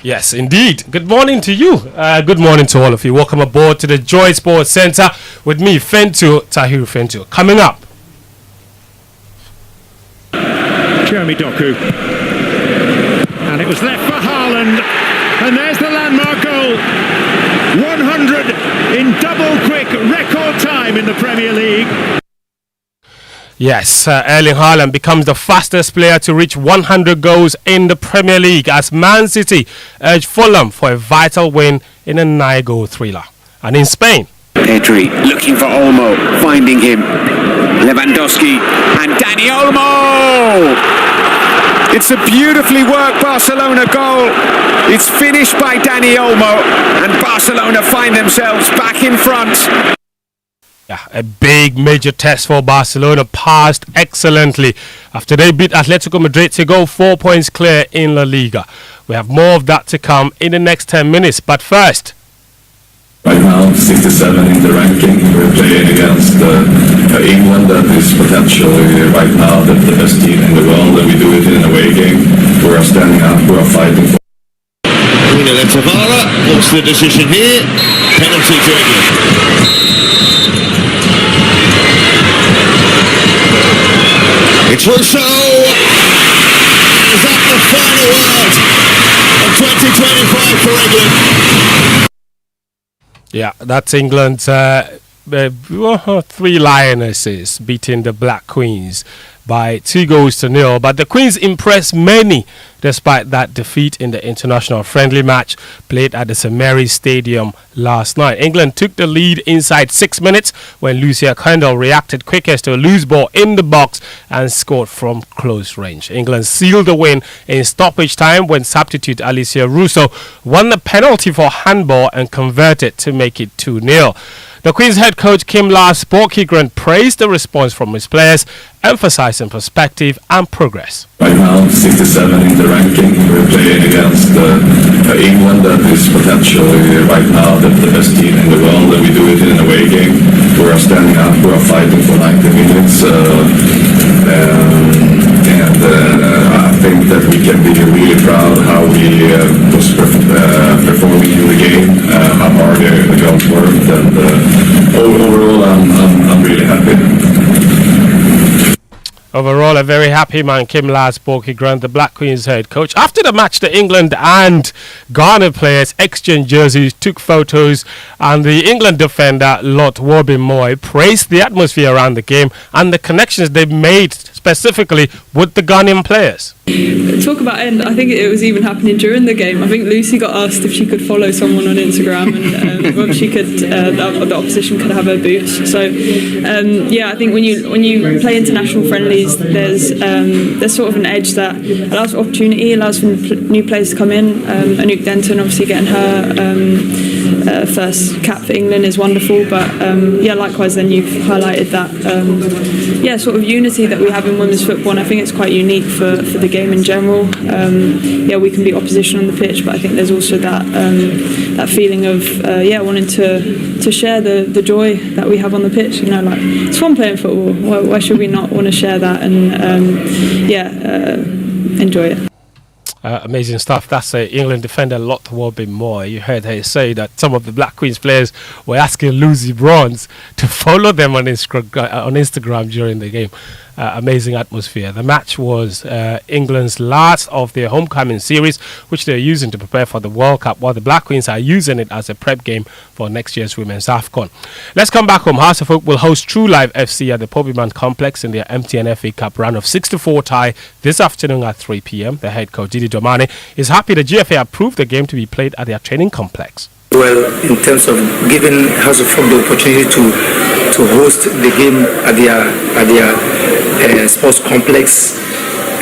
Yes, indeed. Good morning to you. Good morning to all of you. Welcome aboard to the Joy Sports Center with me, Fento, Tahiru Fento. Coming up, Jeremy Doku. And it was left for Haaland. And there's the landmark goal. 100 in double quick record time in the Premier League. yes, Erling Haaland becomes the fastest player to reach 100 goals in the Premier League as Man City urge Fulham for a vital win in a 9-goal thriller. And in Spain, Pedri looking for Olmo, finding him. Lewandowski and Dani Olmo. It's a beautifully worked Barcelona goal. It's finished by Dani Olmo, and Barcelona find themselves back in front. yeah, a big major test for Barcelona passed excellently after they beat Atletico Madrid to go 4 points clear in La Liga. We have more of that to come in the next 10 minutes, but first, right now, 67 in the ranking. We're playing against England, that is potentially right now the best team in the world, and we do it in an away game. We are standing up, we are fighting for. What's the decision here? Penalty for England. It's Russo. Is that the final word of 2025 for England? yeah, that's England's 3 Lionesses beating the Black Queens by 2-0. But the Queens impressed many despite that defeat in the international friendly match played at the Samari Stadium last night. England took the lead inside 6 minutes when Lucia Kendall reacted quickest to a loose ball in the box and scored from close range. England sealed the win in stoppage time when substitute Alicia Russo won the penalty for handball and converted to make it 2-0. The Queen's head coach Kim Lars-Borkegren praised the response from his players, emphasizing perspective and progress. Right now, 67 in the ranking. We're playing against England, that is potentially right now the best team in the world, and we do it in an away game. We are standing up, we are fighting for 90 minutes, and I think that we can be really proud how we was performing in the game, how hard the goals worked, and overall I'm really happy. Overall, a very happy man, Kim Lars-Borkegren, the Black Queens head coach. After the match, the England and Ghana players exchanged jerseys, took photos, and the England defender, Lot Wobbe-Moy, praised the atmosphere around the game and the connections they've made specifically with the Ghanaian players. Talk about end. I think it was even happening during the game. I think Lucy got asked if she could follow someone on Instagram and whether she could, the opposition could have her boots. So yeah, I think when you play international friendlies, there's sort of an edge that allows for opportunity, allows for new players to come in. Anouk Denton obviously getting her first cap for England is wonderful. But likewise, then you've highlighted that sort of unity that we have in women's football, and I think it's quite unique for the game in general. We can beat opposition on the pitch, but I think there's also that feeling of wanting to share the joy that we have on the pitch. It's fun playing football. Why should we not want to share that and enjoy it? Amazing stuff. That's England defender Lot Wobbe Moore. You heard her say that some of the Black Queens players were asking Lucy Bronze to follow them on Instagram during the game. Amazing atmosphere. The match was England's last of their homecoming series, which they're using to prepare for the World Cup, while the Black Queens are using it as a prep game for next year's Women's AFCON. Let's come back home. Hearts of Oak will host True Life FC at the Pobiman Complex in their MTN FA Cup round of 6-4 tie this afternoon at 3 p.m. The head coach, Didi Domane, is happy the GFA approved the game to be played at their training complex. Well, in terms of giving House of Folk the opportunity to host the game at their sports complex,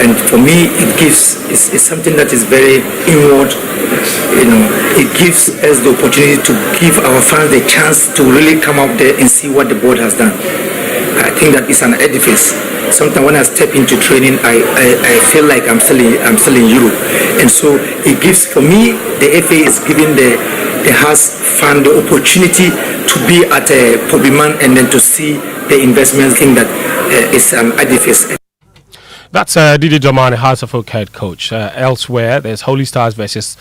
and for me, it's something that is very inward. It gives us the opportunity to give our fans the chance to really come out there and see what the board has done. I think that it's an edifice. Sometimes when I step into training, I feel like I'm still in Europe, and so it gives, for me, the FA is giving the House fan the opportunity to be at Pobiman and then to see the investment thing that is an edifice. That's Didi Domane, Hearts of Oak head coach. Elsewhere, there's Holy Stars versus,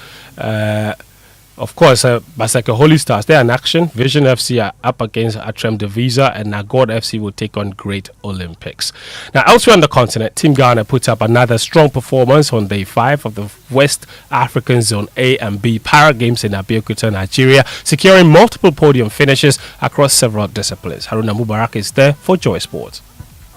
Baseka Holy Stars. They're in action. Vision FC are up against Atrem Devisa, and Nagord FC will take on Great Olympics. Now, elsewhere on the continent, Team Ghana puts up another strong performance on day 5 of the West African Zone A and B Para Games in Abeokuta, Nigeria, securing multiple podium finishes across several disciplines. Haruna Mubarak is there for Joy Sports.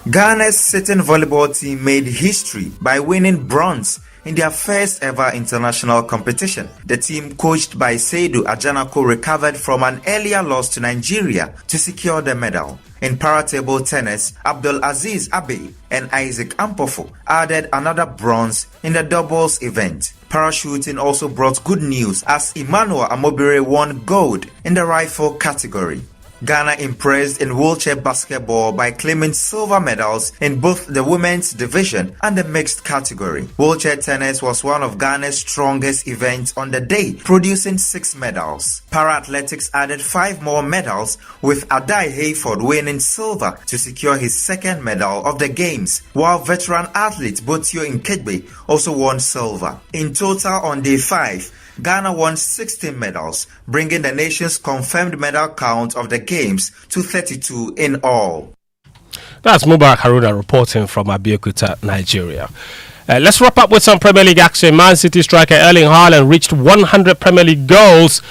Ghana's sitting volleyball team made history by winning bronze in their first ever international competition. The team, coached by Seydou Ajanako, recovered from an earlier loss to Nigeria to secure the medal. In para-table tennis, Abdul Aziz Abe and Isaac Ampofo added another bronze in the doubles event. Parachuting also brought good news as Emmanuel Amobire won gold in the rifle category. Ghana impressed in wheelchair basketball by claiming silver medals in both the women's division and the mixed category. Wheelchair tennis was one of Ghana's strongest events on the day, producing 6 medals. Para-athletics added 5 more medals, with Adai Hayford winning silver to secure his second medal of the games, while veteran athlete Botio Nkejbe also won silver. In total on day 5, Ghana won 16 medals, bringing the nation's confirmed medal count of the games to 32 in all. That's Mubarak Haruna reporting from Abeokuta, Nigeria. Let's wrap up with some Premier League action. Man City striker Erling Haaland reached 100 Premier League goals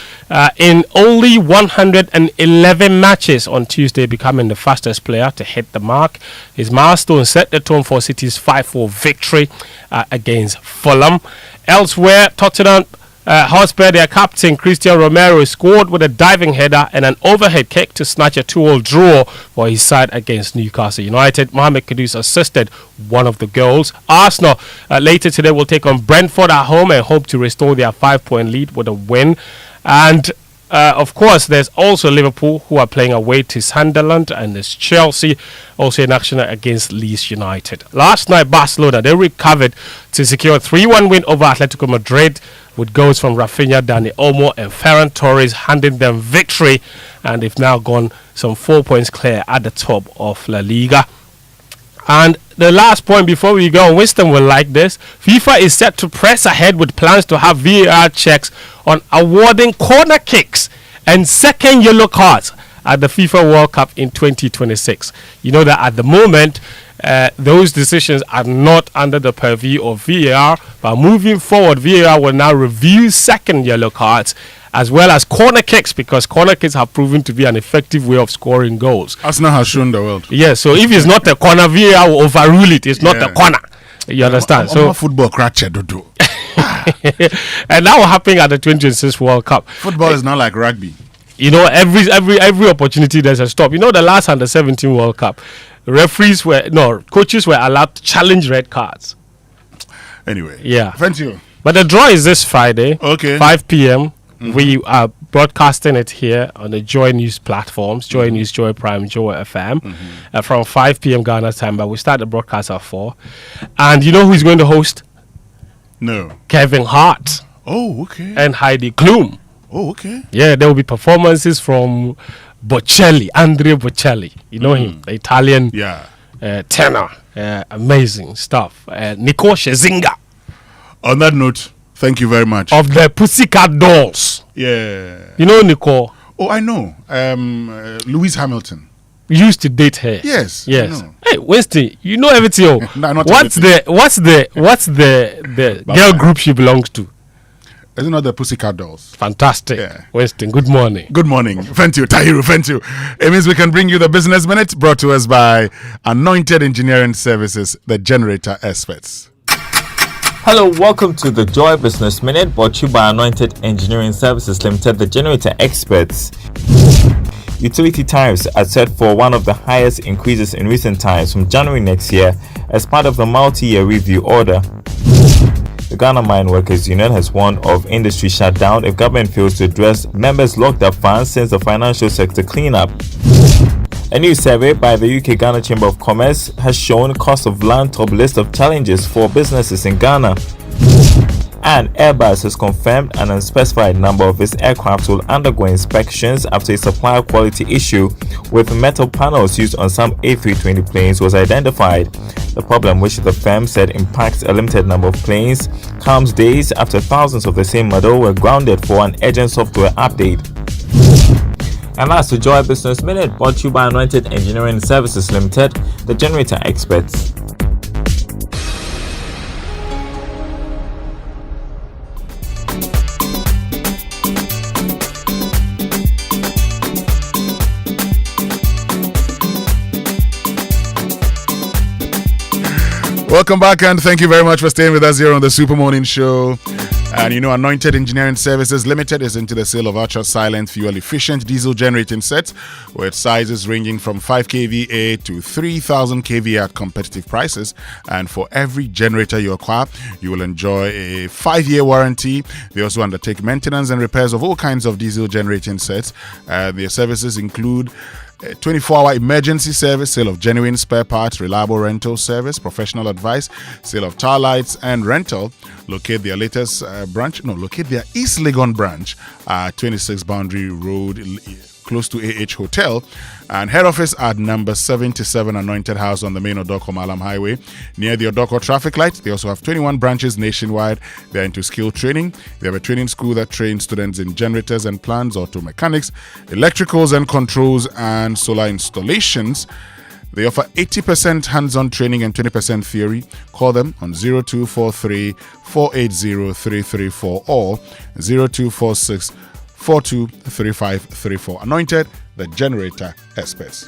in only 111 matches on Tuesday, becoming the fastest player to hit the mark. His milestone set the tone for City's 5-4 victory against Fulham. Elsewhere, Tottenham Hotspur, their captain Christian Romero scored with a diving header and an overhead kick to snatch a 2-2 draw for his side against Newcastle United. Mohamed Kudus assisted one of the goals. Arsenal later today will take on Brentford at home and hope to restore their 5-point lead with a win. And of course, there's also Liverpool, who are playing away to Sunderland, and there's Chelsea also in action against Leeds United. Last night, Barcelona, they recovered to secure a 3-1 win over Atletico Madrid, with goals from Rafinha, Dani Olmo and Ferran Torres handing them victory, and they've now gone some 4 points clear at the top of La Liga. And the last point before we go, Winston will like this. FIFA is set to press ahead with plans to have VAR checks on awarding corner kicks and second yellow cards at the FIFA World Cup in 2026. You know that at the moment, those decisions are not under the purview of VAR, but moving forward, VAR will now review second yellow cards as well as corner kicks, because corner kicks have proven to be an effective way of scoring goals. Arsenal has shown the world. Yes, so if it's not a corner, VAR will overrule it. It's not a corner. You understand? So football crash do. And that will happen at the 2026 World Cup. Football is not like rugby. You know, every opportunity there's a stop. You know, the last under 17 World Cup, coaches were allowed to challenge red cards. Anyway, yeah. Thank you. But the draw is this Friday, 5 p.m. We are broadcasting it here on the Joy News platforms, Joy News, Joy Prime, Joy FM, from 5 p.m. Ghana time. But we start the broadcast at 4. And you know who's going to host? No. Kevin Hart. Oh, okay. And Heidi Klum. Oh, okay. Yeah, there will be performances from Andrea Bocelli. You know him, the Italian tenor. Amazing stuff. Nicole Scherzinger. On that note, thank you very much. Of the Pussycat Dolls. Yeah. You know Nicole? Oh, I know. Louise Hamilton. You used to date her. Yes. Yes. Hey, Winston, you know everything. Oh. No, not what's the girl group she belongs to? Isn't it the Pussycat Dolls? Fantastic. Yeah. Winston, good morning. Good morning. Thank you, Tahiru. Thank you. It means we can bring you the Business Minute, brought to us by Anointed Engineering Services, the generator experts. Hello, welcome to the Joy Business Minute, brought to you by Anointed Engineering Services Limited, the generator experts. Utility tariffs are set for one of the highest increases in recent times from January next year as part of the multi-year review order. The Ghana Mine Workers Union has warned of industry shutdown if government fails to address members' locked up funds since the financial sector cleanup. A new survey by the UK Ghana Chamber of Commerce has shown cost of land top list of challenges for businesses in Ghana. And Airbus has confirmed an unspecified number of its aircraft will undergo inspections after a supplier quality issue with metal panels used on some A320 planes was identified. The problem, which the firm said impacts a limited number of planes, comes days after thousands of the same model were grounded for an urgent software update. And that's the Joy Business Minute, brought to you by Anointed Engineering Services Limited, the generator experts. Welcome back, and thank you very much for staying with us here on the Super Morning Show. And you know, Anointed Engineering Services Limited is into the sale of ultra silent, fuel efficient diesel generating sets with sizes ranging from 5 kVA to 3000 kVA at competitive prices. And for every generator you acquire, you will enjoy a 5-year warranty. They also undertake maintenance and repairs of all kinds of diesel generating sets. Their services include 24-hour emergency service, sale of genuine spare parts, reliable rental service, professional advice, sale of tar lights and rental. Locate their latest locate their East Legon branch, 26 Boundary Road, close to AH Hotel, and head office at number 77 Anointed House on the main Odoko Malam Highway near the Odoko traffic light. They also have 21 branches nationwide. They're into skill training. They have a training school that trains students in generators and plants, auto mechanics, electricals and controls, and solar installations. They offer 80% hands-on training and 20% theory. Call them on 0243 480 334 or 0246 423534. Anointed, the generator experts.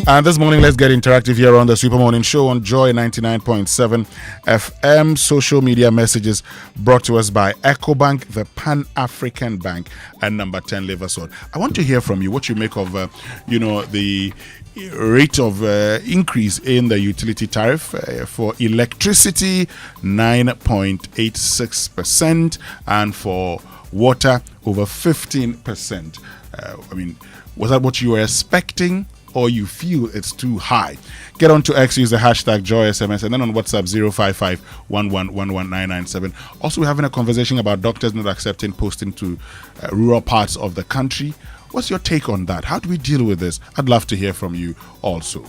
And this morning, let's get interactive here on the Super Morning Show on Joy 99.7 FM. Social media messages brought to us by EcoBank, the Pan-African Bank, and number 10 Liversword. I want to hear from you what you make of, the rate of increase in the utility tariff for electricity, 9.86%, and for water, over 15%. Was that what you were expecting, or you feel it's too high? Get on to X, use the hashtag JoySMS, and then on WhatsApp 055-1111-997. Also, we're having a conversation about doctors not accepting posting to rural parts of the country. What's your take on that? How do we deal with this? I'd love to hear from you also.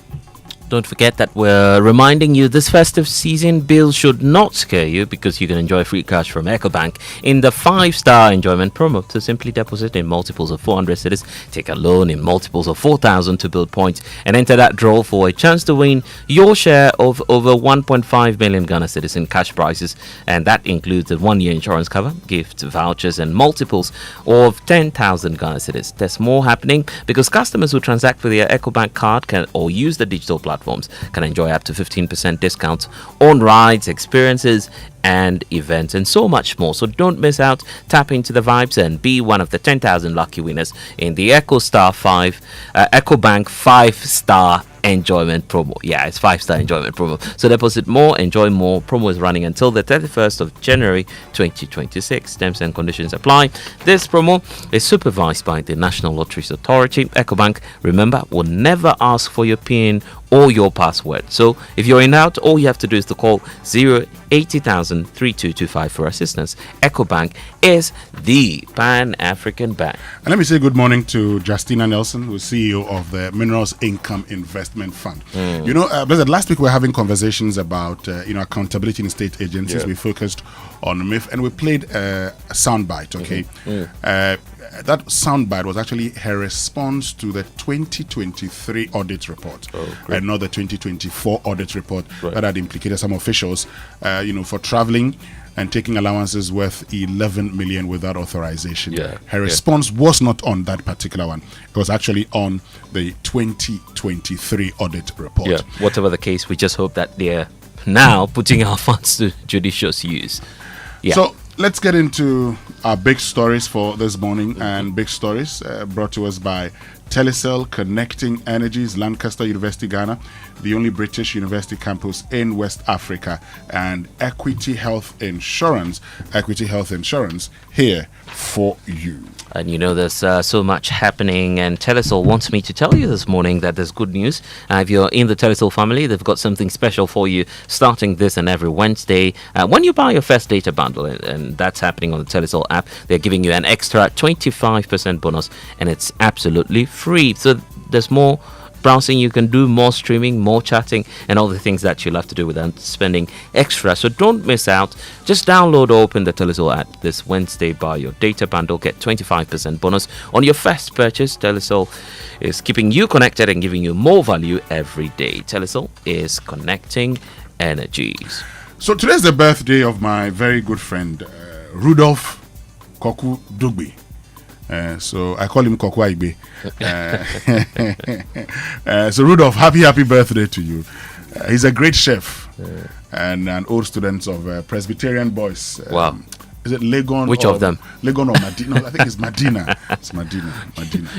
Don't forget that we're reminding you this festive season, bills should not scare you because you can enjoy free cash from EcoBank in the 5-star enjoyment promo. So simply deposit in multiples of 400 cedis, take a loan in multiples of 4,000 to build points, and enter that draw for a chance to win your share of over 1.5 million Ghana cedis in cash prizes. And that includes a 1-year insurance cover, gift vouchers, and multiples of 10,000 Ghana cedis. There's more happening because customers who transact with their EcoBank card or use the digital platforms can enjoy up to 15% discounts on rides, experiences, and events, and so much more. So don't miss out. Tap into the vibes and be one of the 10,000 lucky winners in the EcoBank 5-star enjoyment promo. Yeah, it's 5-star enjoyment promo. So deposit more, enjoy more. Promo is running until the 31st of January 2026. Terms and conditions apply. This promo is supervised by the National Lotteries Authority. EcoBank, remember, will never ask for your PIN or your password. So if you're in doubt, all you have to do is to call 080,000-3225 for assistance. EcoBank is the Pan-African bank. And let me say good morning to Justina Nelson, who's CEO of the Minerals Income Investment Fund. You know, last week we were having conversations about accountability in state agencies. Yeah. We focused on MIF and we played a soundbite. Okay, that soundbite was actually her response to the 2023 audit report, and not the 2024 audit report that had implicated some officials, for traveling and taking allowances worth 11 million without authorization. Her response was not on that particular one. It was actually on the 2023 audit report. Yeah, whatever the case, we just hope that they're now putting our funds to judicious use. Yeah. So let's get into our big stories for this morning, and big stories brought to us by Telecel Connecting Energies, Lancaster University, Ghana, the only British university campus in West Africa, and Equity Health Insurance here for you. And you know, there's so much happening, and Telecel wants me to tell you this morning that there's good news. If you're in the Telecel family, they've got something special for you starting this and every Wednesday. When you buy your first data bundle, and that's happening on the Telecel app, they're giving you an extra 25% bonus, and it's absolutely free. So there's more browsing you can do, more streaming, more chatting, and all the things that you'll have to do without spending extra. So don't miss out. Just download or open the Telecel app this Wednesday, buy your data bundle, get 25% bonus on your first purchase. Telecel is keeping you connected and giving you more value every day. Telecel is connecting energies. So today's the birthday of my very good friend Rudolph Koku Dugbe. So I call him Koku Aigbe. So Rudolph, happy birthday to you. He's a great chef and an old student of Presbyterian Boys. Wow. Is it Legon? Which of them? Legon or Medina? No, I think it's Medina. It's Medina.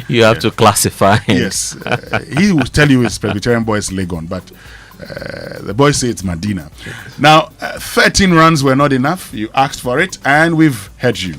You have to classify him. Yes. He will tell you it's Presbyterian Boys Legon, but the boys say it's Medina. Now, 13 runs were not enough. You asked for it, and we've had you.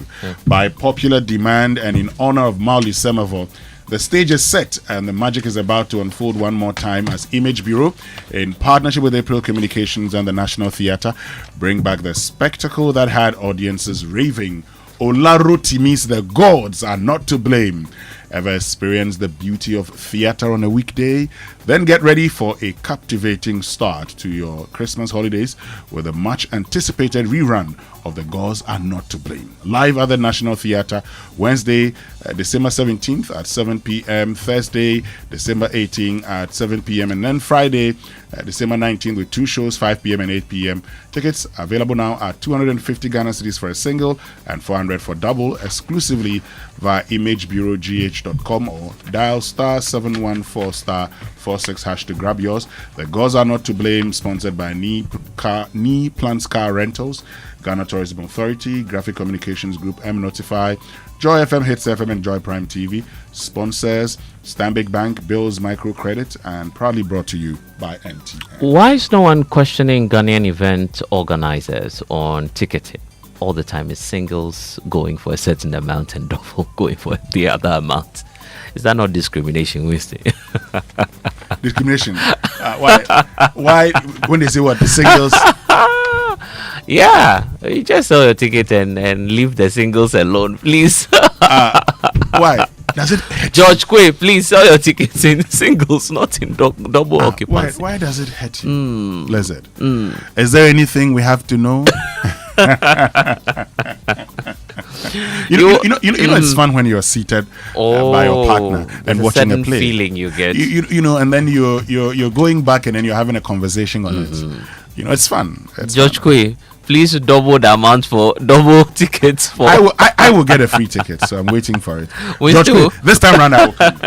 By popular demand and in honor of Mauli Semervo, the stage is set and the magic is about to unfold one more time as Image Bureau, in partnership with April Communications and the National Theatre, bring back the spectacle that had audiences raving. Olaro Timis, the gods are not to blame. Ever experienced the beauty of theatre on a weekday? Then get ready for a captivating start to your Christmas holidays with a much anticipated rerun of The Gods Are Not to Blame. Live at the National Theatre, Wednesday, December 17th at 7 p.m., Thursday, December 18th at 7 p.m., and then Friday, December 19th with two shows, 5 p.m. and 8 p.m. Tickets available now at 250 Ghana cedis for a single and 400 for double, exclusively via imagebureaugh.com or dial star 714 star 46 hash to grab yours. The Gods Are Not to Blame, sponsored by Knee Plants Car Rentals, Ghana Tourism Authority, Graphic Communications Group, M Notify, Joy FM, Hits FM, and Joy Prime TV. Sponsors Stanbic Bank, Bills Microcredit, and proudly brought to you by MTN. Why is no one questioning Ghanaian event organizers on ticketing? All the time is singles going for a certain amount and double going for the other amount. Is that not discrimination, Winston? Discrimination? Why when they say what, the singles? Yeah, you just sell your ticket and leave the singles alone, please. Why? Does it hurt George Quay, please sell your tickets in singles, not in double occupancy. Why does it hurt you? Blizzard? Is there anything we have to know? You know, it's fun when you're seated by your partner and watching a play. Feeling you get. You know, and then you're going back and then you're having a conversation on it. You know, it's fun. George Quay, please double the amount for double tickets for. I will get a free ticket, so I'm waiting for it. George Quay, this time round I will come.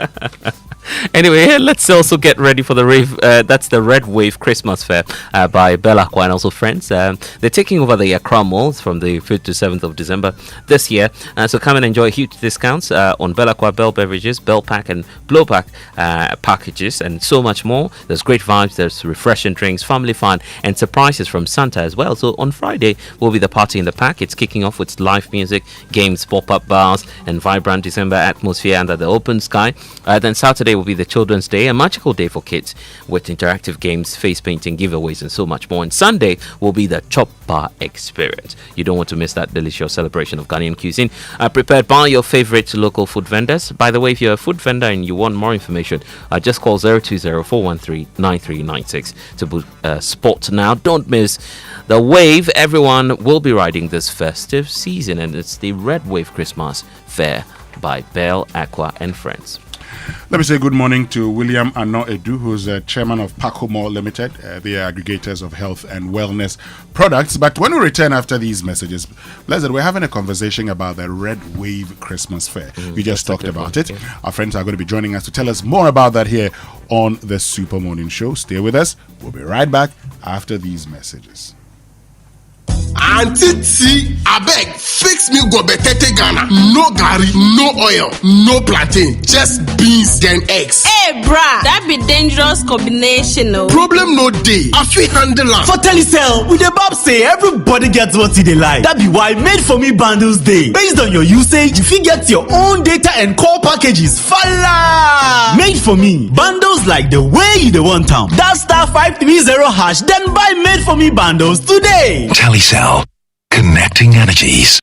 Anyway, let's also get ready for the rave. That's the Red Wave Christmas Fair by Belacqua and also friends. They're taking over the Accra malls from the 5th to 7th of December this year. So come and enjoy huge discounts on Belacqua Bell beverages, Bell Pack and Blow Pack packages, and so much more. There's great vibes, there's refreshing drinks, family fun, and surprises from Santa as well. So on Friday will be the party in the pack. It's kicking off with live music, games, pop-up bars, and vibrant December atmosphere under the open sky. Then Saturday will be the Children's Day, a magical day for kids with interactive games, face painting, giveaways, and so much more. And Sunday will be the Chop Bar experience. You don't want to miss that delicious celebration of Ghanaian cuisine prepared by your favorite local food vendors. By the way, if you're a food vendor and you want more information, just call 020-413-9396 to book a spot now. Don't miss the wave everyone will be riding this festive season, and it's the Red Wave Christmas Fair by Bell Aqua and Friends. Let me say good morning to William Ano Edu, who's chairman of Paco Mall Limited. They are aggregators of health and wellness products. But when we return after these messages, Blessed, we're having a conversation about the Red Wave Christmas Fair. We just talked about it. Yeah. Our friends are going to be joining us to tell us more about that here on the Super Morning Show. Stay with us. We'll be right back after these messages. Auntie T, abeg, fix me go betete Ghana. No garri, no oil, no plantain, just beans then eggs. Hey, brah, that be dangerous combination, no. Problem no day. I fit handle am. For Telecel, we the Bob say everybody gets what they like. That be why Made For Me bundles day. Based on your usage, you fit get your own data and call packages. Fala! Made For Me bundles like the way you the want them. That *530# then buy Made For Me bundles today. Telecel, connecting energies.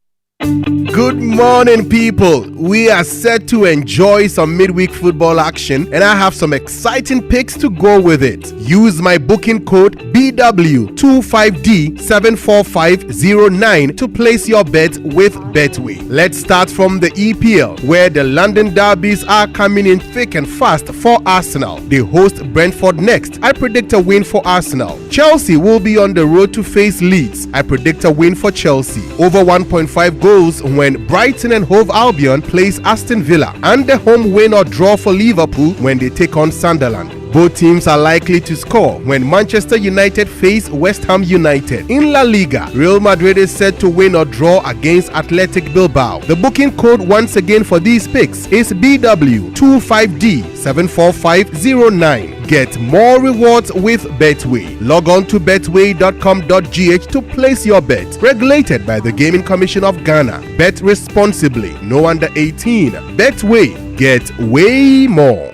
Good morning, people. We are set to enjoy some midweek football action, and I have some exciting picks to go with it. Use my booking code BW25D74509 to place your bet with Betway. Let's start from the EPL, where the London derbies are coming in thick and fast for Arsenal. They host Brentford next. I predict a win for Arsenal. Chelsea will be on the road to face Leeds. I predict a win for Chelsea. Over 1.5 goals when Brighton and Hove Albion plays Aston Villa, and the home win or draw for Liverpool when they take on Sunderland. Both teams are likely to score when Manchester United face West Ham United. In La Liga, Real Madrid is set to win or draw against Athletic Bilbao. The booking code once again for these picks is BW25D74509. Get more rewards with Betway. Log on to betway.com.gh to place your bet. Regulated by the Gaming Commission of Ghana. Bet responsibly. No under 18. Betway. Get way more.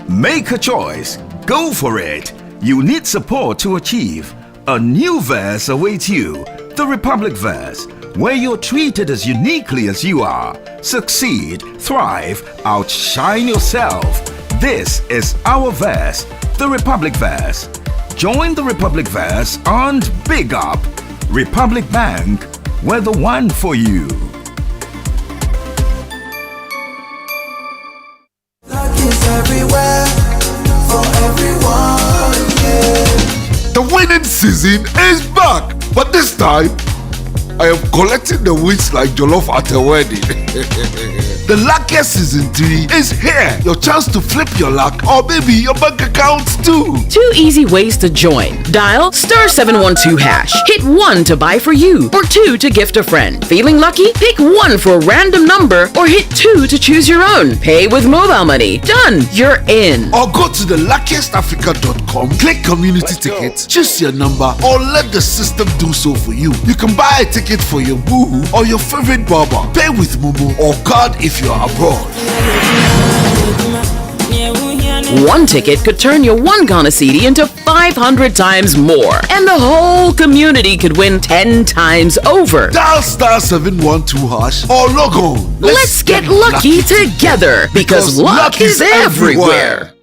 Make a choice. Go for it. You need support to achieve. A new verse awaits you. The Republic Verse, where you're treated as uniquely as you are. Succeed, thrive, outshine yourself. This is our verse, the Republic Verse. Join the Republic Verse and big up. Republic Bank, we're the one for you. Everywhere, for everyone, yeah. The winning season is back, but this time I am collecting the wins like Jollof at a wedding. The luckiest season 3 is here. Your chance to flip your luck or maybe your bank accounts too. 2 easy ways to join. Dial *712#. Hit 1 to buy for you or 2 to gift a friend. Feeling lucky? Pick 1 for a random number or hit 2 to choose your own. Pay with mobile money. Done. You're in. Or go to the luckiestafrica.com, click community tickets, choose your number or let the system do so for you. You can buy a ticket for your boo or your favorite barber. Pay with Momo or card if you are abroad. 1 ticket could turn your 1 Ghana cedi into 500 times more. And the whole community could win 10 times over. Dial *712# or log on. Let's get lucky together because luck is everywhere.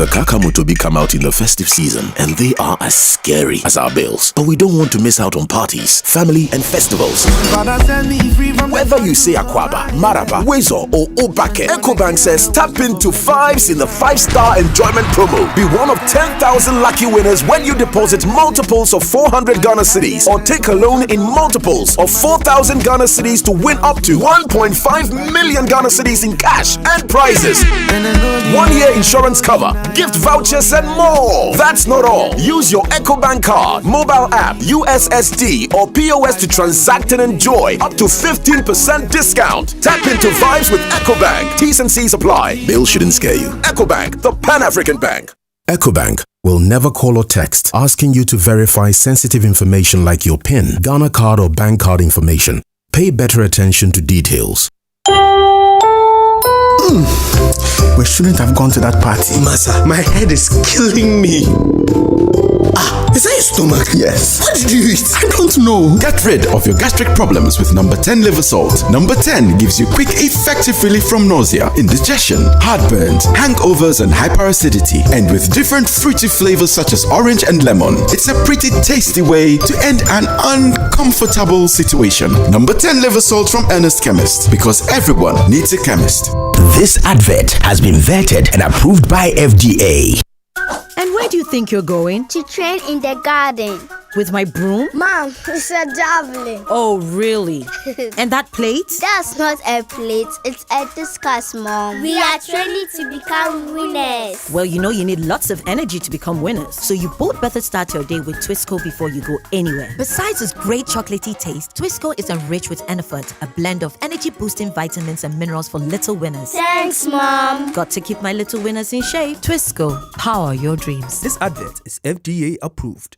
The Kakamutobi come out in the festive season and they are as scary as our bills. But we don't want to miss out on parties, family and festivals. Whether you say Akwaba, Maraba, Wezo or Obake, EcoBank says tap into 5s in the 5-star enjoyment promo. Be one of 10,000 lucky winners when you deposit multiples of 400 Ghana cedis or take a loan in multiples of 4,000 Ghana cedis to win up to 1.5 million Ghana cedis in cash and prizes. 1-year insurance cover, gift vouchers and more. That's not all. Use your EcoBank card, mobile app, USSD or POS to transact and enjoy up to 15% discount. Tap into vibes with EcoBank. T's and C's apply. Bill shouldn't scare you. EcoBank, the Pan-African Bank. EcoBank will never call or text asking you to verify sensitive information like your PIN, Ghana card or bank card information. Pay better attention to details. We shouldn't have gone to that party. Masa, my head is killing me. Is that your stomach? Yes. What did you eat? I don't know. Get rid of your gastric problems with number 10 liver salt. Number 10 gives you quick, effective relief from nausea, indigestion, heartburns, hangovers, and hyperacidity. And with different fruity flavors such as orange and lemon, it's a pretty tasty way to end an uncomfortable situation. Number 10 liver salt from Ernest Chemist, because everyone needs a chemist. This advert has been vetted and approved by FDA. And where do you think you're going? To train in the garden. With my broom? Mom, it's a javelin. Oh, really? And that plate? That's not a plate, it's a discus, Mom. We are training to become winners. Well, you know you need lots of energy to become winners. So you both better start your day with Twisco before you go anywhere. Besides its great chocolatey taste, Twisco is enriched with Enerfort, a blend of energy-boosting vitamins and minerals for little winners. Thanks, Mom. Got to keep my little winners in shape. Twisco, power your dreams. This advert is FDA approved.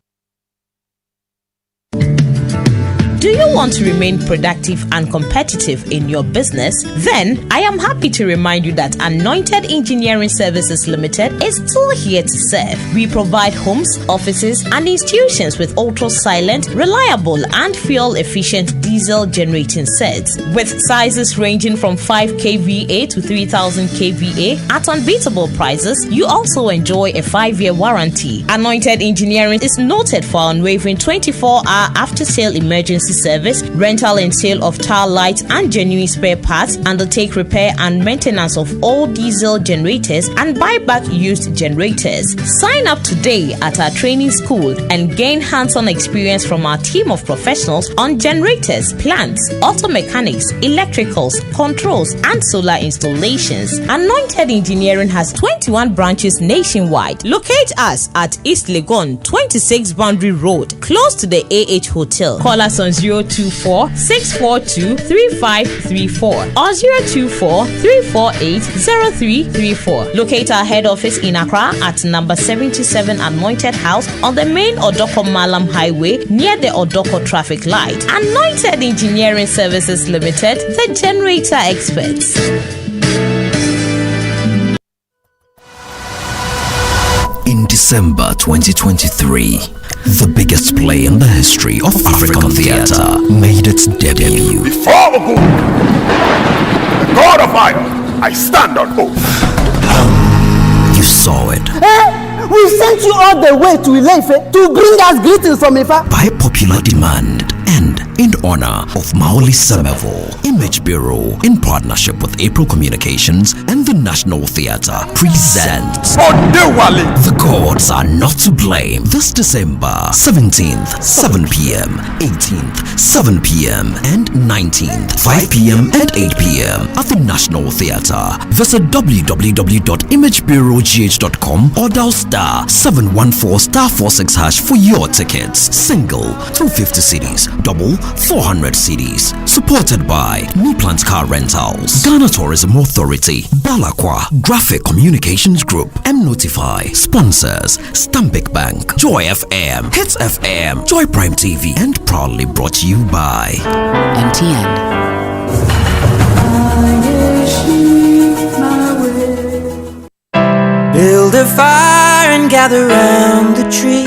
Do you want to remain productive and competitive in your business? Then I am happy to remind you that Anointed Engineering Services Limited is still here to serve. We provide homes, offices, and institutions with ultra-silent, reliable, and fuel-efficient diesel generating sets. With sizes ranging from 5 kVA to 3000 kVA at unbeatable prices, you also enjoy a 5-year warranty. Anointed Engineering is noted for unwavering 24-hour after-sale emergency service, rental and sale of tire lights and genuine spare parts, undertake repair and maintenance of all diesel generators, and buy back used generators. Sign up today at our training school and gain hands-on experience from our team of professionals on generators, plants, auto mechanics, electricals, controls, and solar installations. Anointed Engineering has 21 branches nationwide. Locate us at East Legon, 26 Boundary Road, close to the AH Hotel. Call us on 024-642-3534 or 024-348-0334. Locate our head office in Accra at number 77 Anointed House on the main Odoko Malam Highway near the Odoko traffic light. Anointed Engineering Services Limited, the generator experts. In December 2023, the biggest play in the history of African theatre made its debut. Before Ogun, the God of Iron, I stand on oath. You saw it. We sent you all the way to Ileife to bring us greetings from Ifa. By popular demand and in honor of Maoli Semevo, Image Bureau, in partnership with April Communications and the National Theatre, presents The Gods Are Not to Blame. This December 17th, 7 p.m., 18th, 7 p.m., and 19th, 5 p.m. and 8 p.m. at the National Theatre. Visit www.imagebureaugh.com or dial *714*46# for your tickets. Single 250 cedis, double 400 cedis. Supported by Newplant Car Rentals, Ghana Tourism Authority, Balakwa, Graphic Communications Group, M-Notify. Sponsors: Stanbic Bank, Joy FM, Hits FM, Joy Prime TV, and proudly brought to you by MTN. Build a fire and gather round the tree.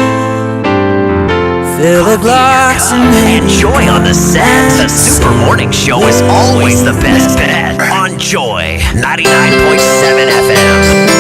Fill the glass and enjoy on the set. The Super Morning Show is always the best bet on Joy 99.7 FM.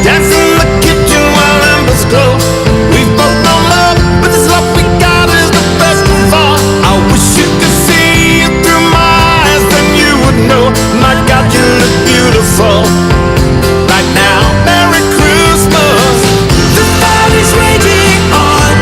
Dance in the kitchen while embers glow. We've both known love, but this love we got is the best of all. I wish you could see it through my eyes, then you would know. My God, you look beautiful right now. Merry Christmas. The fire is raging on.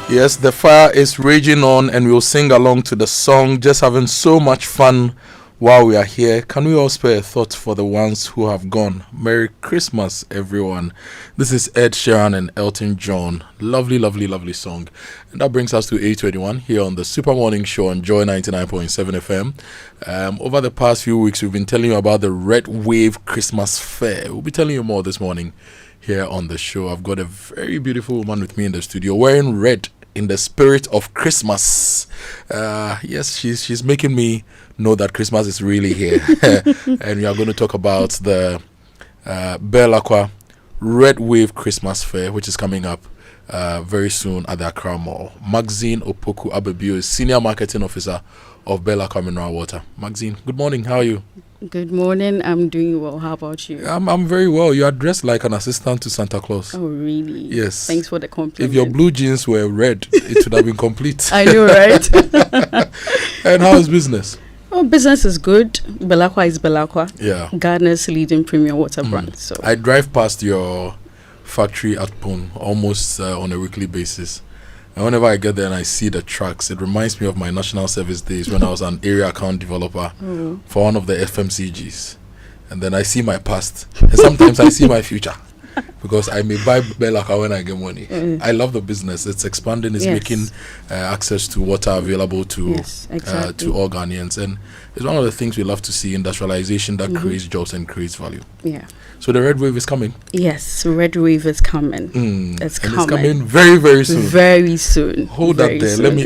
Yes, the fire is raging on, and we'll sing along to the song. Just having so much fun while we are here. Can we all spare a thought for the ones who have gone? Merry Christmas, everyone. This is Ed Sheeran and Elton John. Lovely, lovely, lovely song. And that brings us to 8:21 here on the Super Morning Show on Joy 99.7 FM. Over the past few weeks, we've been telling you about the Red Wave Christmas Fair. We'll be telling you more this morning here on the show. I've got a very beautiful woman with me in the studio wearing red in the spirit of Christmas. Yes, she's making me know that Christmas is really here. And we are going to talk about the Belakwa Red Wave Christmas Fair, which is coming up very soon at the Accra Mall. Maxine Opoku Abebio is Senior Marketing Officer of Belakwa Mineral Water. Maxine, good morning. How are you? Good morning. I'm doing well. How about you? I'm very well. You are dressed like an assistant to Santa Claus. Oh, really? Yes. Thanks for the compliment. If your blue jeans were red, it would have been complete. I know, right? And how is business? Oh, business is good. Belakwa is Belakwa. Yeah. Ghana's leading premium water brand. So I drive past your factory at Pune almost on a weekly basis. And whenever I get there and I see the trucks, it reminds me of my national service days when I was an area account developer for one of the FMCGs. And then I see my past. And sometimes I see my future. Because I may buy Belakwa when I get money. I love the business. It's expanding. It's making access to water available to all Ghanaians. And it's one of the things we love to see, industrialization that creates jobs and creates value. Yeah. So the Red Wave is coming? Yes, Red Wave is coming. It's coming. It's coming very, very soon. Very soon. Hold very that there. Soon.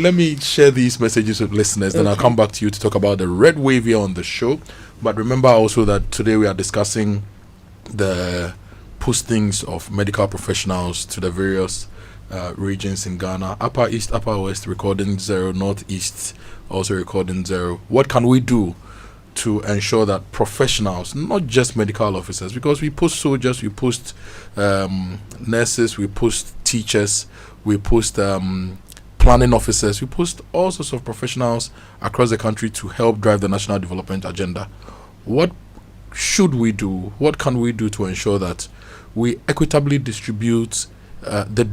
Let me share these messages with listeners. Then I'll come back to you to talk about the Red Wave here on the show. But remember also that today we are discussing the postings of medical professionals to the various regions in Ghana. Upper East, Upper West recording 0, Northeast also recording 0. What can we do to ensure that professionals, not just medical officers, because we post soldiers, we post nurses, we post teachers, we post planning officers, we post all sorts of professionals across the country to help drive the national development agenda. What should we do? What can we do to ensure that we equitably distribute the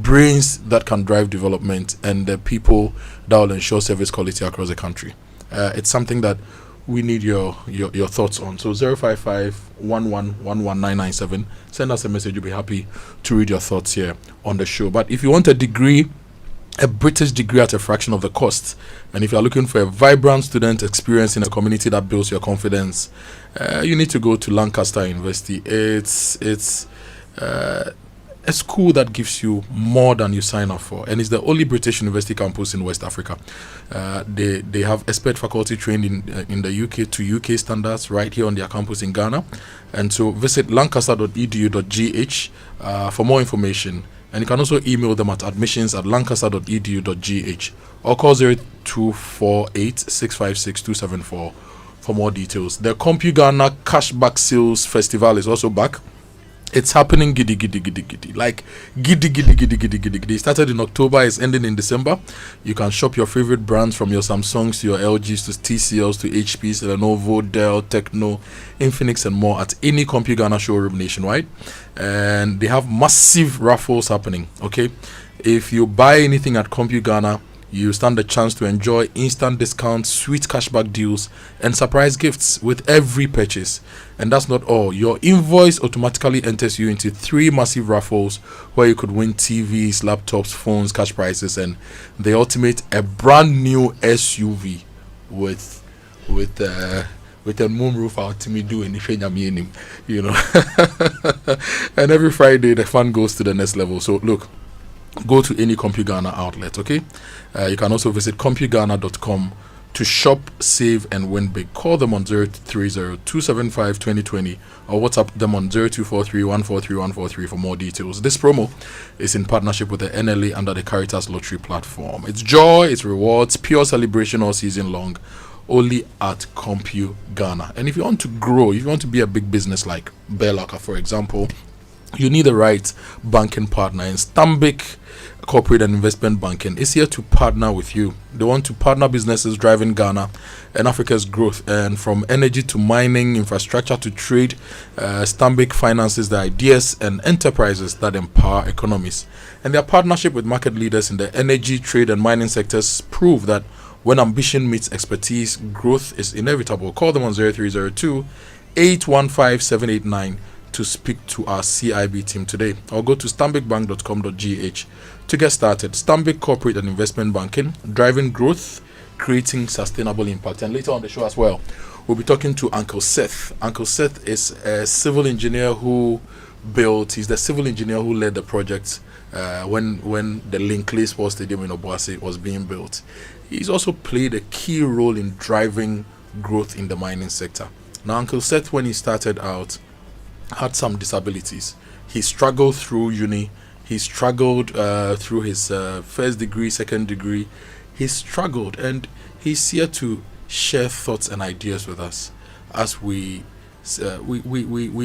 brains that can drive development and the people that will ensure service quality across the country? It's something that we need your thoughts on. So 055-11-11997. Send us a message. We'll be happy to read your thoughts here on the show. But if you want a degree, a British degree at a fraction of the cost, and if you're looking for a vibrant student experience in a community that builds your confidence, you need to go to Lancaster University. It's a school that gives you more than you sign up for, and it's the only British university campus in West Africa. They have expert faculty trained in the UK to UK standards right here on their campus in Ghana. And so visit lancaster.edu.gh for more information. And you can also email them at admissions@lancaster.edu.gh or call 0248-656-274 for more details. The CompuGhana Cashback Sales Festival is also back. It's happening giddy. Like giddy. It started in October, it's ending in December. You can shop your favorite brands from your Samsungs to your LGs to TCLs to HPs, Lenovo, Dell, Tecno, Infinix and more at any CompuGhana showroom nationwide. And they have massive raffles happening, okay? If you buy anything at CompuGhana, you stand a chance to enjoy instant discounts, sweet cashback deals, and surprise gifts with every purchase. And that's not all. Your invoice automatically enters you into 3 massive raffles where you could win TVs, laptops, phones, cash prizes, and the ultimate, a brand new SUV with a moonroof out to me doing anything, you know. And every Friday the fun goes to the next level. So look, go to any CompuGhana outlet, okay? You can also visit CompuGhana.com to shop, save, and win big. Call them on 030-275-2020 or WhatsApp them on 0243-143-143 for more details. This promo is in partnership with the NLA under the Caritas Lottery platform. It's joy, it's rewards, pure celebration all season long. only at Compu Ghana. And if you want to grow, if you want to be a big business like Belaka, for example, you need the right banking partner. And Stanbic Corporate and Investment Banking is here to partner with you. They want to partner businesses driving Ghana and Africa's growth. And from energy to mining, infrastructure to trade, Stanbic finances the ideas and enterprises that empower economies. And their partnership with market leaders in the energy, trade, and mining sectors prove that when ambition meets expertise, growth is inevitable. Call them on 0302 815 789 to speak to our CIB team today, or go to stanbicbank.com.gh to get started. Stanbic Corporate and Investment Banking, driving growth, creating sustainable impact. And later on the show as well, we'll be talking to Uncle Seth. Uncle Seth is a civil engineer he's the civil engineer who led the project when the Linkley Sports Stadium in Obuasi was being built. He's also played a key role in driving growth in the mining sector. Now, Uncle Seth, when he started out, had some disabilities. He struggled through uni. He struggled through his first degree, second degree. He struggled, and he's here to share thoughts and ideas with us as we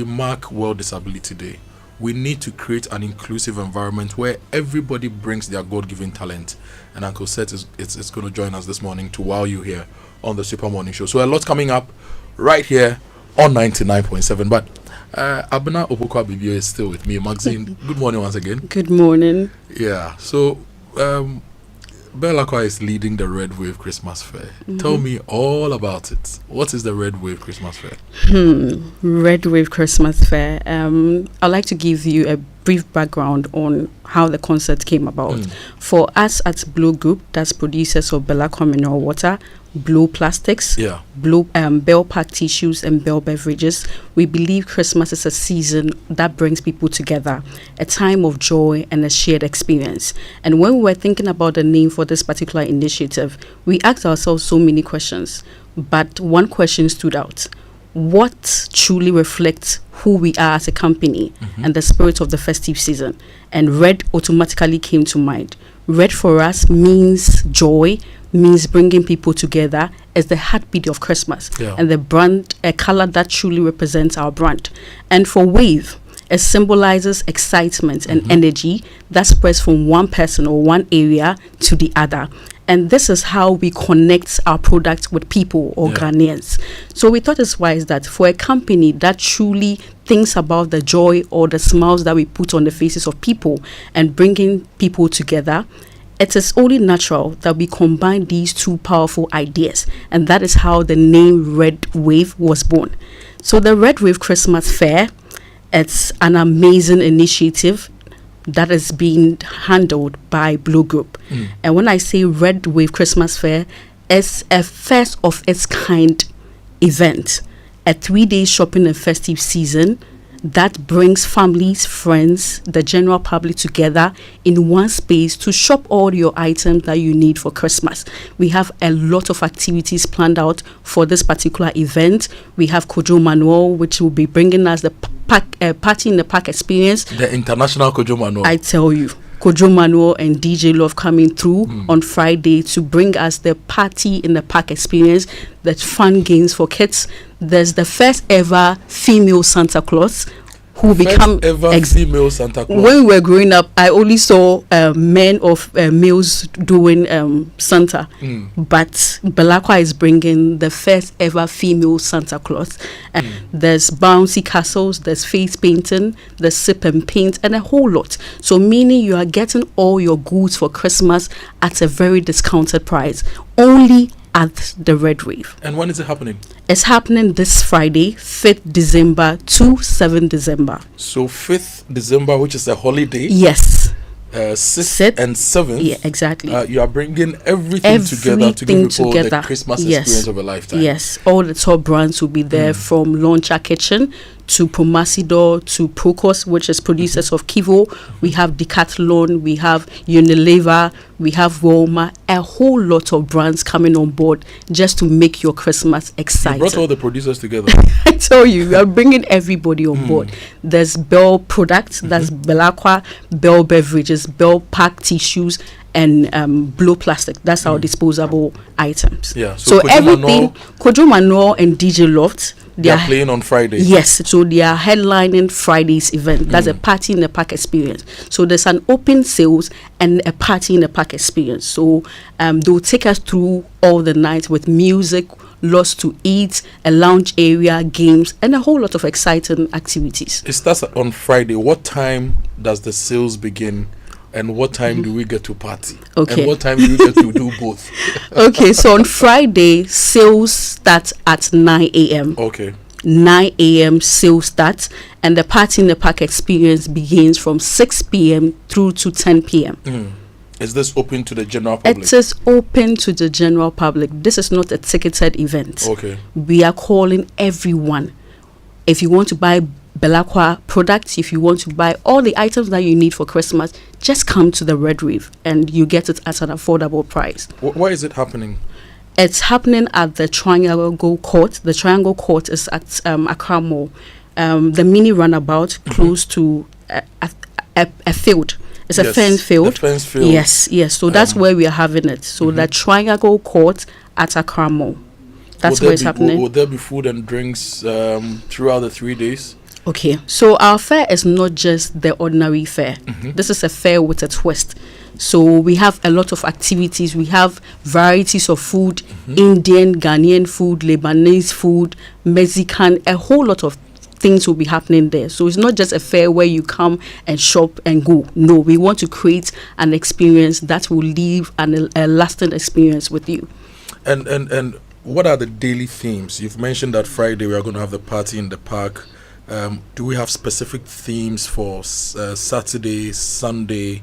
mark World Disability Day. We need to create an inclusive environment where everybody brings their God-given talent. And Uncle Seth is going to join us this morning to wow you here on the Super Morning Show. So a lot coming up right here on 99.7. But Abena Opokwa Bibio is still with me. Maxine, good morning once again. Good morning. Yeah, so Belakwa is leading the Red Wave Christmas Fair. Tell me all about it. What is the Red Wave Christmas Fair? Red Wave Christmas Fair. I'd like to give you a brief background on how the concert came about. For us at Blue Group, that's producers of Belakwa Mineral Water, Blue Plastics, Blue Bell Pack Tissues, and Bell Beverages, we believe Christmas is a season that brings people together, a time of joy and a shared experience. And when we were thinking about the name for this particular initiative, we asked ourselves so many questions, but one question stood out. What truly reflects who we are as a company and the spirit of the festive season? And red automatically came to mind. Red for us means joy, means bringing people together, as the heartbeat of Christmas, and the brand, a color that truly represents our brand. And for Wave, it symbolizes excitement and energy that spreads from one person or one area to the other. And this is how we connect our products with people or Ghanaians. So we thought it's wise that for a company that truly thinks about the joy or the smiles that we put on the faces of people and bringing people together, it is only natural that we combine these two powerful ideas. And that is how the name Red Wave was born. So the Red Wave Christmas Fair, it's an amazing initiative that is being handled by Blue Group. And when I say Red Wave Christmas Fair, it's a first of its kind event, a 3-day shopping and festive season that brings families, friends, the general public together in one space to shop all your items that you need for Christmas. We have a lot of activities planned out for this particular event. We have Kojo Manuel, which will be bringing us the party in the park experience. The international Kojo Manuel. I tell you, Kojo Manuel and DJ Love coming through on Friday to bring us the party in the park experience, the fun games for kids. There's the first ever female Santa Claus who become female Santa Claus. When we were growing up, I only saw men of males doing Santa, but Belakwa is bringing the first ever female Santa Claus. There's bouncy castles, there's face painting, there's sip and paint, and a whole lot. So meaning you are getting all your goods for Christmas at a very discounted price, only at the Red Wave. And when is it happening? It's happening this Friday, 5th December to 7th December. So 5th December, which is a holiday? Yes. 6th and 7th? Yeah, exactly. You are bringing everything together to give people the Christmas experience of a lifetime. Yes. All the top brands will be there, from Launcher Kitchen to Promasidor to Procos, which is producers of Kivo. We have Decathlon, we have Unilever, we have Walmart, a whole lot of brands coming on board just to make your Christmas exciting. You brought all the producers together. I tell you, we are bringing everybody on board. There's Bell Products, that's Belakwa, Bell Beverages, Bell Pack Tissues, and blow plastic. That's our disposable items. Yeah. So everything, Kojo Yankson and DJ Loft, they are playing on Friday. Yes, so they are headlining Friday's event. That's a party in the park experience. So there's an open sales and a party in the park experience. So they'll take us through all the night with music, lots to eat, a lounge area, games, and a whole lot of exciting activities. It starts on Friday. What time does the sales begin? And what time do we get to party? Okay. And what time do we get to do both? Okay, so on Friday, sales start at 9 a.m. Okay. 9 a.m. sales starts, and the party in the park experience begins from 6 p.m. through to 10 p.m. Is this open to the general public? It is open to the general public. This is not a ticketed event. Okay. We are calling everyone. If you want to buy Belacqua products, if you want to buy all the items that you need for Christmas, just come to the Red Reef and you get it at an affordable price. Where is it happening? It's happening at the Triangle Court. The Triangle Court is at Accra Mall. The mini runabout close to a field. It's a fence field. Yes. So that's where we are having it. So the Triangle Court at Accra Mall. That's where it's happening. Will there be food and drinks throughout the 3 days? Okay, so our fair is not just the ordinary fair. This is a fair with a twist. So we have a lot of activities. We have varieties of food, Indian, Ghanaian food, Lebanese food, Mexican, a whole lot of things will be happening there. So it's not just a fair where you come and shop and go. No, we want to create an experience that will leave a lasting experience with you. And what are the daily themes? You've mentioned that Friday we are going to have the party in the park. Do we have specific themes for Saturday, Sunday?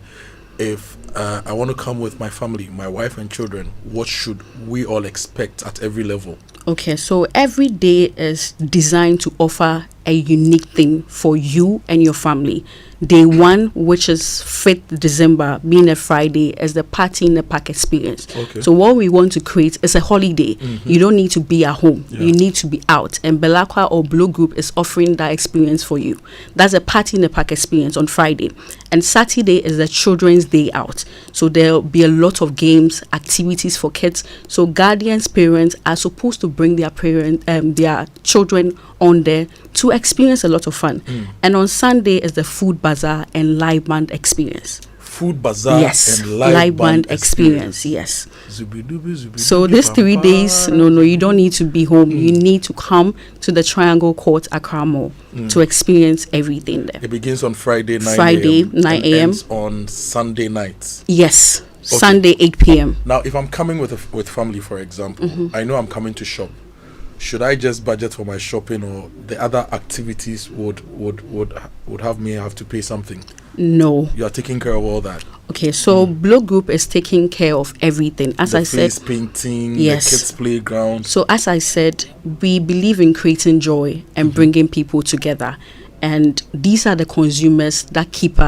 If I want to come with my family, my wife and children, what should we all expect at every level? Okay, so every day is designed to offer a unique thing for you and your family. Day one, which is 5th December, being a Friday, is the party in the park experience. Okay. So what we want to create is a holiday. You don't need to be at home. You need to be out. And Belacqua or Blue Group is offering that experience for you. That's a party in the park experience on Friday. And Saturday is the children's day out. So there'll be a lot of games, activities for kids. So guardians, parents are supposed to bring their their children on there to experience a lot of fun. And on Sunday is the food bazaar and live band experience. Food bazaar and live band experience. Yes. So these 3 days, no, you don't need to be home. You need to come to the Triangle Court, Accra Mall, to experience everything there. It begins on Friday 9 9 a.m. on Sunday nights. Yes. Okay. Sunday 8 p.m. Now, if I'm coming with family, for example, I know I'm coming to shop. Should I just budget for my shopping, or the other activities would have me have to pay something? No. You are taking care of all that. Okay, so Blue Group is taking care of everything. As I said, face painting, yes. The kids' playground. So as I said, we believe in creating joy and bringing people together, and these are the consumers that keep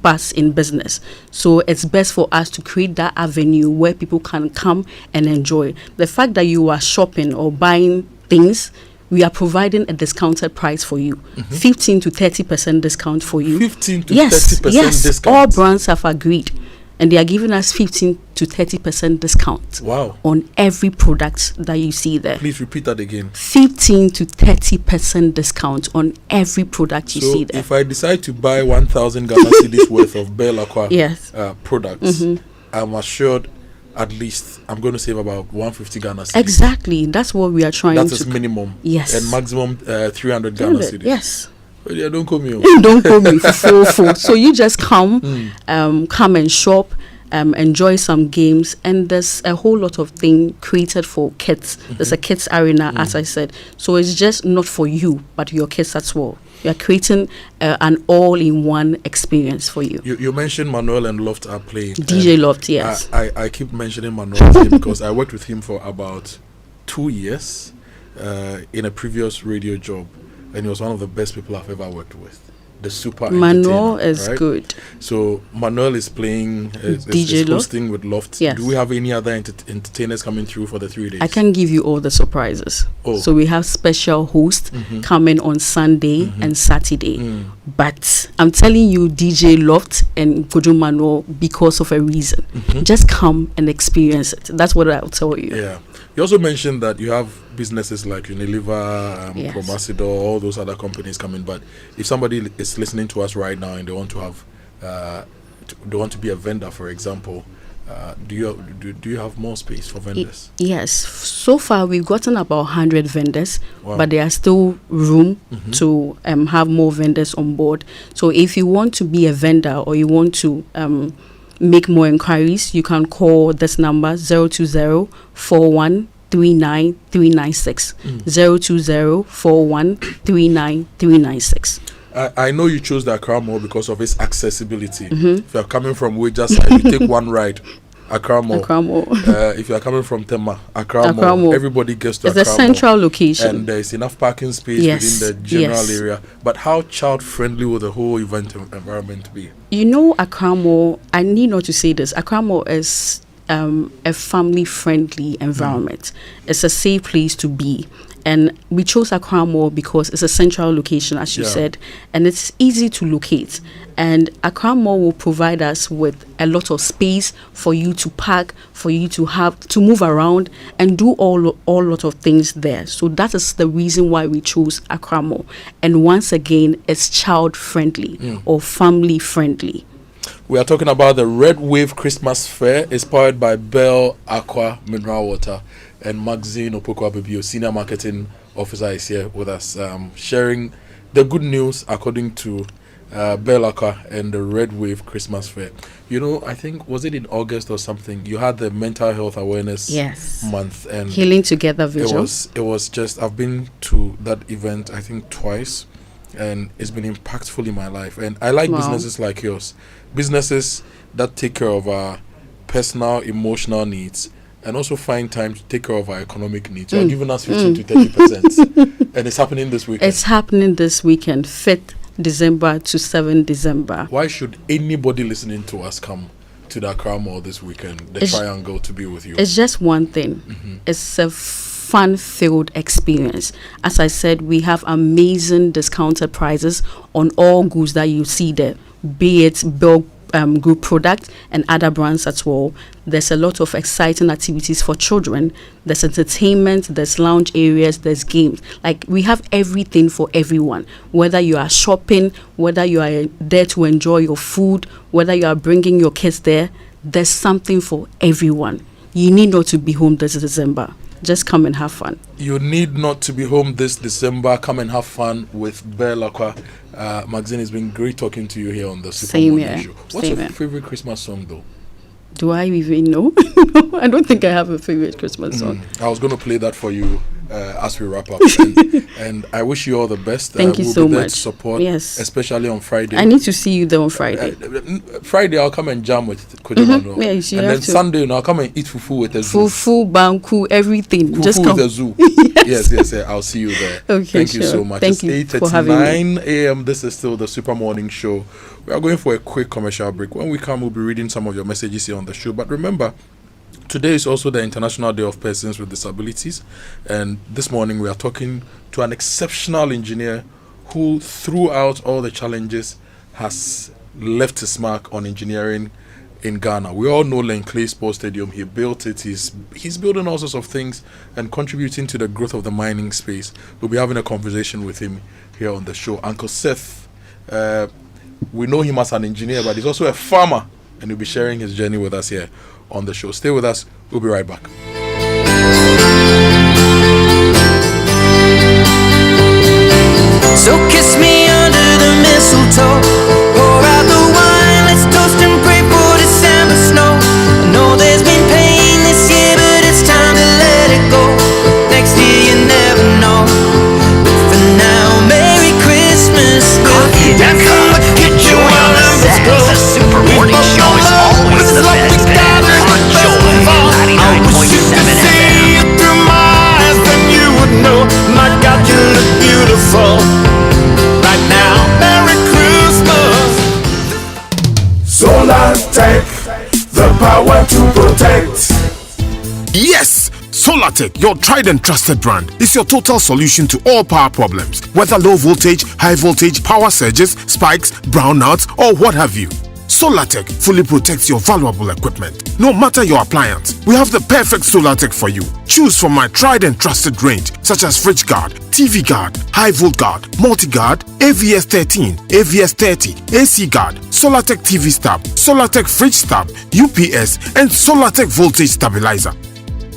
us in business. So it's best for us to create that avenue where people can come and enjoy. The fact that you are shopping or buying things, we are providing a discounted price for you. 15 to 30% discount for you. 15 to 30% discount. All brands have agreed, and they are giving us 15 to 30% discount. Wow. On every product that you see there. Please repeat that again. 15 to 30% discount on every product you see there. If I decide to buy 1,000 Ghana cedis worth of Belacqua products, I'm assured at least I'm going to save about 150 Ghana cedis. Exactly. That's what we are trying to. That is minimum. Yes. And maximum 300 Ghana cedis. Yes. Well, yeah, don't call me. Don't call me for. So you just come and shop, enjoy some games, and there's a whole lot of things created for kids. There's a kids arena, as I said. So it's just not for you, but your kids as well. You are creating an all-in-one experience for you. You mentioned Manuel and Loft are playing. DJ Loft, yes. I keep mentioning Manuel's name because I worked with him for about 2 years in a previous radio job, and he was one of the best people I've ever worked with. the super Manuel entertainer, is right? good. So Manuel is playing, DJ is hosting with Loft. Yes. Do we have any other entertainers coming through for the 3 days? I can give you all the surprises. Oh. So we have special hosts coming on Sunday and Saturday. But I'm telling you, DJ Loft and Kojo Manuel, because of a reason. Just come and experience it. That's what I'll tell you. Yeah. You also mentioned that you have businesses like Unilever, Yes. Promasidor, all those other companies coming. But if somebody is listening to us right now and they want to have, they want to be a vendor, for example, do you have more space for vendors? Yes. So far, we've gotten about 100 vendors, Wow. but there are still room to have more vendors on board. So if you want to be a vendor or you want to make more inquiries, you can call this number 020-4139-396. 020-4139-396. I know you chose the Accra Mall because of its accessibility. If you're coming from Wager side, you take one ride, Accra Mall. If you're coming from Tema, Accra Mall. Everybody gets to It's Accra a central location. And there's enough parking space Yes, within the general yes. area. But how child-friendly will the whole event environment be? You know, Accra Mall, I need not to say this, Accra Mall is a family-friendly environment. It's a safe place to be. And we chose Accra Mall because it's a central location, as you said, and it's easy to locate. And Accra Mall will provide us with a lot of space for you to park, for you to have to move around and do all lot of things there. So that is the reason why we chose Accra Mall. And once again, it's child-friendly or family-friendly. We are talking about the Red Wave Christmas Fair. It's powered by Bell Aqua Mineral Water. And Maxine Opoku-Abibio, Senior Marketing Officer, is here with us, sharing the good news according to Bell Aqua and the Red Wave Christmas Fair. You know, I think, was it in August or something? You had the Mental Health Awareness Month. And Healing Together Vigil. It was just, I've been to that event, I think, twice. And it's been impactful in my life. And I like businesses like yours. Businesses that take care of our personal, emotional needs and also find time to take care of our economic needs. You're giving us 15 to 30%. And it's happening this weekend. It's happening this weekend, 5th December to 7th December. Why should anybody listening to us come to the Accra Mall this weekend, the Triangle, to be with you? It's just one thing. It's a fun-filled experience. As I said, we have amazing discounted prices on all goods that you see there, be it Bell Group product and other brands as well. There's a lot of exciting activities for children. There's entertainment, there's lounge areas, there's games. Like, we have everything for everyone. Whether you are shopping, whether you are there to enjoy your food, whether you are bringing your kids there, there's something for everyone. You need not to be home this December. Just come and have fun. You need not to be home this December. Come and have fun with Bell Aqua. Maxine, it's been great talking to you here on the Super Morning Show. What's your favorite Christmas song, though? Do I even know? I don't think I have a favorite Christmas song. I was going to play that for you as we wrap up. And I wish you all the best. Thank you we'll so be there much. To support, yes. Especially on Friday. I need to see you there on Friday. Friday, I'll come and jam with Kojo Manuel. Yes, and then Sunday, I'll come and eat fufu with a zoo. Fufu, banku, everything. Fufu Just come. with a zoo. yes. I'll see you there. Okay, Thank you so much. Thank you for having me. 8:39 a.m. This is still the Super Morning Show. We are going for a quick commercial break. When we come, we'll be reading some of your messages here on the show. But remember, today is also the International Day of Persons with Disabilities. And this morning, we are talking to an exceptional engineer who, throughout all the challenges, has left his mark on engineering in Ghana. We all know Lenclay Sports Stadium. He built it. He's building all sorts of things and contributing to the growth of the mining space. We'll be having a conversation with him here on the show. Uncle Seth, we know him as an engineer, but he's also a farmer, and he'll be sharing his journey with us here on the show. Stay with us. We'll be right back. So kiss me under the mistletoe, pour out the wine, let's toast and pray for December snow. I know there's been pain this year, but it's time to let it go. Next year you never know, but for now, Merry Christmas. Coffee and enjoy all the sex. The Super Morning Show is always the best. Enjoy 99.7 FM. Through my eyes, then you would know, my God, you look beautiful. Yes! Solartech, your tried and trusted brand, is your total solution to all power problems, whether low voltage, high voltage, power surges, spikes, brownouts, or what have you. Solartech fully protects your valuable equipment, no matter your appliance. We have the perfect Solartech for you. Choose from my tried and trusted range, such as Fridge Guard, TV Guard, High Volt Guard, Multi Guard, AVS 13, AVS 30, AC Guard, Solartech TV Stab, Solartech Fridge Stab, UPS, and Solartech Voltage Stabilizer.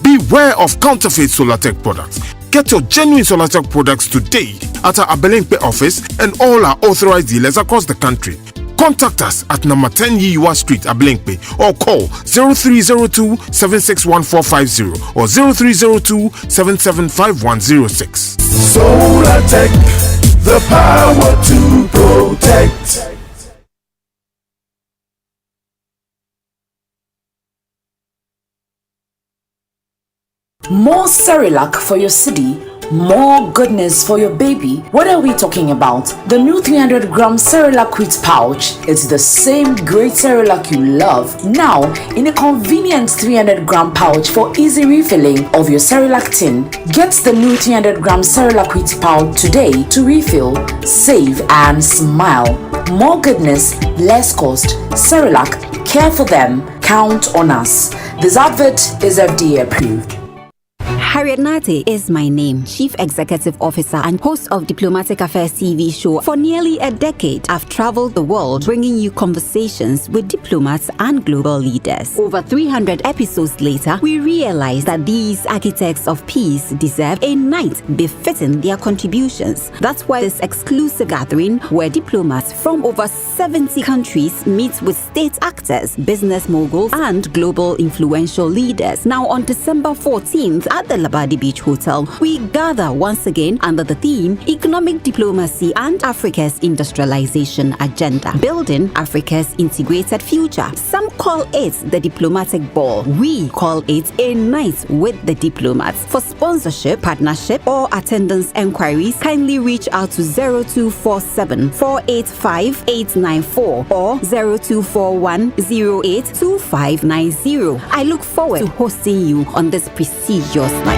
Beware of counterfeit Solartech products. Get your genuine Solartech products today at our Abelinkpe office and all our authorized dealers across the country. Contact us at number 10 Yiwa Street, Abelinkpe, or call 0302-761450 or 0302-775106. Solartech, the power to protect. More Cerelac for your city, more goodness for your baby. What are we talking about? The new 300-gram Cerelac wheat pouch. It's the same great Cerelac you love, now in a convenient 300-gram pouch for easy refilling of your Cerelac tin. Get the new 300-gram Cerelac wheat pouch today to refill, save, and smile. More goodness, less cost. Cerelac, care for them, count on us. This advert is FDA approved. Harriet Nate is my name, Chief Executive Officer and host of Diplomatic Affairs TV show. For nearly a decade, I've traveled the world bringing you conversations with diplomats and global leaders. Over 300 episodes later, we realize that these architects of peace deserve a night befitting their contributions. That's why this exclusive gathering, where diplomats from over 70 countries meet with state actors, business moguls, and global influential leaders. Now on December 14th at the Labadi Beach Hotel, we gather once again under the theme Economic Diplomacy and Africa's Industrialization Agenda, Building Africa's Integrated Future. Some call it the Diplomatic Ball. We call it a night with the diplomats. For sponsorship, partnership, or attendance enquiries, kindly reach out to 0247 485 894 or 0241 082590. I look forward to hosting you on this prestigious night.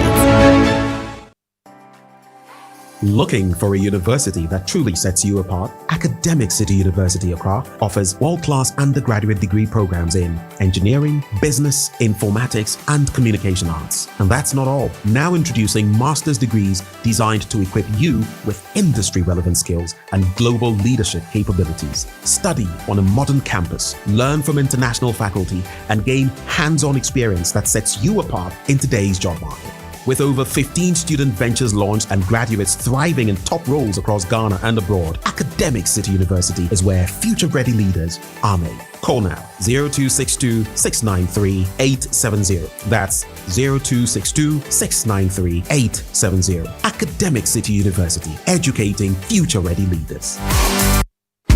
Looking for a university that truly sets you apart? Academic City University Accra offers world-class undergraduate degree programs in engineering, business, informatics, and communication arts. And that's not all. Now introducing master's degrees designed to equip you with industry-relevant skills and global leadership capabilities. Study on a modern campus, learn from international faculty, and gain hands-on experience that sets you apart in today's job market. With over 15 student ventures launched and graduates thriving in top roles across Ghana and abroad, Academic City University is where future-ready leaders are made. Call now 0262 693 870. That's 0262 693 870. Academic City University, educating future-ready leaders.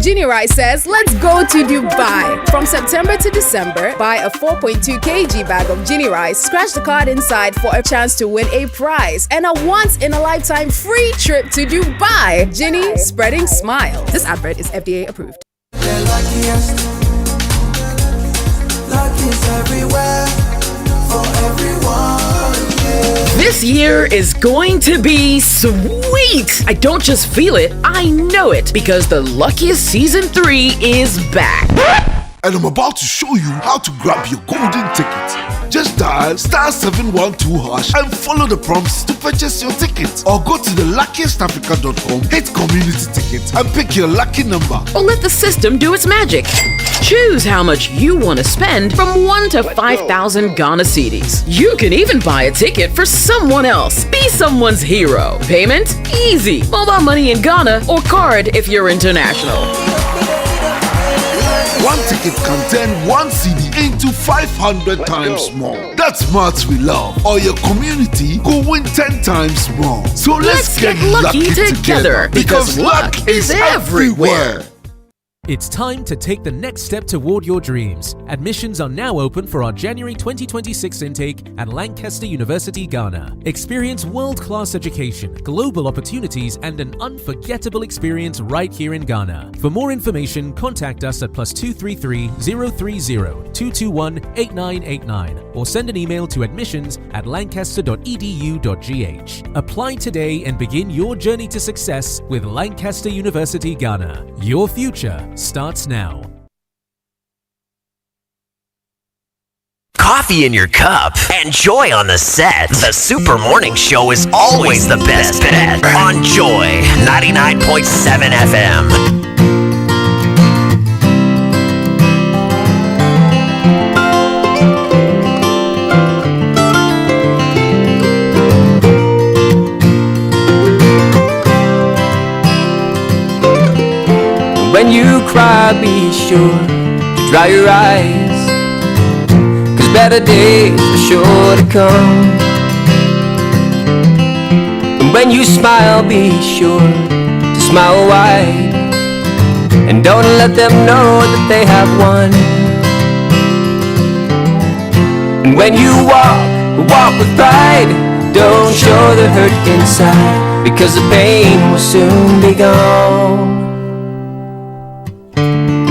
Ginny Rice says, let's go to Dubai. From September to December, buy a 4.2 kg bag of Ginny Rice, scratch the card inside for a chance to win a prize and a once-in-a-lifetime free trip to Dubai. Ginny, spreading smiles. This advert is FDA approved. Everywhere for everyone, yeah. This year is going to be sweet. I don't just feel it, I know it, because the Luckiest Season 3 is back. And I'm about to show you how to grab your golden ticket. Just dial *712# and follow the prompts to purchase your ticket. Or go to theluckiestafrica.com, hit community tickets, and pick your lucky number. Or let the system do its magic. Choose how much you want to spend from 1 to 5,000 Ghana cedis. You can even buy a ticket for someone else. Be someone's hero. Payment? Easy. Mobile money in Ghana or card if you're international. One ticket can turn 1 CD into 500 times more. That's maths we love. Or your community go win 10 times more. So let's get lucky together because luck is everywhere. It's time to take the next step toward your dreams. Admissions are now open for our January 2026 intake at Lancaster University, Ghana. Experience world-class education, global opportunities, and an unforgettable experience right here in Ghana. For more information, contact us at +233 030 221 8989 or send an email to admissions@lancaster.edu.gh. Apply today and begin your journey to success with Lancaster University, Ghana. Your future starts now. Coffee in your cup and joy on the set. The Super Morning Show is always the best bet on Joy 99.7 FM. When you cry, be sure to dry your eyes, 'cause better days are sure to come. And when you smile, be sure to smile wide, and don't let them know that they have won. And when you walk with pride, don't show the hurt inside, because the pain will soon be gone.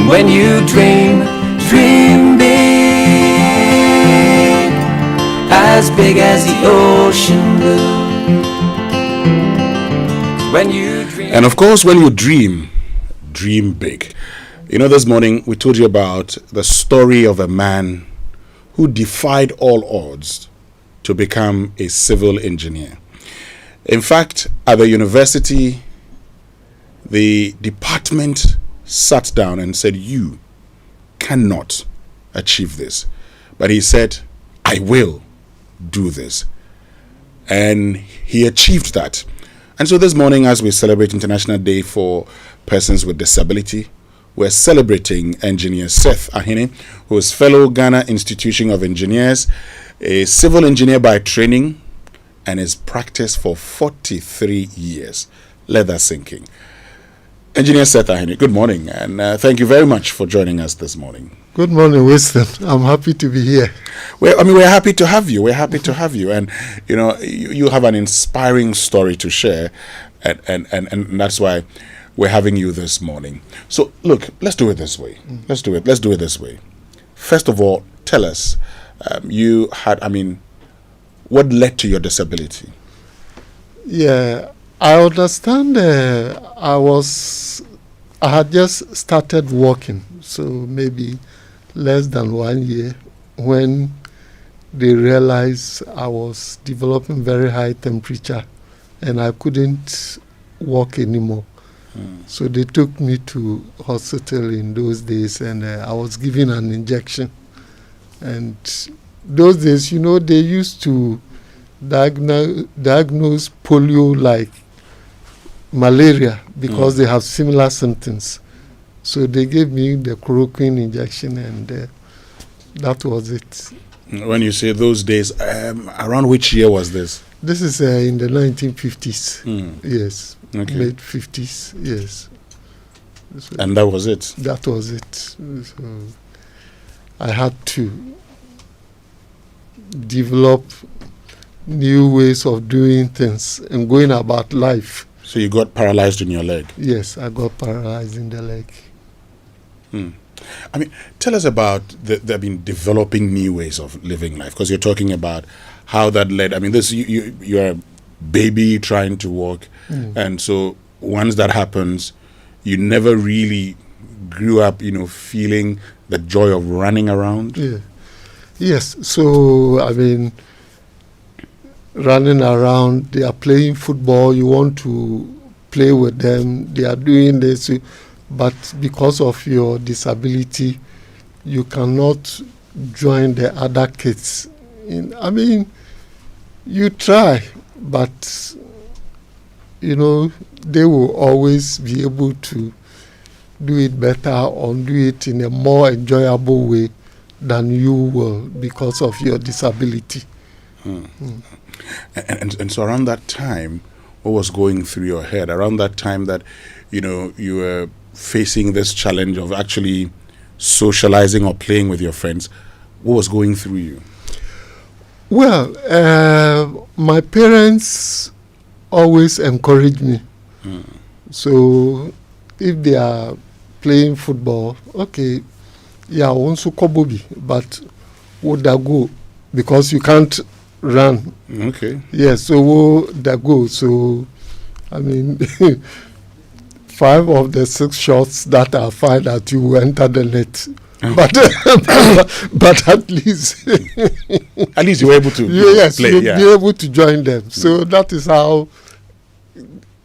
When you dream big, as big as the ocean blue. When you dream. And of course, when you dream big. You know, this morning we told you about the story of a man who defied all odds to become a civil engineer. In fact, at the university, the department sat down and said, you cannot achieve this. But he said, I will do this. And he achieved that. And so this morning, as we celebrate International Day for Persons with Disability, we're celebrating engineer Seth Ahene, who is fellow Ghana Institution of Engineers, a civil engineer by training, and his practice for 43 years. Let that sink in. Engineer Seth Ahene, good morning, and thank you very much for joining us this morning. Good morning, Winston. I'm happy to be here. We're happy to have you. We're happy to have you, and you know, you have an inspiring story to share, and that's why we're having you this morning. So, look, let's do it this way. Let's do it this way. First of all, tell us, what led to your disability? Yeah. I understand. I had just started working, so maybe less than 1 year, when they realized I was developing very high temperature and I couldn't walk anymore. So they took me to hospital in those days, and I was given an injection. And those days, you know, they used to diagnose polio like malaria because they have similar symptoms. So they gave me the chloroquine injection, and that was it. When you say those days, around which year was this? This is in the 1950s. Yes. Okay. Late 50s, yes. So and that was it? That was it. So I had to develop new ways of doing things and going about life. So you got paralyzed in your leg? Yes, I got paralyzed in the leg. I mean, tell us about developing new ways of living life, because you're talking about how that led. I mean, you're a baby trying to walk, and so once that happens, you never really grew up, feeling the joy of running around. Yeah. Yes. So I mean, running around, they are playing football. You want to play with them. They are doing this, but because of your disability, you cannot join the other kids. You try, but they will always be able to do it better or do it in a more enjoyable way than you will because of your disability. And so around that time, what was going through your head? Around that time that, you were facing this challenge of actually socializing or playing with your friends, what was going through you? Well, my parents always encourage me. So if they are playing football, okay, yeah, also kobobi, but would that go? Because you can't run. Okay. Yes, so would that go? So, I mean, 5 of the 6 shots that are fired at you will enter the net. But at least you were able to play. You'll be able to join them. So that is how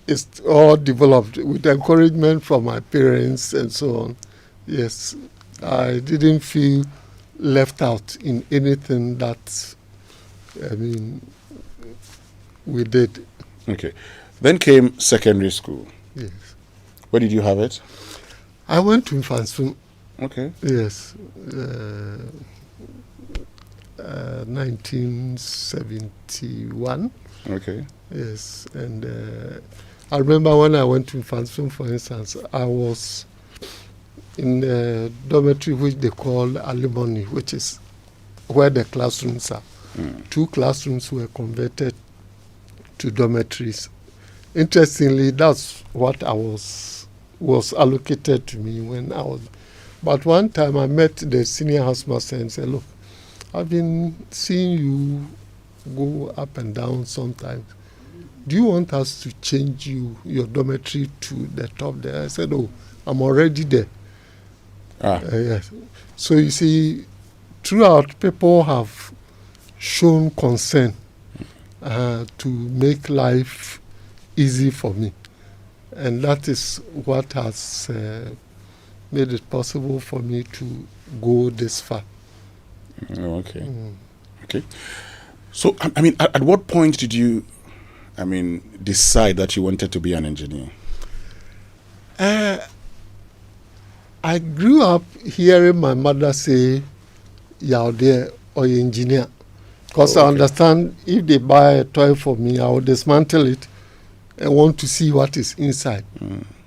it's all developed, with encouragement from my parents and so on. Yes, I didn't feel left out in anything that, I mean, we did. Okay. Then came secondary school. Yes. Where did you have it? I went to Infantsum. Okay. Yes. 1971. Okay. Yes. And I remember when I went to Infantsum, for instance, I was in a dormitory which they call Alimony, which is where the classrooms are. 2 classrooms were converted to dormitories. Interestingly, that's what I was allocated to me when I was. But one time I met the senior housemaster and said, look, I've been seeing you go up and down sometimes. Do you want us to change your dormitory to the top there? I said, oh, I'm already there. Yes. So you see, throughout, people have shown concern to make life easy for me. And that is what has made it possible for me to go this far. Okay. Okay. So, I mean, at what point did you, decide that you wanted to be an engineer? I grew up hearing my mother say, "You're there or you're engineer," because I understand if they buy a toy for me, I will dismantle it and want to see what is inside.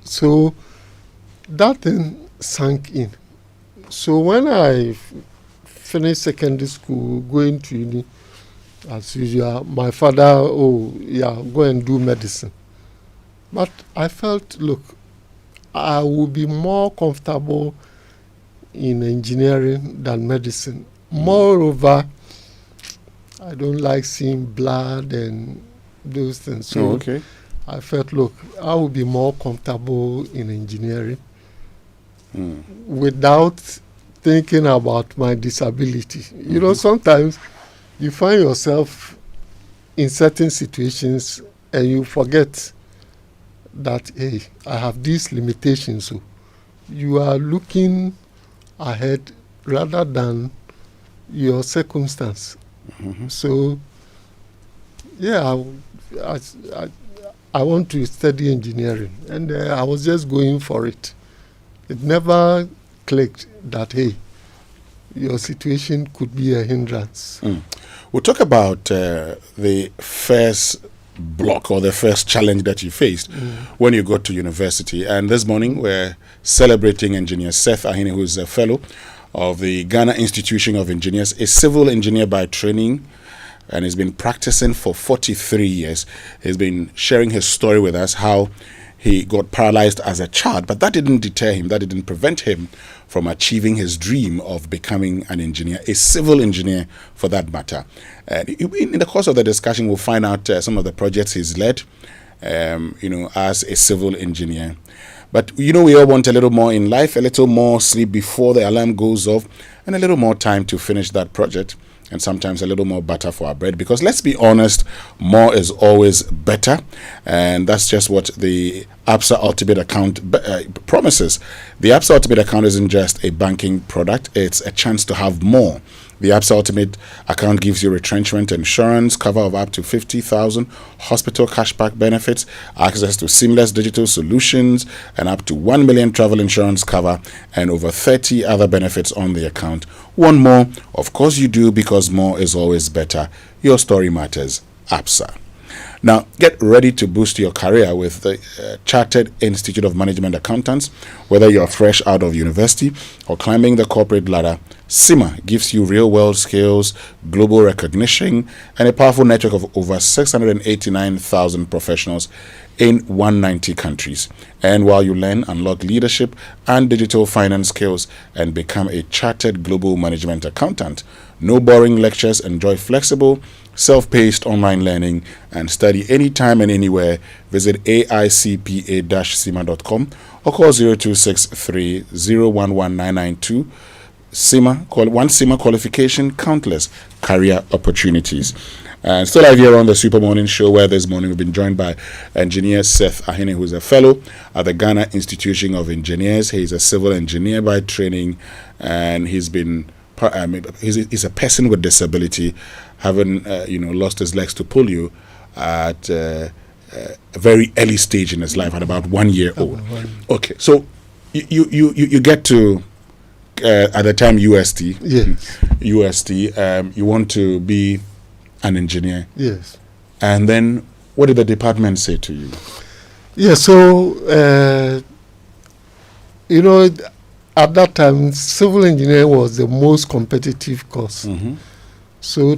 So that thing sank in. So when I finished secondary school, going to uni, as usual, my father, go and do medicine. But I felt, look, I would be more comfortable in engineering than medicine. Moreover, I don't like seeing blood and those things. So I felt, look, I would be more comfortable in engineering without thinking about my disability. You know, sometimes you find yourself in certain situations and you forget that, hey, I have these limitations. So you are looking ahead rather than your circumstance. So, yeah, I want to study engineering, and I was just going for it. It never clicked that, hey, your situation could be a hindrance. We'll talk about the first block or the first challenge that you faced when you got to university. And this morning we're celebrating engineer Seth Ahine, who is a fellow of the Ghana Institution of Engineers, a civil engineer by training, and he's been practicing for 43 years. He's been sharing his story with us, how he got paralyzed as a child, but that didn't deter him, that didn't prevent him from achieving his dream of becoming an engineer, a civil engineer for that matter. In the course of the discussion, we'll find out some of the projects he's led, as a civil engineer. But, we all want a little more in life, a little more sleep before the alarm goes off, and a little more time to finish that project, and sometimes a little more butter for our bread. Because let's be honest, more is always better, and that's just what the ABSA Ultimate Account promises. The ABSA Ultimate Account isn't just a banking product, it's a chance to have more. The ABSA Ultimate Account gives you retrenchment insurance, cover of up to 50,000, hospital cashback benefits, access to seamless digital solutions, and up to 1 million travel insurance cover, and over 30 other benefits on the account. Want more? Of course you do, because more is always better. Your story matters. ABSA. Now, get ready to boost your career with the Chartered Institute of Management Accountants. Whether you're fresh out of university or climbing the corporate ladder, CIMA gives you real-world skills, global recognition, and a powerful network of over 689,000 professionals in 190 countries. And while you learn, unlock leadership and digital finance skills and become a chartered global management accountant. No boring lectures. Enjoy flexible, self-paced online learning and study anytime and anywhere. Visit aicpa-cima.com or call 0263 011992. CIMA, one CIMA qualification, countless career opportunities. And still live here on the Super Morning Show, where this morning we've been joined by engineer Seth Ahene, who's a fellow at the Ghana Institution of Engineers. He's a civil engineer by training, and he's a person with disability, having lost his legs to polio at a very early stage in his life, at about 1 year old. Okay, so you get to at the time UST. Yes. UST. You want to be an engineer. Yes. And then what did the department say to you? Yeah, so at that time civil engineering was the most competitive course. Mm-hmm. So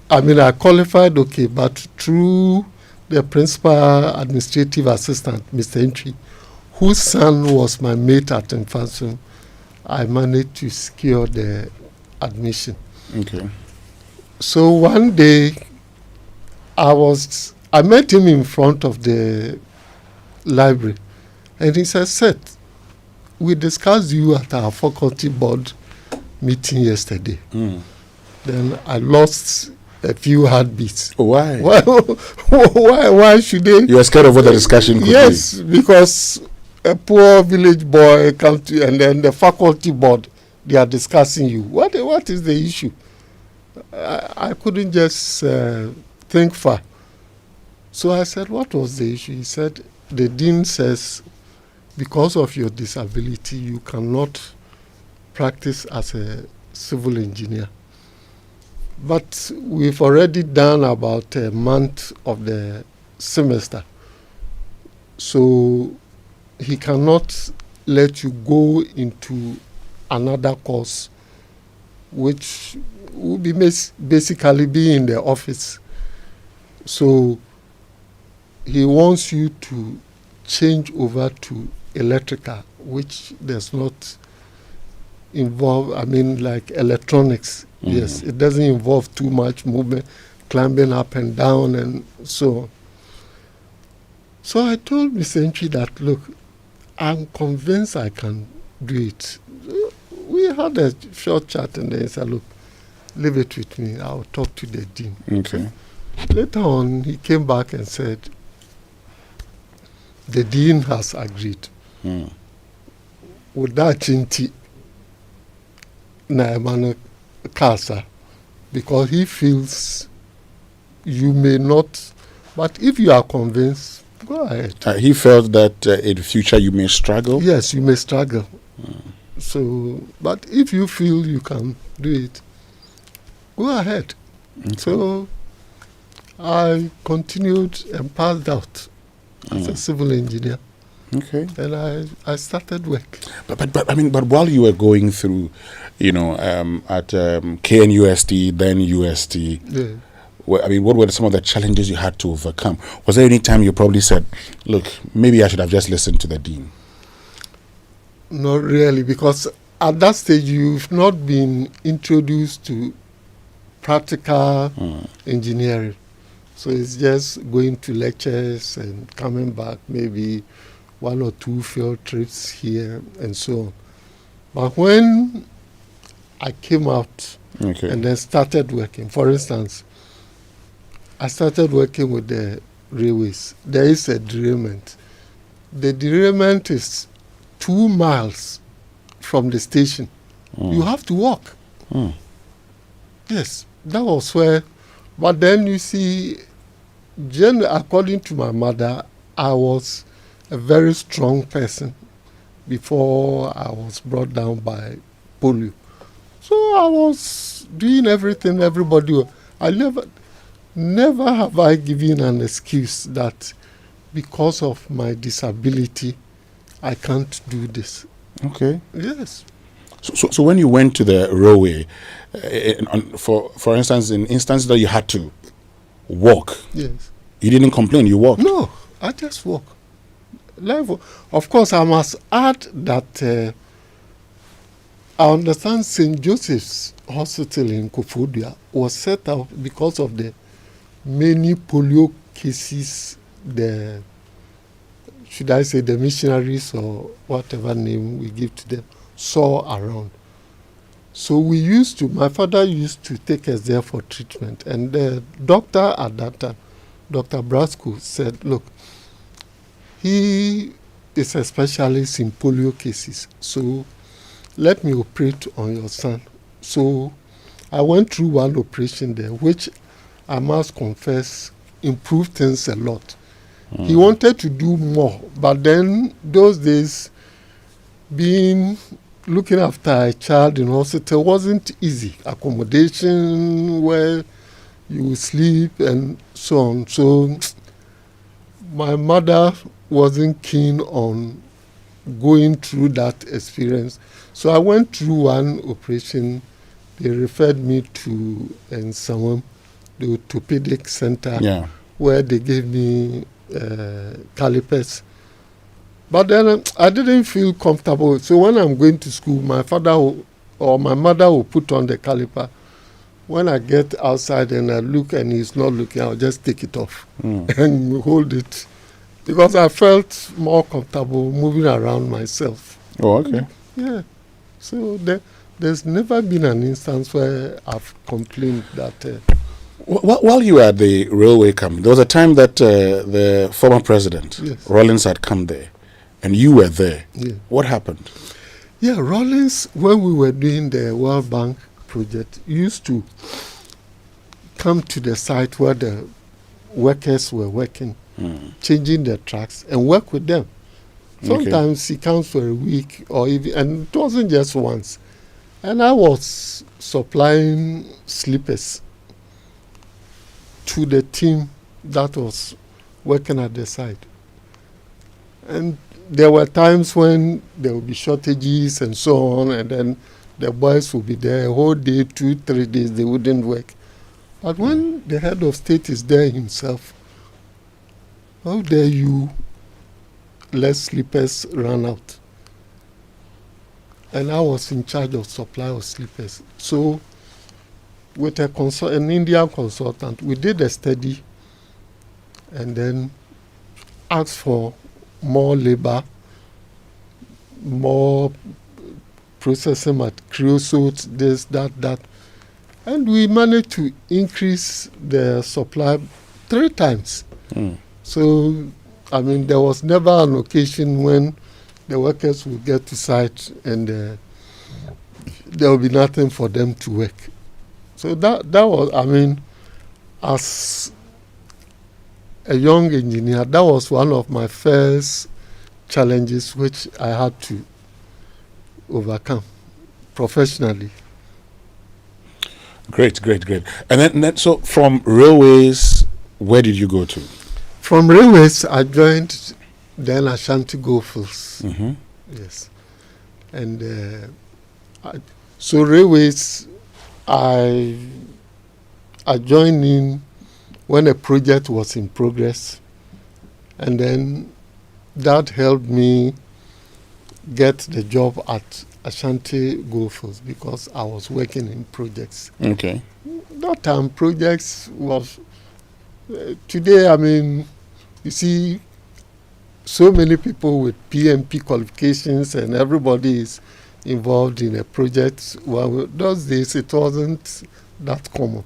I qualified, okay, but through the principal administrative assistant, Mr. Entry, whose son was my mate at Infantum, I managed to secure the admission. Okay. So one day, I met him in front of the library, and he said, Seth, we discussed you at our faculty board meeting yesterday. Mm. Then I lost a few heartbeats. Why? Why should they? You were scared of what the discussion could be. Yes, because a poor village boy comes to, and then the faculty board, they are discussing you. What is the issue? I couldn't just think far. So I said, what was the issue? He said, the dean says, because of your disability, you cannot practice as a civil engineer. But we've already done about a month of the semester. So he cannot let you go into another course, which will be basically be in the office. So he wants you to change over to electrical, which does not involve, like electronics. Mm-hmm. Yes, it doesn't involve too much movement, climbing up and down and so on. So I told Mr. Entry that, look, I'm convinced I can do it. We had a short chat and then he said, look, leave it with me. I'll talk to the dean. Okay. Later on, he came back and said, the dean has agreed. Mm. With that chinti, Naimana Kasa, because he feels you may not, but if you are convinced, go ahead. He felt that in the future you may struggle? Yes, you may struggle. So, but if you feel you can do it, go ahead. Okay. So I continued and passed out as a civil engineer. Okay. And I started work. But while you were going through, at KNUST, then UST, yeah. What were some of the challenges you had to overcome? Was there any time you probably said, look, maybe I should have just listened to the dean? Not really, because at that stage you've not been introduced to practical engineering. So it's just going to lectures and coming back, maybe 1 or 2 field trips here and so on. But when I came out and then started working, for instance, I started working with the railways. There is a derailment. The derailment is 2 miles from the station. You have to walk. Yes, that was where. But then you see, according to my mother, I was a very strong person before I was brought down by polio. So I was doing everything everybody. Never have I given an excuse that because of my disability, I can't do this. Okay. Yes. So when you went to the railway, for instance, in instances that you had to walk, yes, you didn't complain, you walked? No, I just walk. Of course, I must add that I understand St. Joseph's Hospital in Koforidua was set up because of the many polio cases, the missionaries or whatever name we give to them, saw around. So my father used to take us there for treatment. And the doctor at that time, Dr. Brasco, said, look, he is a specialist in polio cases, so let me operate on your son. So I went through one operation there, which I must confess improved things a lot. He wanted to do more, but then those days, looking after a child in hospital wasn't easy. Accommodation where you sleep and so on. So my mother wasn't keen on going through that experience. So I went through one operation. They referred me to Nsawam, the orthopedic center, where they gave me calipers. But then I didn't feel comfortable. So when I'm going to school, my father or my mother will put on the caliper. When I get outside and I look and he's not looking, I'll just take it off and hold it. Because I felt more comfortable moving around myself. Oh, okay. Yeah. So there's never been an instance where I've complained that... While you were at the railway company, there was a time that the former president, Rawlings, had come there, and you were there. Yeah. What happened? Yeah, Rawlings, when we were doing the World Bank project, used to come to the site where the workers were working, changing the tracks, and work with them. Sometimes he comes for a week or even, and it wasn't just once. And I was supplying slippers to the team that was working at the site. And there were times when there would be shortages and so on, and then the boys would be there a whole day, 2-3 days, they wouldn't work. But when the head of state is there himself, how dare you let slippers run out? And I was in charge of supply of slippers. So with an Indian consultant, we did a study and then asked for more labor, more processing at creosote, this, that. And we managed to increase the supply 3 times. So, I mean, there was never an occasion when the workers would get to site and there will be nothing for them to work. So that was, I mean, as a young engineer, that was one of my first challenges which I had to overcome professionally. Great. And then so from railways, where did you go to? From railways, I joined then Ashanti Goldfields. Yes. And so railways, I joined in when a project was in progress, and then that helped me get the job at Ashanti Goldfields because I was working in projects. Okay. That time projects was today, I mean, you see so many people with PMP qualifications and everybody is involved in a project. Well, those days it wasn't that common.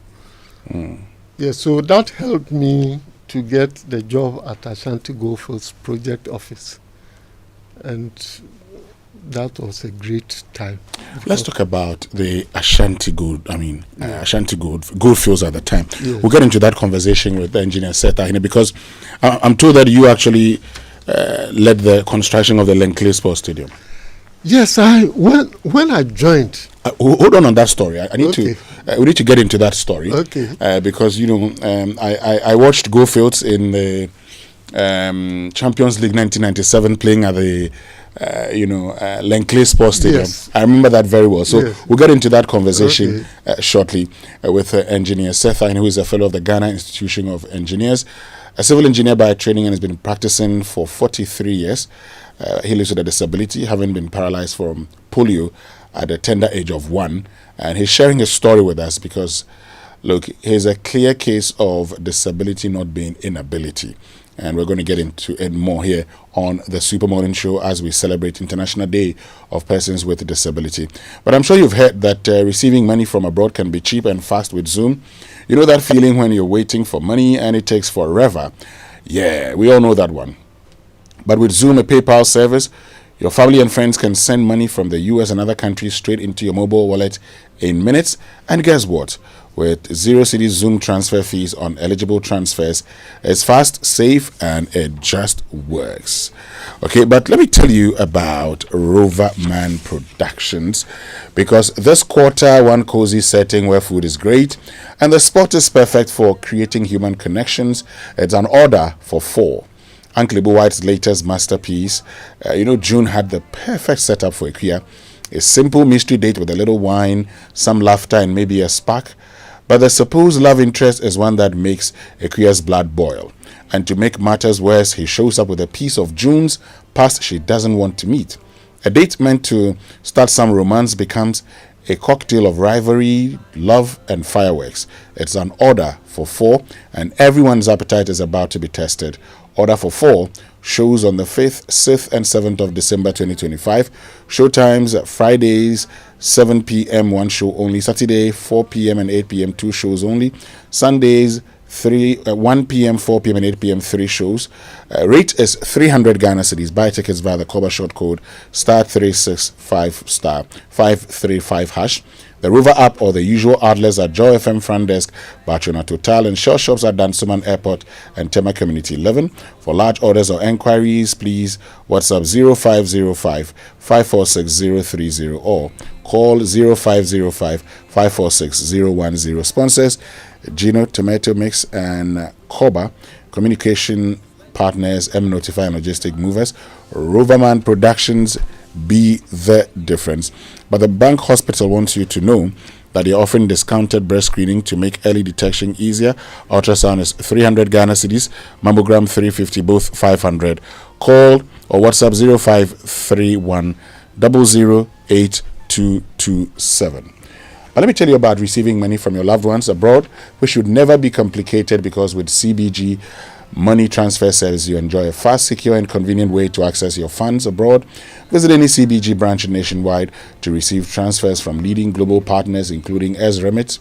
Yeah, so that helped me to get the job at Ashanti Goldfields project office. And that was a great time. Let's talk about the Ashanti Goldfields at the time. Yes. We'll get into that conversation with the engineer Seta because I'm told that you actually led the construction of the Lenkley Sports Stadium. Yes, when I joined. Hold on that story. I need to We need to get into that story. Okay. Because, I watched Gofields in the Champions League 1997 playing at the Lenclay Sports Stadium. Yes. I remember that very well. So we'll get into that conversation shortly with engineer Seth Ahene, who is a fellow of the Ghana Institution of Engineers, a civil engineer by training, and has been practicing for 43 years. He lives with a disability, having been paralyzed from polio at the tender age of 1. And he's sharing his story with us because, look, here's a clear case of disability not being inability. And we're going to get into it more here on the Super Morning Show as we celebrate International Day of Persons with Disability. But I'm sure you've heard that receiving money from abroad can be cheap and fast with Zoom. You know that feeling when you're waiting for money and it takes forever? Yeah, we all know that one. But with Zoom, a PayPal service, your family and friends can send money from the US and other countries straight into your mobile wallet in minutes. And guess what? With 0 cedi Zoom transfer fees on eligible transfers, it's fast, safe, and it just works. Okay, but let me tell you about Rover Man Productions, because this quarter, one cozy setting where food is great and the spot is perfect for creating human connections. It's an order for 4. Uncle Ibu White's latest masterpiece. June had the perfect setup for Ikuya. A simple mystery date with a little wine, some laughter, and maybe a spark. But the supposed love interest is one that makes Ikuya's blood boil. And to make matters worse, he shows up with a piece of June's past she doesn't want to meet. A date meant to start some romance becomes a cocktail of rivalry, love, and fireworks. It's an order for 4, and everyone's appetite is about to be tested. Order for 4 shows on the 5th, 6th, and 7th of December 2025. Showtimes Fridays 7 p.m. 1 show only. Saturday 4 p.m. and 8 p.m. 2 shows only. Sundays 1 p.m., 4 p.m. and 8 p.m. 3 shows. Rate is 300 Ghana cedis. Buy tickets via the Koba short code *365*535#. The Rover app or the usual outlets at Joy FM Front Desk, Barcelona Total, and Shell Shops at Dansuman Airport and Tema Community 11. For large orders or enquiries, please WhatsApp 0505 546 030 or call 0505 546 010. Sponsors Gino Tomato Mix and Koba. Communication partners M Notify and Logistic Movers. Roverman Productions, be the difference. But the Bank Hospital wants you to know that they're offering discounted breast screening to make early detection easier. Ultrasound is 300 Ghana cedis, mammogram 350, both 500. Call or WhatsApp 0531 008227. But let me tell you about receiving money from your loved ones abroad, which should never be complicated, because with CBG Money Transfer Service, you enjoy a fast, secure, and convenient way to access your funds abroad. Visit any CBG branch nationwide to receive transfers from leading global partners, including Remit,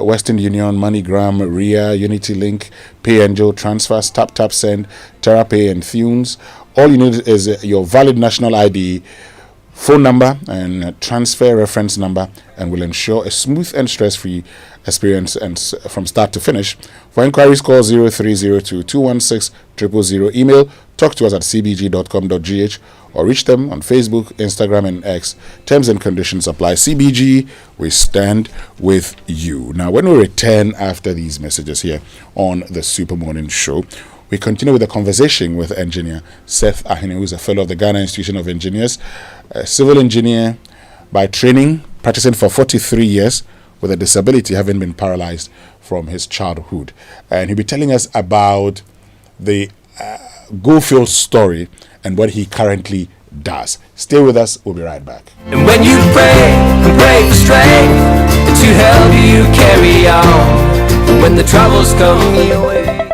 Western Union, MoneyGram, RIA, Unity Link, PayAngel, Transfers, TapTap Send, TerraPay, and Thunes. All you need is your valid national ID, phone number, and transfer reference number, and will ensure a smooth and stress-free experience and from start to finish. For inquiries, call 0302 216 000. Email talk to us at cbg.com.gh or reach them on Facebook, Instagram, and X. Terms and conditions apply. CBG, we stand with you. Now, when we return after these messages here on the Super Morning Show, we continue with the conversation with engineer Seth Ahene, who is a fellow of the Ghana Institution of Engineers, a civil engineer by training, practicing for 43 years with a disability, having been paralyzed from his childhood. And he'll be telling us about the Gofield story and what he currently does. Stay with us. We'll be right back. And when you pray and pray for strength to help you carry on when the troubles come your way.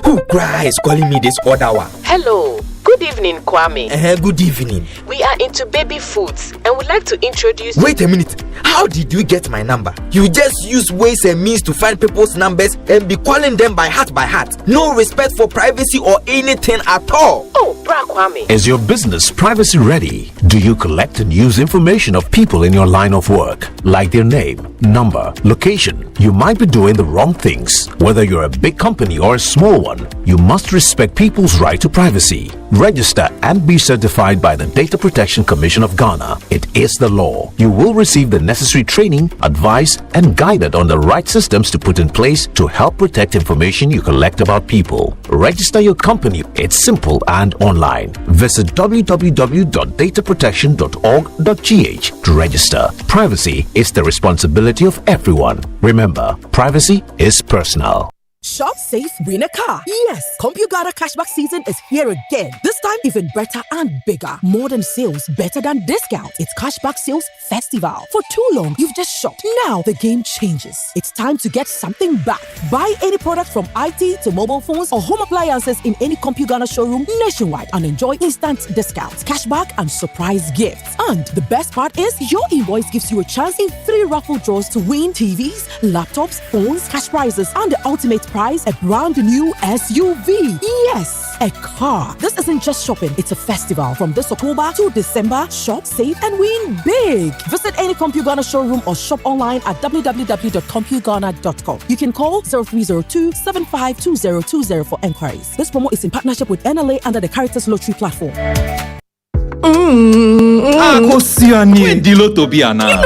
Who cries calling me this other one? Hello. Good evening, Kwame. Good evening. We are into baby foods and would like to introduce... Wait a minute. How did you get my number? You just use ways and means to find people's numbers and be calling them by heart. No respect for privacy or anything at all. Oh, Bra Kwame. Is your business privacy ready? Do you collect and use information of people in your line of work, like their name, number, location? You might be doing the wrong things. Whether you're a big company or a small one, you must respect people's right to privacy. Register register and be certified by the Data Protection Commission of Ghana. It is the law. You will receive the necessary training, advice, and guided on the right systems to put in place to help protect information you collect about people. Register your company. It's simple and online. Visit www.dataprotection.org.gh to register. Privacy is the responsibility of everyone. Remember, privacy is personal. Shop safe, win a car. Yes, CompuGada cashback season is here again. This time even better and bigger. More than sales, better than discounts. It's Cashback Sales Festival. For too long, you've just shopped. Now the game changes. It's time to get something back. Buy any product from IT to mobile phones or home appliances in any CompuGada showroom nationwide and enjoy instant discounts, cashback, and surprise gifts. And the best part is your invoice gives you a chance in 3 raffle draws to win TVs, laptops, phones, cash prizes, and the ultimate prize, a brand new SUV. Yes, a car. This isn't just shopping, it's a festival. From this October to December, shop, save, and win big. Visit any CompuGhana showroom or shop online at www.compughana.com. You can call 0302-752020 for enquiries. This promo is in partnership with NLA under the Caritas Lottery platform. You know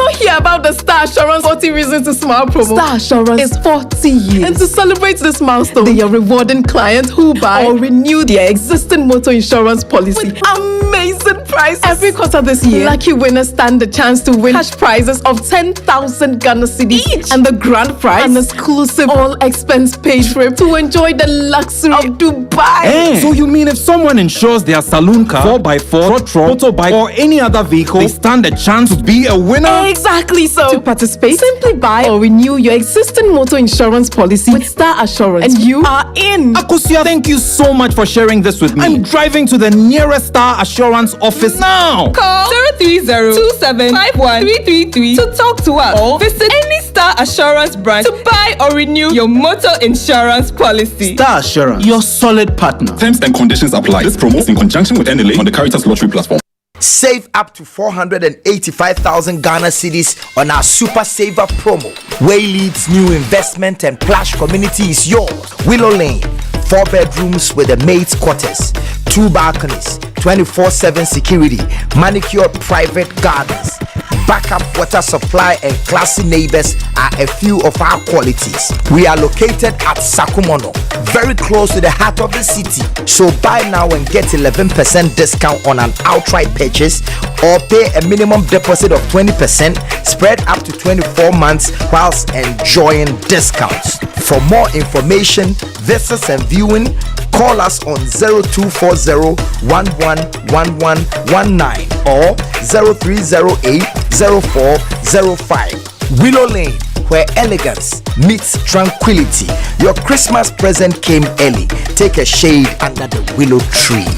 hear about the Star Assurance 40 Reasons to Smile promo? Star Assurance is 40 years. And to celebrate this milestone, they are rewarding clients who buy or renew their existing motor insurance policy with amazing prizes. Every quarter this year, lucky winners stand the chance to win cash prizes of 10,000 Ghana cedis each, and the grand prize, an exclusive all-expense paid trip to enjoy the luxury of Dubai. So you mean if someone insures their saloon car, 4x4, trotro, motorbike, or any other vehicle, they stand a chance to be a winner? Exactly so. To participate, simply buy or renew your existing motor insurance policy with Star Assurance, and you are in. Akosia, thank you so much for sharing this with me. I'm driving to the nearest Star Assurance office now. Call 030-2751-333 to talk to us, or visit any Star Assurance branch to buy or renew your motor insurance policy. Star Assurance, your solid partner. Terms and conditions apply. This promo is in conjunction with NLA on the Caritas Lottery platform. Save up to 485,000 Ghana cedis on our Super Saver promo. Waylead's new investment and plush community is yours. Willow Lane, 4 bedrooms with a maid's quarters, 2 balconies, 24/7 security, manicured private gardens, backup water supply, and classy neighbors are a few of our qualities. We are located at Sakumono, very close to the heart of the city. So buy now and get 11% discount on an outright purchase, or pay a minimum deposit of 20%, spread up to 24 months whilst enjoying discounts. For more information, visits and viewing, call us on 0240-111119 or 0308-0405. Willow Lane, where elegance meets tranquility. Your Christmas present came early. Take a shade under the willow tree.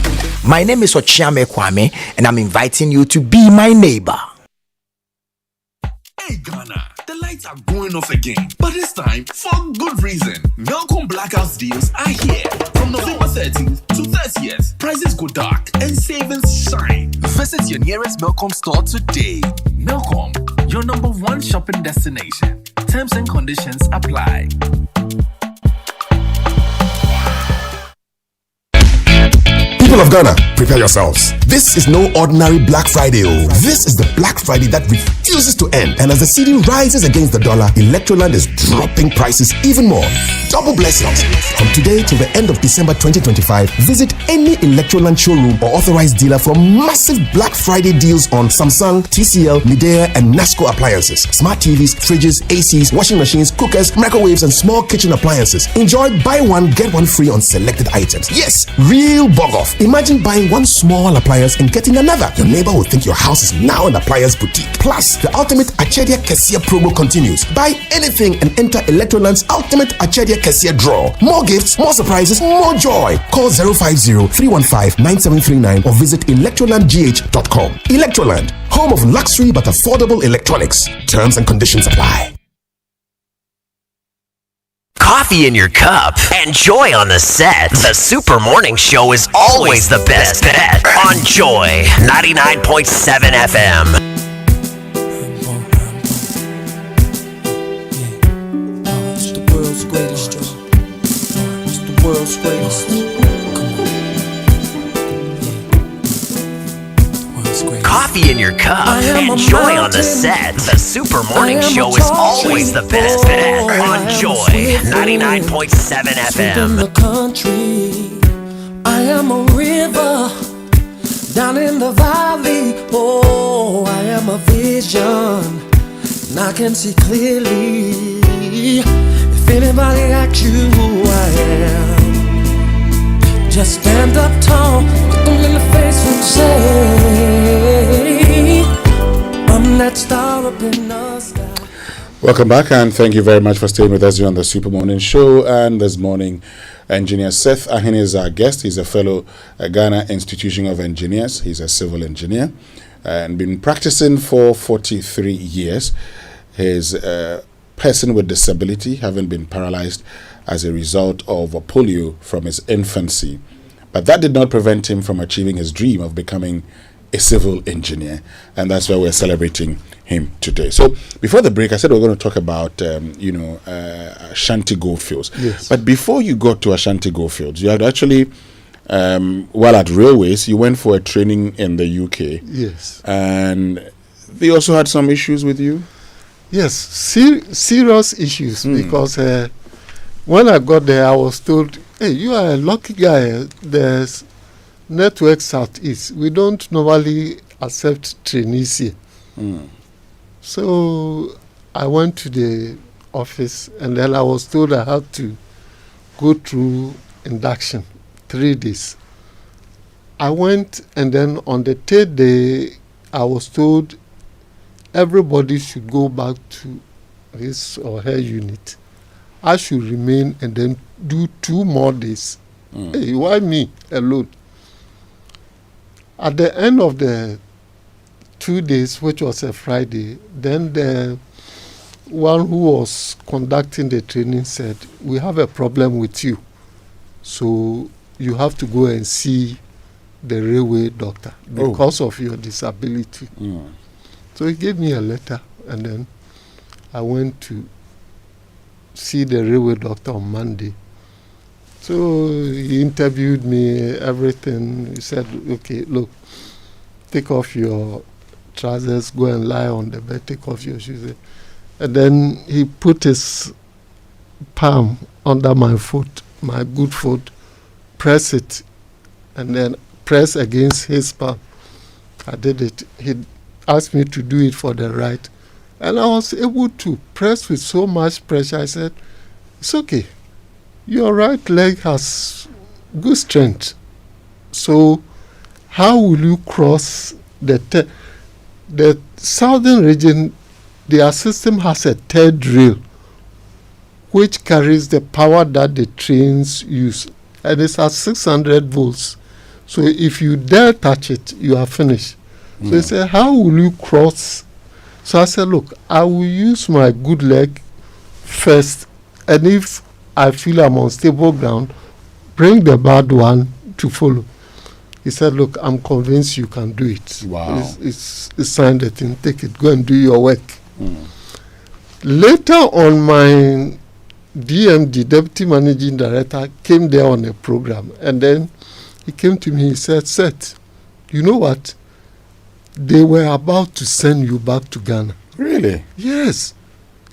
My name is Ochiame Kwame, and I'm inviting you to be my neighbor. Hey Ghana, the lights are going off again, but this time for good reason. Melcom Blackouts deals are here. From November 13th to 30th, prices go dark and savings shine. Visit your nearest Melcom store today. Melcom, your #1 shopping destination. Terms and conditions apply. People of Ghana, prepare yourselves. This is no ordinary Black Friday. This is the Black Friday that refuses to end. And as the cedi rises against the dollar, Electroland is dropping prices even more. Double blessings. From today till the end of December 2025, visit any Electroland showroom or authorized dealer for massive Black Friday deals on Samsung, TCL, Midea, and Nasco appliances, smart TVs, fridges, ACs, washing machines, cookers, microwaves, and small kitchen appliances. Enjoy buy one, get one free on selected items. Yes, real bug off. Imagine buying one small appliance and getting another. Your neighbor will think your house is now an appliance boutique. Plus, the ultimate Achedia Kessia promo continues. Buy anything and enter Electroland's ultimate Achedia Kessia draw. More gifts, more surprises, more joy. Call 050-315-9739 or visit electrolandgh.com. Electroland, home of luxury but affordable electronics. Terms and conditions apply. Coffee in your cup and joy on the set. The Super Morning Show is always the best bet on Joy 99.7 FM. It's the world's greatest. It's the world's greatest. Come on. Coffee in your cup. Enjoy on the set. The Super Morning Show is always the best. On Joy 99.7 FM. In the country, I am a river down in the valley. Oh, I am a vision, and I can see clearly. If anybody asks you who I am, just stand up tall, look them in the face and say, I'm that star up in the sky. Welcome back, and thank you very much for staying with us here on the Super Morning Show. And this morning, Engineer Seth Ahene is our guest. He's a fellow Ghana Institution of Engineers. He's a civil engineer and been practicing for 43 years. He's a person with disability, having been paralyzed as a result of polio from his infancy. But that did not prevent him from achieving his dream of becoming a civil engineer, and that's why we're celebrating him today. So before the break, I said we're going to talk about Ashanti Goldfields. Yes. But before you got to Ashanti Goldfields, you had actually, while at Railways, you went for a training in the UK. Yes. And they also had some issues with you? Yes, serious issues, because when I got there, I was told, hey, you are a lucky guy. There's Network Southeast. We don't normally accept trainees here. So I went to the office, and then I was told I had to go through induction, 3 days. I went, and then on the 3rd day, I was told everybody should go back to his or her unit. I should remain and then do 2 more days. Hey, why me alone? At the end of the 2 days, which was a Friday, then the one who was conducting the training said, we have a problem with you, so you have to go and see the railway doctor because of your disability. So he gave me a letter, and then I went to see the railway doctor on Monday. So he interviewed me, everything. He said, okay, look, take off your trousers, go and lie on the bed, take off your shoes. And then he put his palm under my foot, my good foot, press it, and then press against his palm. I did it. He asked me to do it for the right. And I was able to press with so much pressure. I said, it's okay. Your right leg has good strength. So how will you cross the southern region? Their system has a third rail which carries the power that the trains use. And it's at 600 volts. So if you dare touch it, you are finished. So he said, how will you cross? So I said, look, I will use my good leg first, and if I feel I'm on stable ground, bring the bad one to follow. He said, look, I'm convinced you can do it. Wow. It's signed the thing, take it, go and do your work. Later on, my DMD, Deputy Managing Director, came there on a program, and then he came to me, he said, Seth, you know what? They were about to send you back to Ghana. Really? Yes.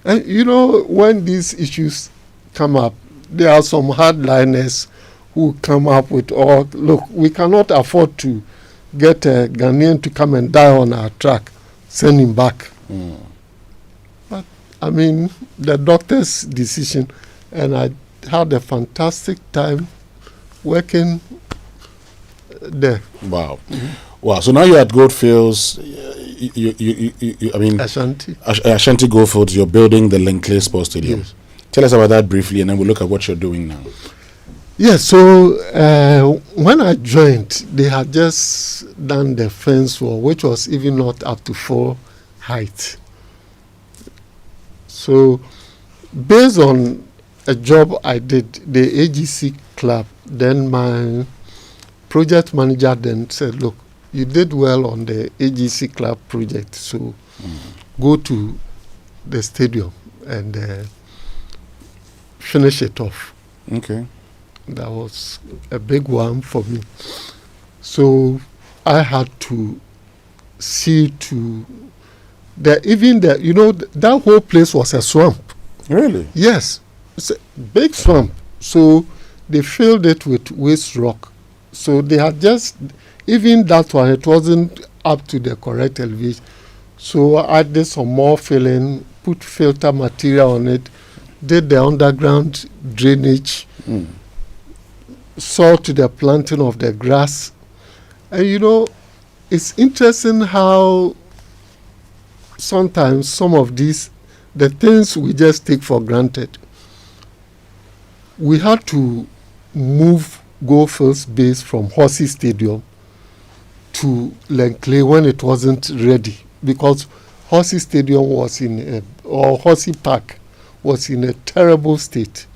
And you know, when these issues come up, there are some hardliners who come up with, look, we cannot afford to get a Ghanaian to come and die on our track, send him back. But, I mean, the doctor's decision, and I had a fantastic time working there. Wow. Wow. So now you're at Goldfields. I mean, Ashanti Goldfields, you're building the Linkley Sports Stadium. Yes. Tell us about that briefly, and then we'll look at what you're doing now. Yes, so when I joined, they had just done the fence wall, which was even not up to 4 height. So based on a job I did, the AGC club, then my project manager then said, look, you did well on the AGC club project, so go to the stadium and finish it off. Okay. That was a big one for me. So I had to see to that whole place was a swamp. Really? Yes, it's a big swamp. So they filled it with waste rock. So they had even that one, it wasn't up to the correct elevation. So I did some more filling, put filter material on it, did the underground drainage, saw to the planting of the grass. And it's interesting how sometimes some of the things we just take for granted. We had to move Goldfields base from Horsey Stadium to Lenkley when it wasn't ready, because Horsey Stadium or Horsey Park was in a terrible state.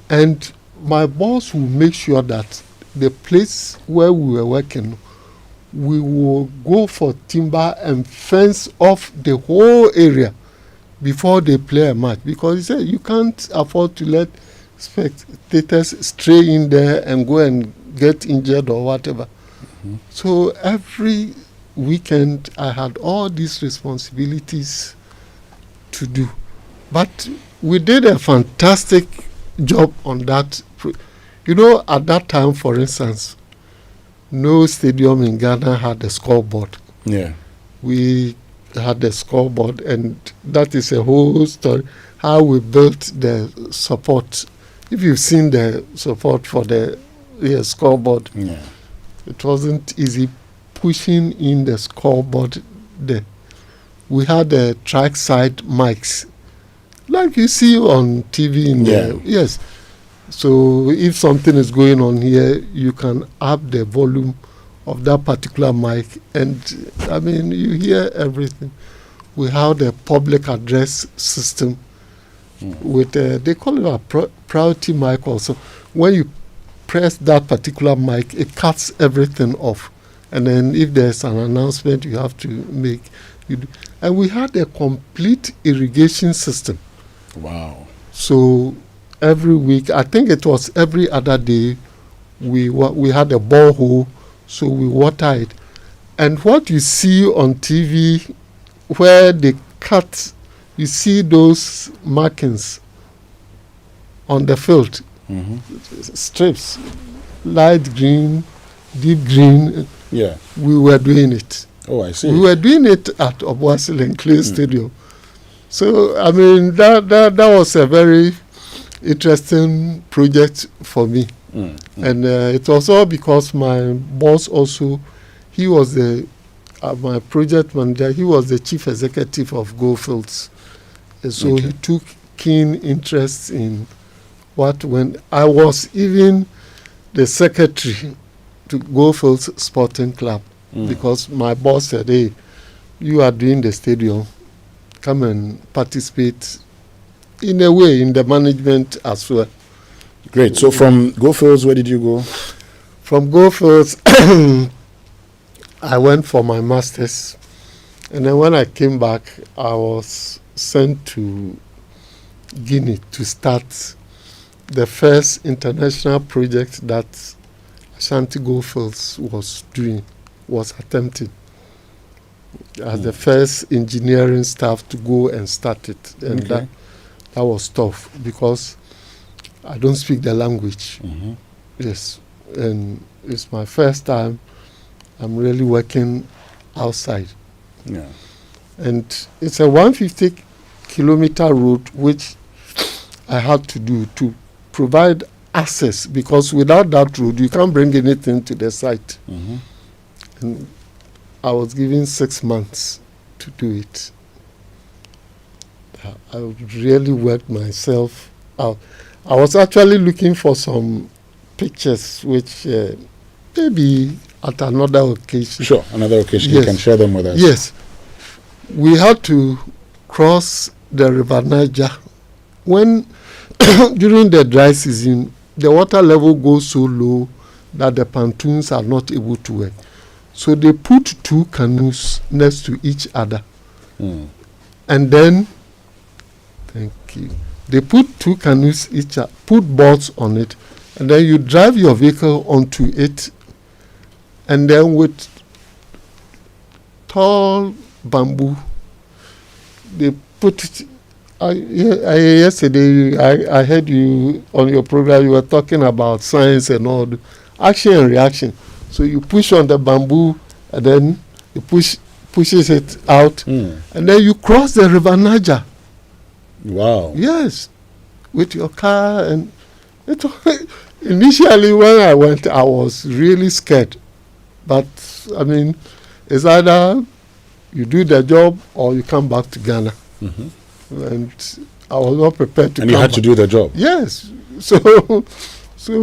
And my boss will make sure that the place where we were working, we will go for timber and fence off the whole area before they play a match, because he said you can't afford to let spectators stray in there and go and get injured or whatever. So every weekend I had all these responsibilities to do, but we did a fantastic job on that. At that time, for instance, no stadium in Ghana had a scoreboard. Yeah. We had a scoreboard, and that is a whole story, how we built the support. If you've seen the support for the scoreboard, it wasn't easy pushing in the scoreboard there. We had the track side mics, like you see on TV yes. So if something is going on here, you can up the volume of that particular mic, and you hear everything. We have the public address system with they call it a priority mic also. When you press that particular mic, it cuts everything off, and then if there's an announcement you have to make, and we had a complete irrigation system. Wow. So every week, I think it was every other day, we had a borehole, so we water it. And what you see on TV, where they cut, you see those markings on the field, strips, light green, deep green. Yeah. We were doing it. Oh, I see. We were doing it at Obuasi and Clay Stadium. So, that was a very interesting project for me. And it was all because my boss also, he was my project manager, he was the chief executive of Goldfields. And so he took keen interest in when I was even the secretary to Goldfields Sporting Club, because my boss said, hey, you are doing the stadium, come and participate in a way in the management as well. Great. So from Goldfields, where did you go? From Goldfields, I went for my master's, and then when I came back, I was sent to Guinea to start the first international project that Ashanti Goldfields was attempting as the first engineering staff to go and start it. And that was tough because I don't speak the language. Yes, and it's my first time I'm really working outside. Yeah. And it's a 150-kilometer route which I had to do to provide access, because without that road you can't bring anything to the site. And I was given 6 months to do it. I really worked myself out. I was actually looking for some pictures which maybe at another occasion. Sure, another occasion. You can share them with us. Yes. We had to cross the River Niger. When during the dry season, the water level goes so low that the pontoons are not able to work. So they put 2 canoes next to each other. And then, thank you, they put 2 canoes each, put boards on it, and then you drive your vehicle onto it, and then with tall bamboo. They put it. Yesterday, I heard you on your program. You were talking about science and all, action and reaction. So you push on the bamboo, and then you pushes it out, and then you cross the river Niger. Wow. Yes, with your car. And initially when I went, I was really scared. But I mean, it's either you do the job or you come back to Ghana. And I was not prepared to. And you had to do the job. Yes. So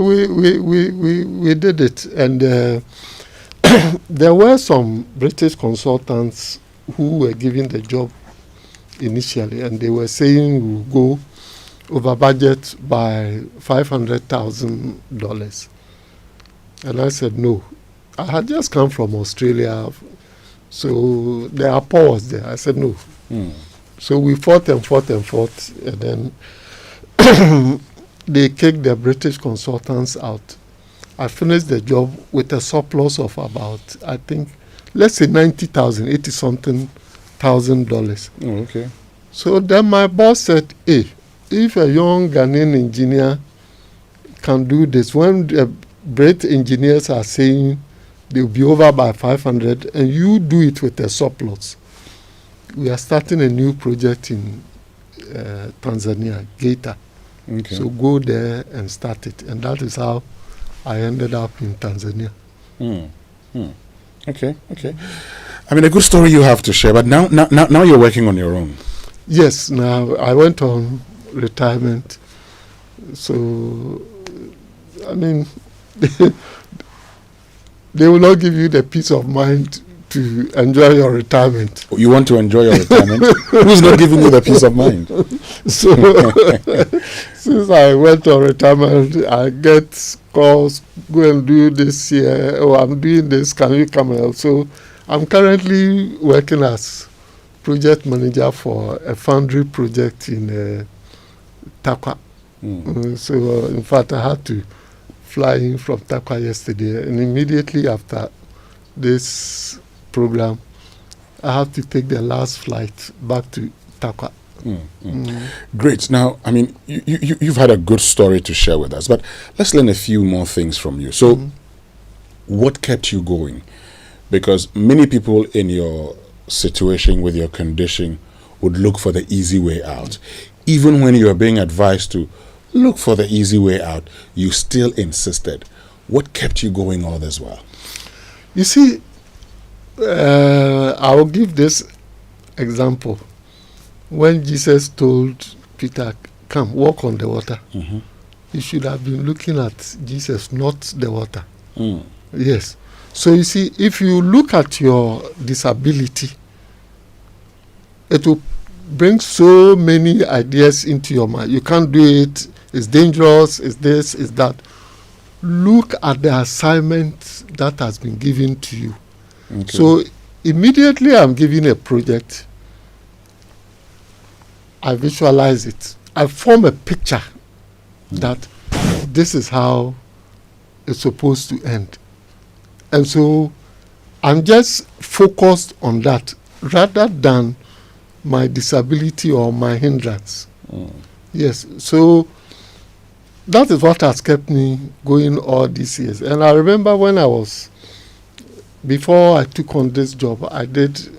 we did it, and there were some British consultants who were given the job initially, and they were saying we'll go over budget by $500,000. And I said no. I had just come from Australia, so the rapport was there. I said no. So we fought, and then they kicked the British consultants out. I finished the job with a surplus of about, I think, let's say $80-something thousand. Oh, okay. So then my boss said, hey, if a young Ghanaian engineer can do this, when the great engineers are saying they'll be over by 500, and you do it with a surplus, we are starting a new project in Tanzania, Geita. Okay. So go there and start it. And that is how I ended up in Tanzania. Okay. I mean, a good story you have to share, but now you're working on your own. Yes, now I went on retirement. So, I mean, they will not give you the peace of mind to enjoy your retirement. You want to enjoy your retirement? Who's not giving you the peace of mind? So, since I went on retirement, I get calls, go and do this here, or I'm doing this, can you come help? So, I'm currently working as project manager for a foundry project in Takwa. So, in fact, I had to fly in from Takwa yesterday, and immediately after this program, I have to take the last flight back to Takwa. Great. Now, I mean, you've had a good story to share with us, but let's learn a few more things from you. So, what kept you going? Because many people in your situation with your condition would look for the easy way out. Even when you are being advised to look for the easy way out, you still insisted. What kept you going all this while? You see, I will give this example. When Jesus told Peter, come, walk on the water, you should have been looking at Jesus, not the water. Yes. So you see, if you look at your disability, it will bring so many ideas into your mind. You can't do it, it's dangerous, it's this, it's that. Look at the assignment that has been given to you. Okay. So immediately I'm given a project, I visualize it. I form a picture that this is how it's supposed to end. And so I'm just focused on that rather than my disability or my hindrance. Yes, so that is what has kept me going all these years. And I remember when before I took on this job, I did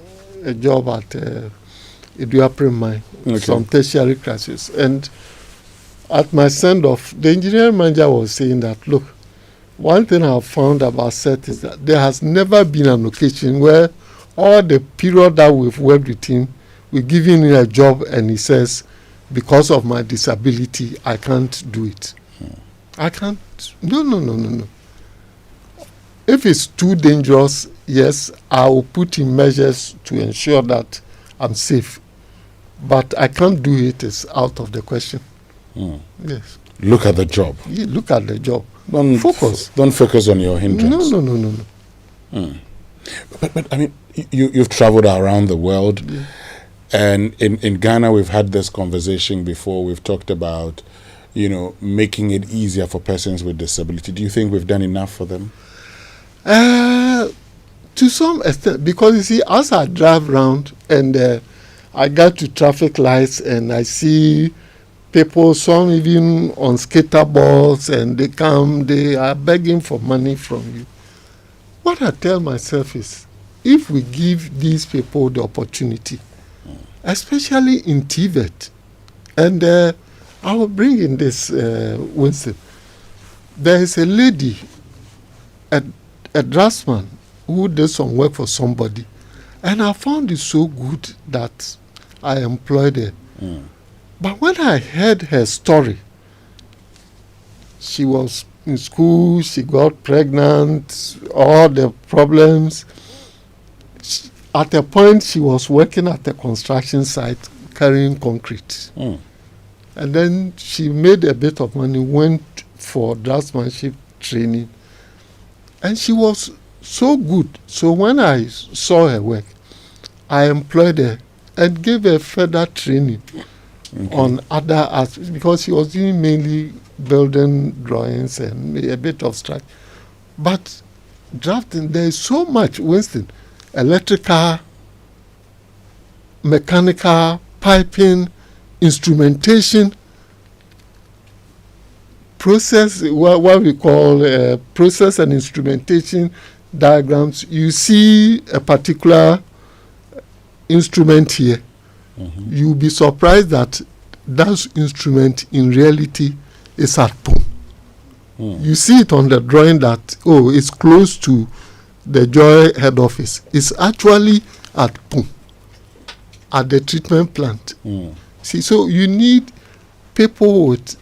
a job at Eduapre Mine, some tertiary crisis. And at my send-off, the engineering manager was saying that, look, one thing I've found about Seth is that there has never been an occasion where all the period that we've worked with him, we're giving him a job and he says, because of my disability, I can't do it. I can't. No. If it's too dangerous, yes, I will put in measures to ensure that I'm safe. But I can't do it, it's out of the question. Yes. Look at the job. Yeah, look at the job. Don't focus on your hindrance. No. But I mean, you've traveled around the world, and in Ghana we've had this conversation before. We've talked about, making it easier for persons with disability. Do you think we've done enough for them? To To some extent, because you see, as I drive around and I get to traffic lights and I see people, some even on skater boards, and they are begging for money from you. What I tell myself is, if we give these people the opportunity, especially in TVET, and I will bring in this, Winston. There is a lady, a draftsman, who did some work for somebody, and I found it so good that I employed her. But when I heard her story, she was in school, she got pregnant, all the problems. At a point, she was working at a construction site carrying concrete. And then she made a bit of money, went for draftsmanship training, and she was so good. So when I saw her work, I employed her and gave her further training on other aspects, because she was doing mainly building drawings and a bit of structure. But drafting, there is so much, Winston, electrical, mechanical, piping, instrumentation, process, what we call process and instrumentation diagrams. You see a particular instrument here, you'll be surprised that that instrument in reality is at POM. You see it on the drawing that, it's close to the Joy head office. It's actually at POM, at the treatment plant. See, so you need people with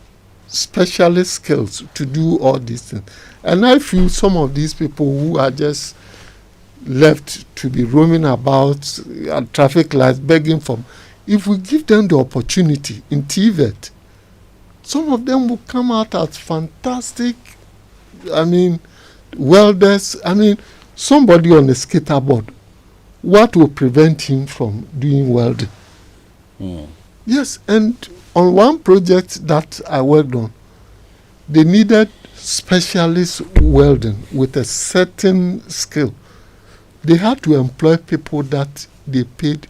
specialist skills to do all these things. And I feel some of these people who are just left to be roaming about at traffic lights begging for, if we give them the opportunity in TVET, some of them will come out as fantastic, welders. Somebody on a skater board, what will prevent him from doing welding? Yes, and on one project that I worked on, they needed specialist welding with a certain skill. They had to employ people that they paid,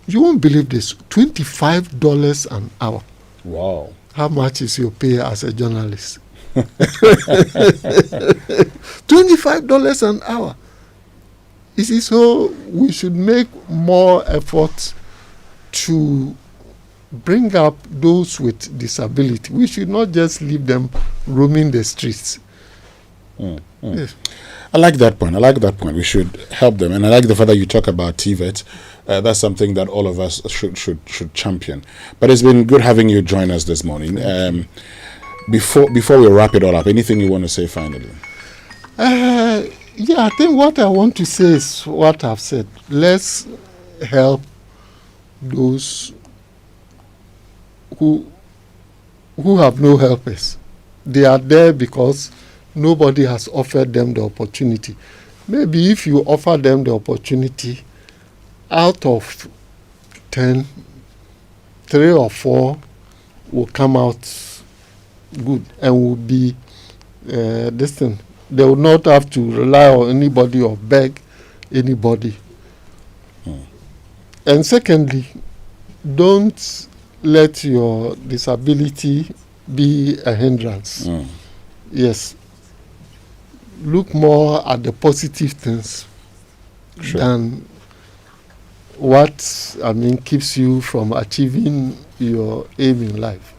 you won't believe this, $25 an hour. Wow. How much is your pay as a journalist? $25 an hour. You see, so we should make more efforts to bring up those with disability. We should not just leave them roaming the streets. Yes. I like that point. We should help them. And I like the fact that you talk about TVET. That's something that all of us should champion. But it's been good having you join us this morning. Before we wrap it all up, anything you want to say finally? I think what I want to say is what I've said. Let's help those who have no helpers. They are there because nobody has offered them the opportunity. Maybe if you offer them the opportunity, out of 10, 3 or 4 will come out good and will be distant. They will not have to rely on anybody or beg anybody. And secondly, don't let your disability be a hindrance. Yes. Look more at the positive things than what keeps you from achieving your aim in life.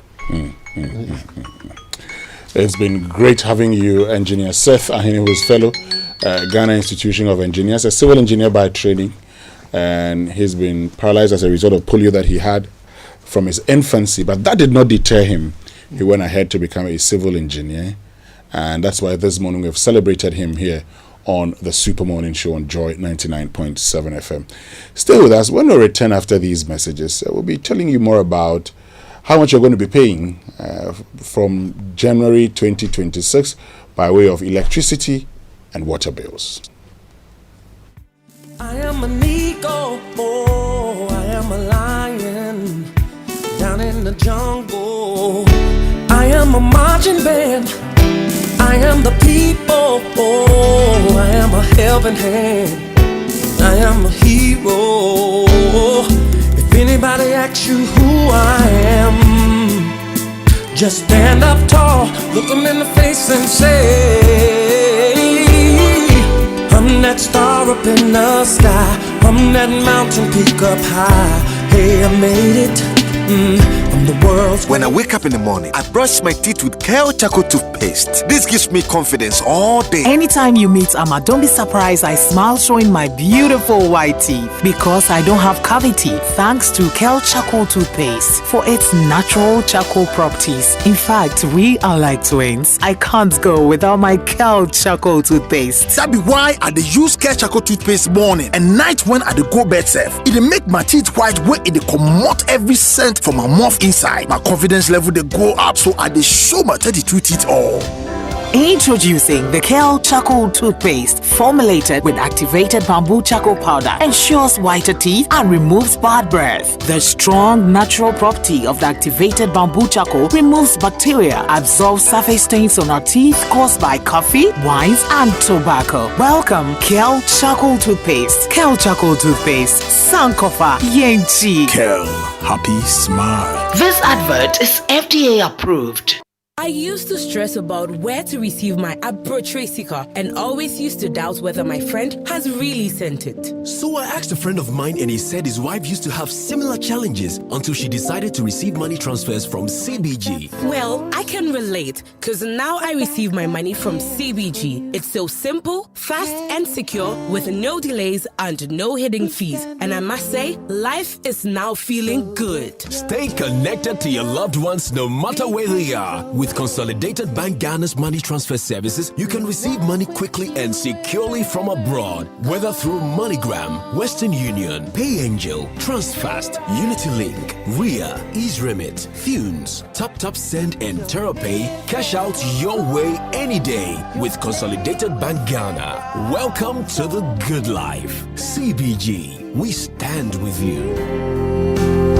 It's been great having you, Engineer Seth Ahene, who is fellow Ghana Institution of Engineers, a civil engineer by training, and he's been paralyzed as a result of polio that he had from his infancy, but that did not deter him. He went ahead to become a civil engineer, and that's why this morning we've celebrated him here on the Super Morning Show on Joy 99.7 FM. Stay with us. When we return after these messages, we'll be telling you more about how much you're going to be paying from January 2026 by way of electricity and water bills. I am an eagle, I am a lion down in the jungle. I am a marching band, I am the people. Oh, I am a helping hand. I am a hero. If anybody asks you who I am, just stand up tall, look them in the face and say, I'm that star up in the sky, I'm that mountain peak up high. Hey, I made it. I'm the world's. When I wake up in the morning, I brush my teeth with Kale Charcoal toothpaste. This gives me confidence all day. Anytime you meet Amma, don't be surprised I smile showing my beautiful white teeth because I don't have cavity thanks to Kale Charcoal toothpaste for its natural charcoal properties. In fact, we are like twins. I can't go without my Kale Charcoal toothpaste. That be why I dey use Kale Charcoal toothpaste morning and night when I dey go bed safe. It dey make my teeth white when it dey comot every scent from my mouth inside. My confidence level dey go up, so I dey show my 32 teeth all. Introducing the Kale Charcoal toothpaste, formulated with activated bamboo charcoal powder, ensures whiter teeth and removes bad breath. The strong natural property of the activated bamboo charcoal removes bacteria, absorbs surface stains on our teeth caused by coffee, wines, and tobacco. Welcome, Kale Charcoal toothpaste. Kale Charcoal toothpaste, Sankofa Yenchi. Kale, happy smile. This advert is FDA approved. I used to stress about where to receive my Abro sticker and always used to doubt whether my friend has really sent it. So I asked a friend of mine and he said his wife used to have similar challenges until she decided to receive money transfers from CBG. Well, I can relate because now I receive my money from CBG. It's so simple, fast and secure with no delays and no hidden fees. And I must say, life is now feeling good. Stay connected to your loved ones no matter where they are. With Consolidated Bank Ghana's money transfer services, you can receive money quickly and securely from abroad, whether through MoneyGram, Western Union, PayAngel, TransFast, UnityLink, RIA, EaseRemit, Thunes, TapTap Send, and TerraPay. Cash out your way any day with Consolidated Bank Ghana. Welcome to the good life. CBG, we stand with you.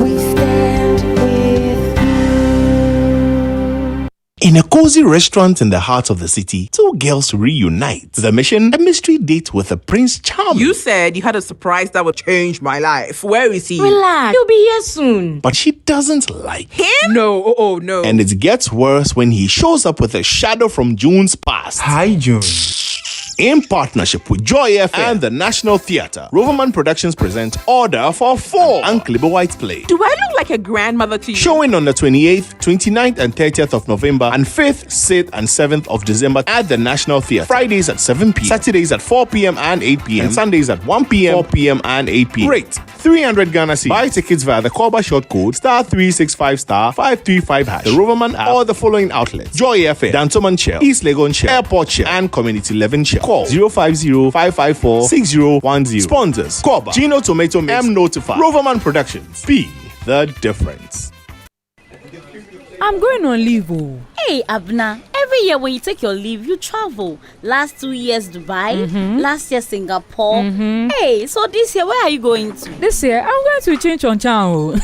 We stand with In a cozy restaurant in the heart of the city, two girls reunite. The mission, a mystery date with a Prince Charming. You said you had a surprise that would change my life. Where is he? Relax, he'll be here soon. But she doesn't like him. No, oh no. And it gets worse when he shows up with a shadow from June's past. Hi, June. In partnership with Joy FM and the National Theatre, Roverman Productions present Order for Four, Uncle White's play. Do I look like a grandmother to you? Showing on the 28th, 29th and 30th of November and 5th, 6th and 7th of December at the National Theatre. Fridays at 7 p.m, Saturdays at 4 p.m. and 8 p.m, and Sundays at 1 p.m, 4 p.m. and 8 p.m. Rate 300 Ghana cedis. Buy tickets via the Korba short code *365*535# the Roverman app or the following outlets: Joy FM, Dantoman Shell, East Legon Shell, Airport Shell, and Community 11 Shell. Call 050-554-6010. Sponsors: Korba, Gino Tomato Mix, M Notify, Roverman Productions. Be the difference. I'm going on leave. Oh. Hey, Abna. Every year when you take your leave, you travel. Last 2 years, Dubai. Last year, Singapore. Hey, so this year, where are you going to? This year, I'm going to change on channel.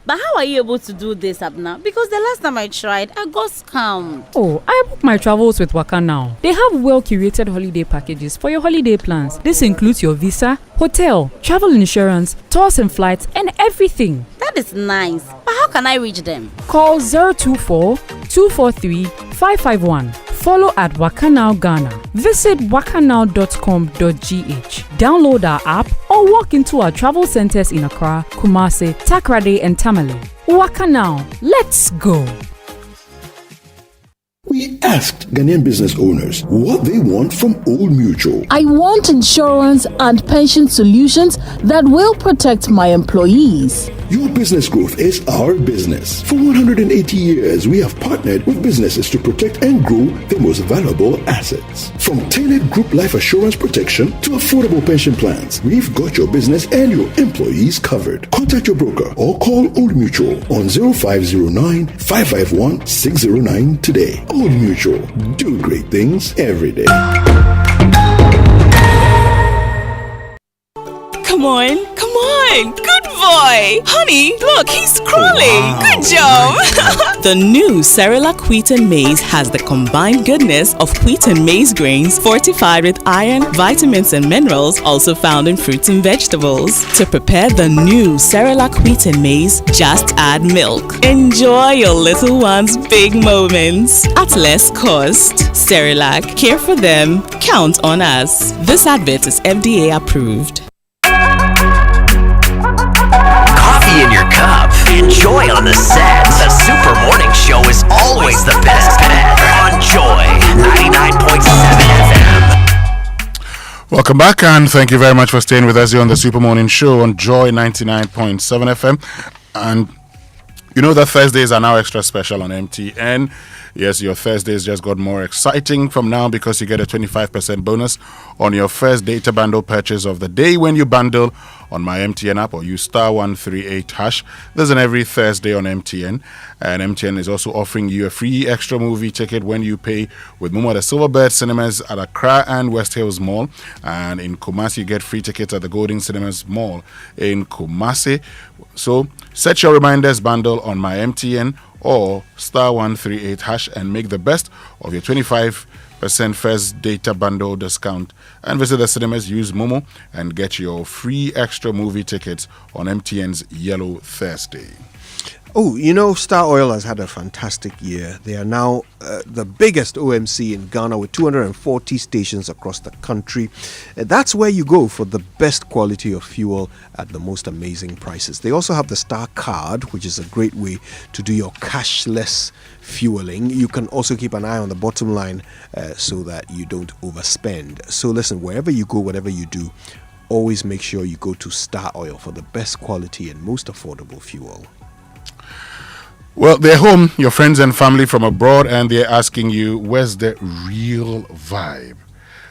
But how are you able to do this, Abna? Because the last time I tried, I got scammed. Oh, I booked my travels with Waka Now. They have well-curated holiday packages for your holiday plans. This includes your visa, hotel, travel insurance, tours and flights, and everything. That is nice. But how can I reach them? Call 024-243-551. Follow at Wakanow Ghana. Visit wakanow.com.gh. Download our app or walk into our travel centers in Accra, Kumasi, Takrade, and Tamale. Wakanow, let's go. We asked Ghanaian business owners what they want from Old Mutual. I want insurance and pension solutions that will protect my employees. Your business growth is our business. For 180 years, we have partnered with businesses to protect and grow their most valuable assets. From tailored group life assurance protection to affordable pension plans, we've got your business and your employees covered. Contact your broker or call Old Mutual on 0509-551-609 today. Old Mutual, do great things every day. Come on. Good boy. Honey, look, he's crawling. Wow. Good job. The new Cerelac Wheat and Maize has the combined goodness of wheat and maize grains fortified with iron, vitamins, and minerals also found in fruits and vegetables. To prepare the new Cerelac Wheat and Maize, just add milk. Enjoy your little one's big moments at less cost. Cerelac, care for them, count on us. This advert is FDA approved. Coffee in your cup, enjoy on the set. The Super Morning Show is always the best bet on Joy 99.7 FM. Welcome back, and thank you very much for staying with us here on the Super Morning Show on Joy 99.7 FM. And you know that Thursdays are now extra special on MTN. Yes, your Thursdays just got more exciting from now because you get a 25% bonus on your first data bundle purchase of the day when you bundle on my MTN app or use *138#. This is every Thursday on MTN. And MTN is also offering you a free extra movie ticket when you pay with Momo at the Silverbird Cinemas at Accra and West Hills Mall. And in Kumasi, you get free tickets at the Golden Cinemas Mall in Kumasi. So set your reminders bundle on my MTN or *138# and make the best of your 25% first data bundle discount, and visit the cinemas, use Momo, and get your free extra movie tickets on MTN's Yellow Thursday. Oh, you know, Star Oil has had a fantastic year. They are now the biggest OMC in Ghana with 240 stations across the country. That's where you go for the best quality of fuel at the most amazing prices. They also have the Star Card, which is a great way to do your cashless fueling. You can also keep an eye on the bottom line so that you don't overspend. So listen, wherever you go, whatever you do, always make sure you go to Star Oil for the best quality and most affordable fuel. Well, they're home, your friends and family from abroad, and they're asking you, where's the real vibe?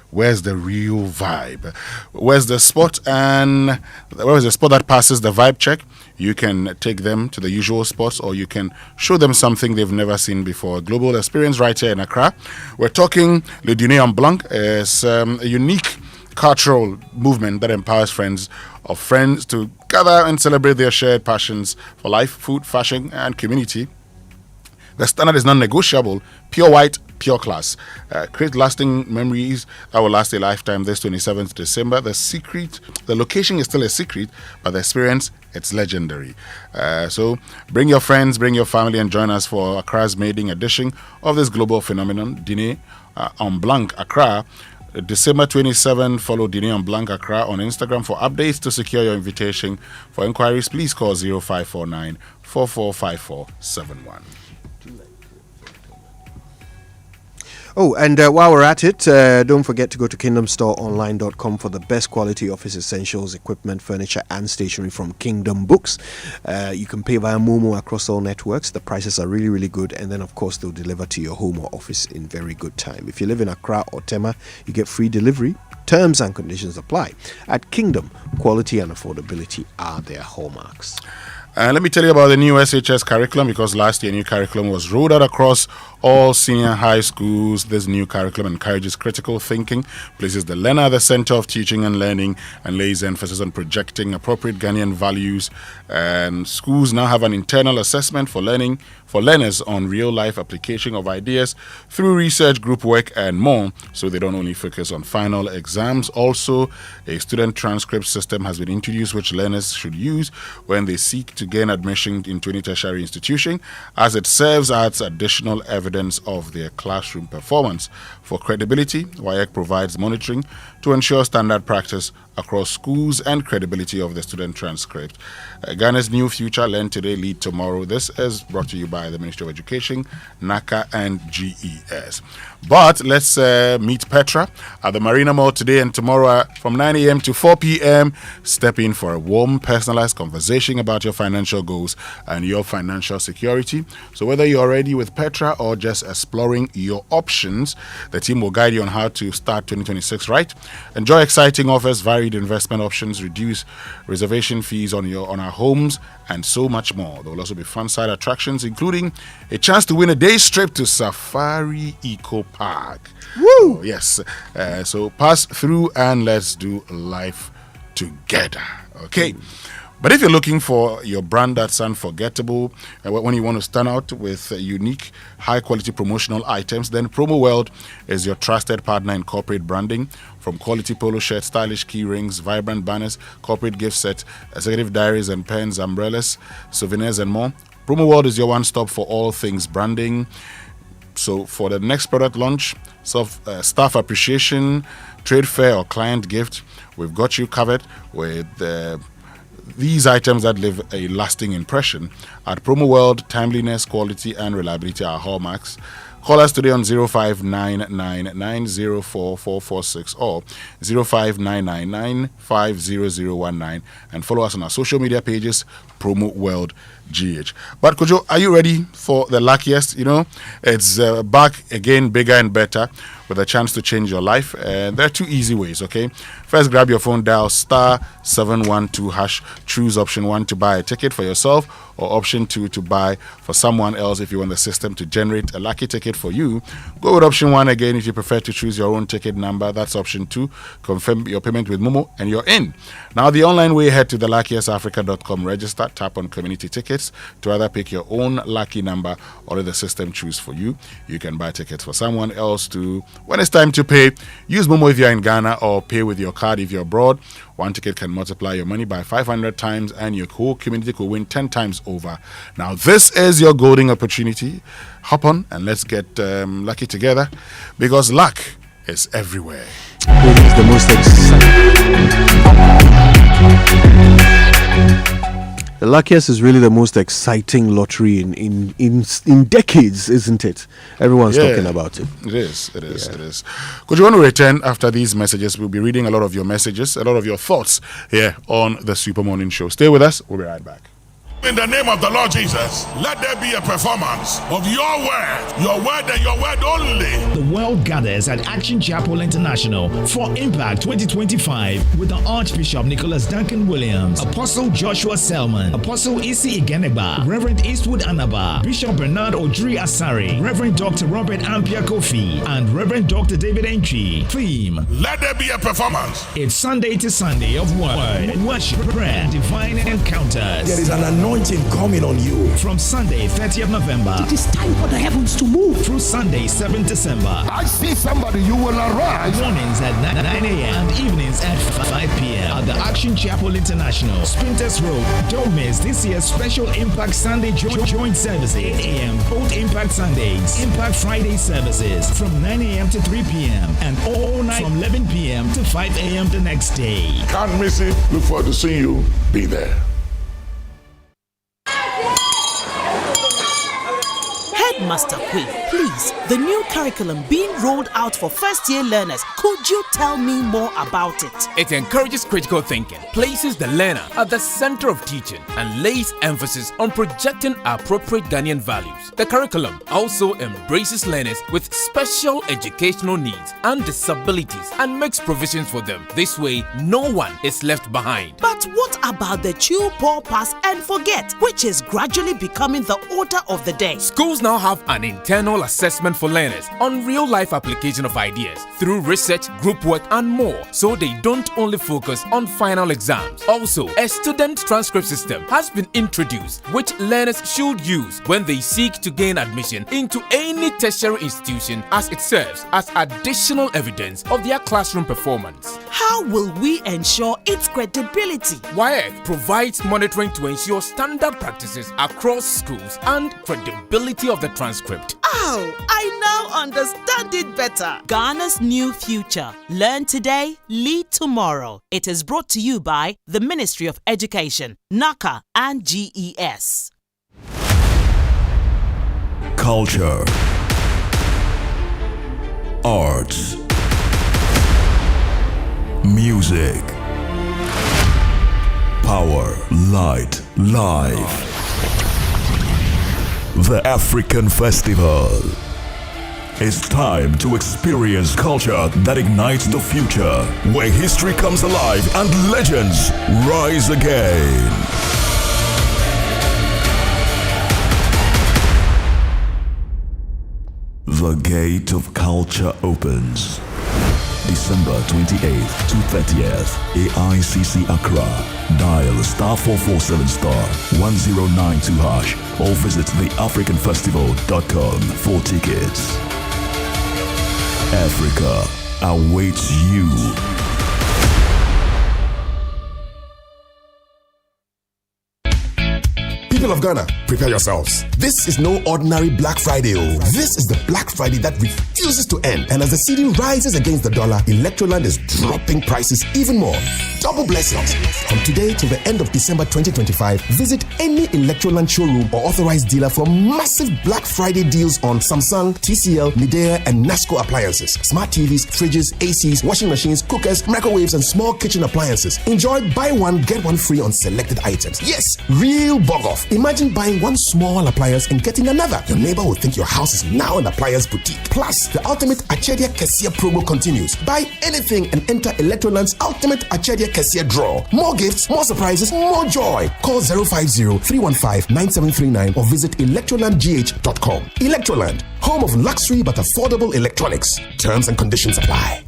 Where's the real vibe? Where's the spot? And where's the spot that passes the vibe check? You can take them to the usual spots, or you can show them something they've never seen before. Global experience right here in Accra. We're talking Le Dîner en Blanc. It's a unique cultural movement that empowers friends of friends to gather and celebrate their shared passions for life, food, fashion, and community. The standard is non-negotiable, pure white, pure class. Create lasting memories that will last a lifetime. This 27th December. The location is still a secret, but the experience, it's legendary. So bring your friends, bring your family, and join us for Accra's maiden edition of this global phenomenon, Dîner en Blanc Accra. December 27, follow Dîner en Blanc Accra on Instagram for updates. To secure your invitation. For inquiries, please call 0549 445471. Oh, and while we're at it, don't forget to go to kingdomstoreonline.com for the best quality office essentials, equipment, furniture, and stationery from Kingdom Books. You can pay via Momo across all networks. The prices are really, really good. And then, of course, they'll deliver to your home or office in very good time. If you live in Accra or Tema, you get free delivery. Terms and conditions apply. At Kingdom, quality and affordability are their hallmarks. Let me tell you about the new SHS curriculum, because last year a new curriculum was rolled out across all senior high schools. This new curriculum encourages critical thinking, places the learner at the center of teaching and learning, and lays emphasis on projecting appropriate Ghanaian values. And schools now have an internal assessment for learners on real-life application of ideas through research, group work, and more, so they don't only focus on final exams. Also, a student transcript system has been introduced which learners should use when they seek to gain admission into any tertiary institution, as it serves as additional evidence of their classroom performance. For credibility, WAEC provides monitoring to ensure standard practice across schools and credibility of the student transcript. Ghana's new future, learn today, lead tomorrow. This is brought to you by the Ministry of Education, NACA, and GES. But let's meet Petra at the Marina Mall today and tomorrow from 9 a.m. to 4 p.m. Step in for a warm, personalized conversation about your financial goals and your financial security. So whether you're already with Petra or just exploring your options, the team will guide you on how to start 2026 right. Enjoy exciting offers, varied investment options, reduce reservation fees on our homes, and so much more. There will also be fun side attractions, including a chance to win a day's trip to Safari Eco Park. Woo! Yes. So pass through and let's do life together. Okay. But if you're looking for your brand that's unforgettable, when you want to stand out with unique, high-quality promotional items, then Promo World is your trusted partner in corporate branding. From quality polo shirts, stylish key rings, vibrant banners, corporate gift sets, executive diaries and pens, umbrellas, souvenirs, and more, Promo World is your one-stop for all things branding. So for the next product launch, staff appreciation, trade fair, or client gift, we've got you covered with these items that leave a lasting impression. At Promo World, timeliness, quality, and reliability are hallmarks. Call us today on 0599904446 or 0599950019 and follow us on our social media pages, Promo World GH. But Kojo, are you ready for the luckiest? You know, it's back again, bigger and better, with a chance to change your life. And there are 2 easy ways, okay? First, grab your phone, dial *712#, choose option 1 to buy a ticket for yourself, or option 2 to buy for someone else if you want the system to generate a lucky ticket for you. Go with option 1 again if you prefer to choose your own ticket number. That's option 2. Confirm your payment with Momo and you're in. Now, the online way, head to theluckiestafrica.com, register, tap on community tickets to either pick your own lucky number or let the system choose for you. You can buy tickets for someone else too. When it's time to pay, use Momo if you're in Ghana or pay with your card if you're abroad. One ticket can multiply your money by 500 times and your whole community could win 10 times over. Now, this is your golden opportunity. Hop on and let's get lucky together, because luck is everywhere. It is the most The luckiest is really the most exciting lottery in decades, isn't it? Everyone's talking about it. It is. Could you want to return after these messages? We'll be reading a lot of your messages, a lot of your thoughts here on the Super Morning Show. Stay with us. We'll be right back. In the name of the Lord Jesus, let there be a performance of your word and your word only. The world gathers at Action Chapel International for Impact 2025 with the Archbishop Nicholas Duncan Williams, Apostle Joshua Selman, Apostle Isi Igenegba, Reverend Eastwood Anaba, Bishop Bernard Odri Asari, Reverend Dr. Robert Ampia Kofi, and Reverend Dr. David Entry. Theme: let there be a performance. It's Sunday to Sunday of word, worship, prayer, divine encounters. There is an anointing coming on you. From Sunday 30th November, it is time for the heavens to move. Through Sunday 7th December. I see somebody, you will arise. Mornings at 9 a.m. and evenings at 5 p.m. at the Action Chapel International, Sprinters Road. Don't miss this year's special Impact Sunday joint services. 8 a.m. both Impact Sundays, Impact Friday services from 9 a.m. to 3 p.m. and all night from 11 p.m. to 5 a.m. the next day. Can't miss it. Look forward to seeing you. Be there. Headmaster Queen, please, the new curriculum being rolled out for first-year learners, could you tell me more about it? It encourages critical thinking, places the learner at the center of teaching, and lays emphasis on projecting appropriate Ghanaian values. The curriculum also embraces learners with special educational needs and disabilities and makes provisions for them. This way, no one is left behind. But what about the chew, pour, pass, and forget, which is gradually becoming the order of the day? Schools now have an internal assessment for learners on real-life application of ideas through research, group work, and more, so they don't only focus on final exams. Also, a student transcript system has been introduced, which learners should use when they seek to gain admission into any tertiary institution, as it serves as additional evidence of their classroom performance. How will we ensure its credibility? WAEC provides monitoring to ensure standard practices across schools and credibility of the transcript. Oh, I now understand it better. Ghana's new future. Learn today, lead tomorrow. It is brought to you by the Ministry of Education, NACA, and GES. Culture, arts, music, power, light, life. The African Festival. It's time to experience culture that ignites the future, where history comes alive and legends rise again. The gate of culture opens. December 28th to 30th, AICC Accra. Dial *447*1092# or visit theafricanfestival.com for tickets. Africa awaits you. People of Ghana, prepare yourselves. This is no ordinary Black Friday. This is the Black Friday that refuses to end. And as the cedi rises against the dollar, Electroland is dropping prices even more. Double blessings. From today to the end of December 2025, visit any Electroland showroom or authorized dealer for massive Black Friday deals on Samsung, TCL, Midea, and Nasco appliances, smart TVs, fridges, ACs, washing machines, cookers, microwaves, and small kitchen appliances. Enjoy buy one, get one free on selected items. Yes, real bug off. Imagine buying one small appliance and getting another. Your neighbor will think your house is now an appliance boutique. Plus, the ultimate Achedia Kessia promo continues. Buy anything and enter Electroland's ultimate Achedia Kessia draw. More gifts, more surprises, more joy. Call 050-315-9739 or visit electrolandgh.com. Electroland, home of luxury but affordable electronics. Terms and conditions apply.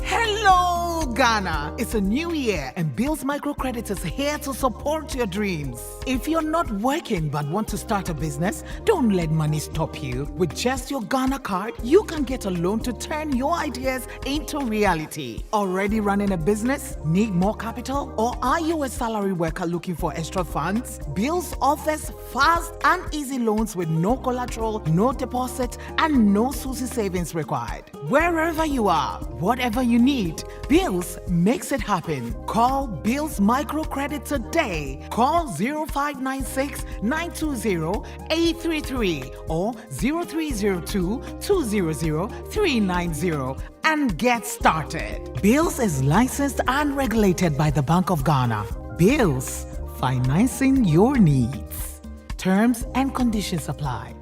Hello, Ghana. It's a new year and Bill's Microcredit is here to support your dreams. If you're not working but want to start a business, don't let money stop you. With just your Ghana card, you can get a loan to turn your ideas into reality. Already running a business? Need more capital? Or are you a salary worker looking for extra funds? Bills offers fast and easy loans with no collateral, no deposit, and no SUSI savings required. Wherever you are, whatever you need, Bills makes it happen. Call Bills Microcredit today. Call 0596-920-833 or 0302-200-390 and get started. Bills is licensed and regulated by the Bank of Ghana. Bills, financing your needs. Terms and conditions apply.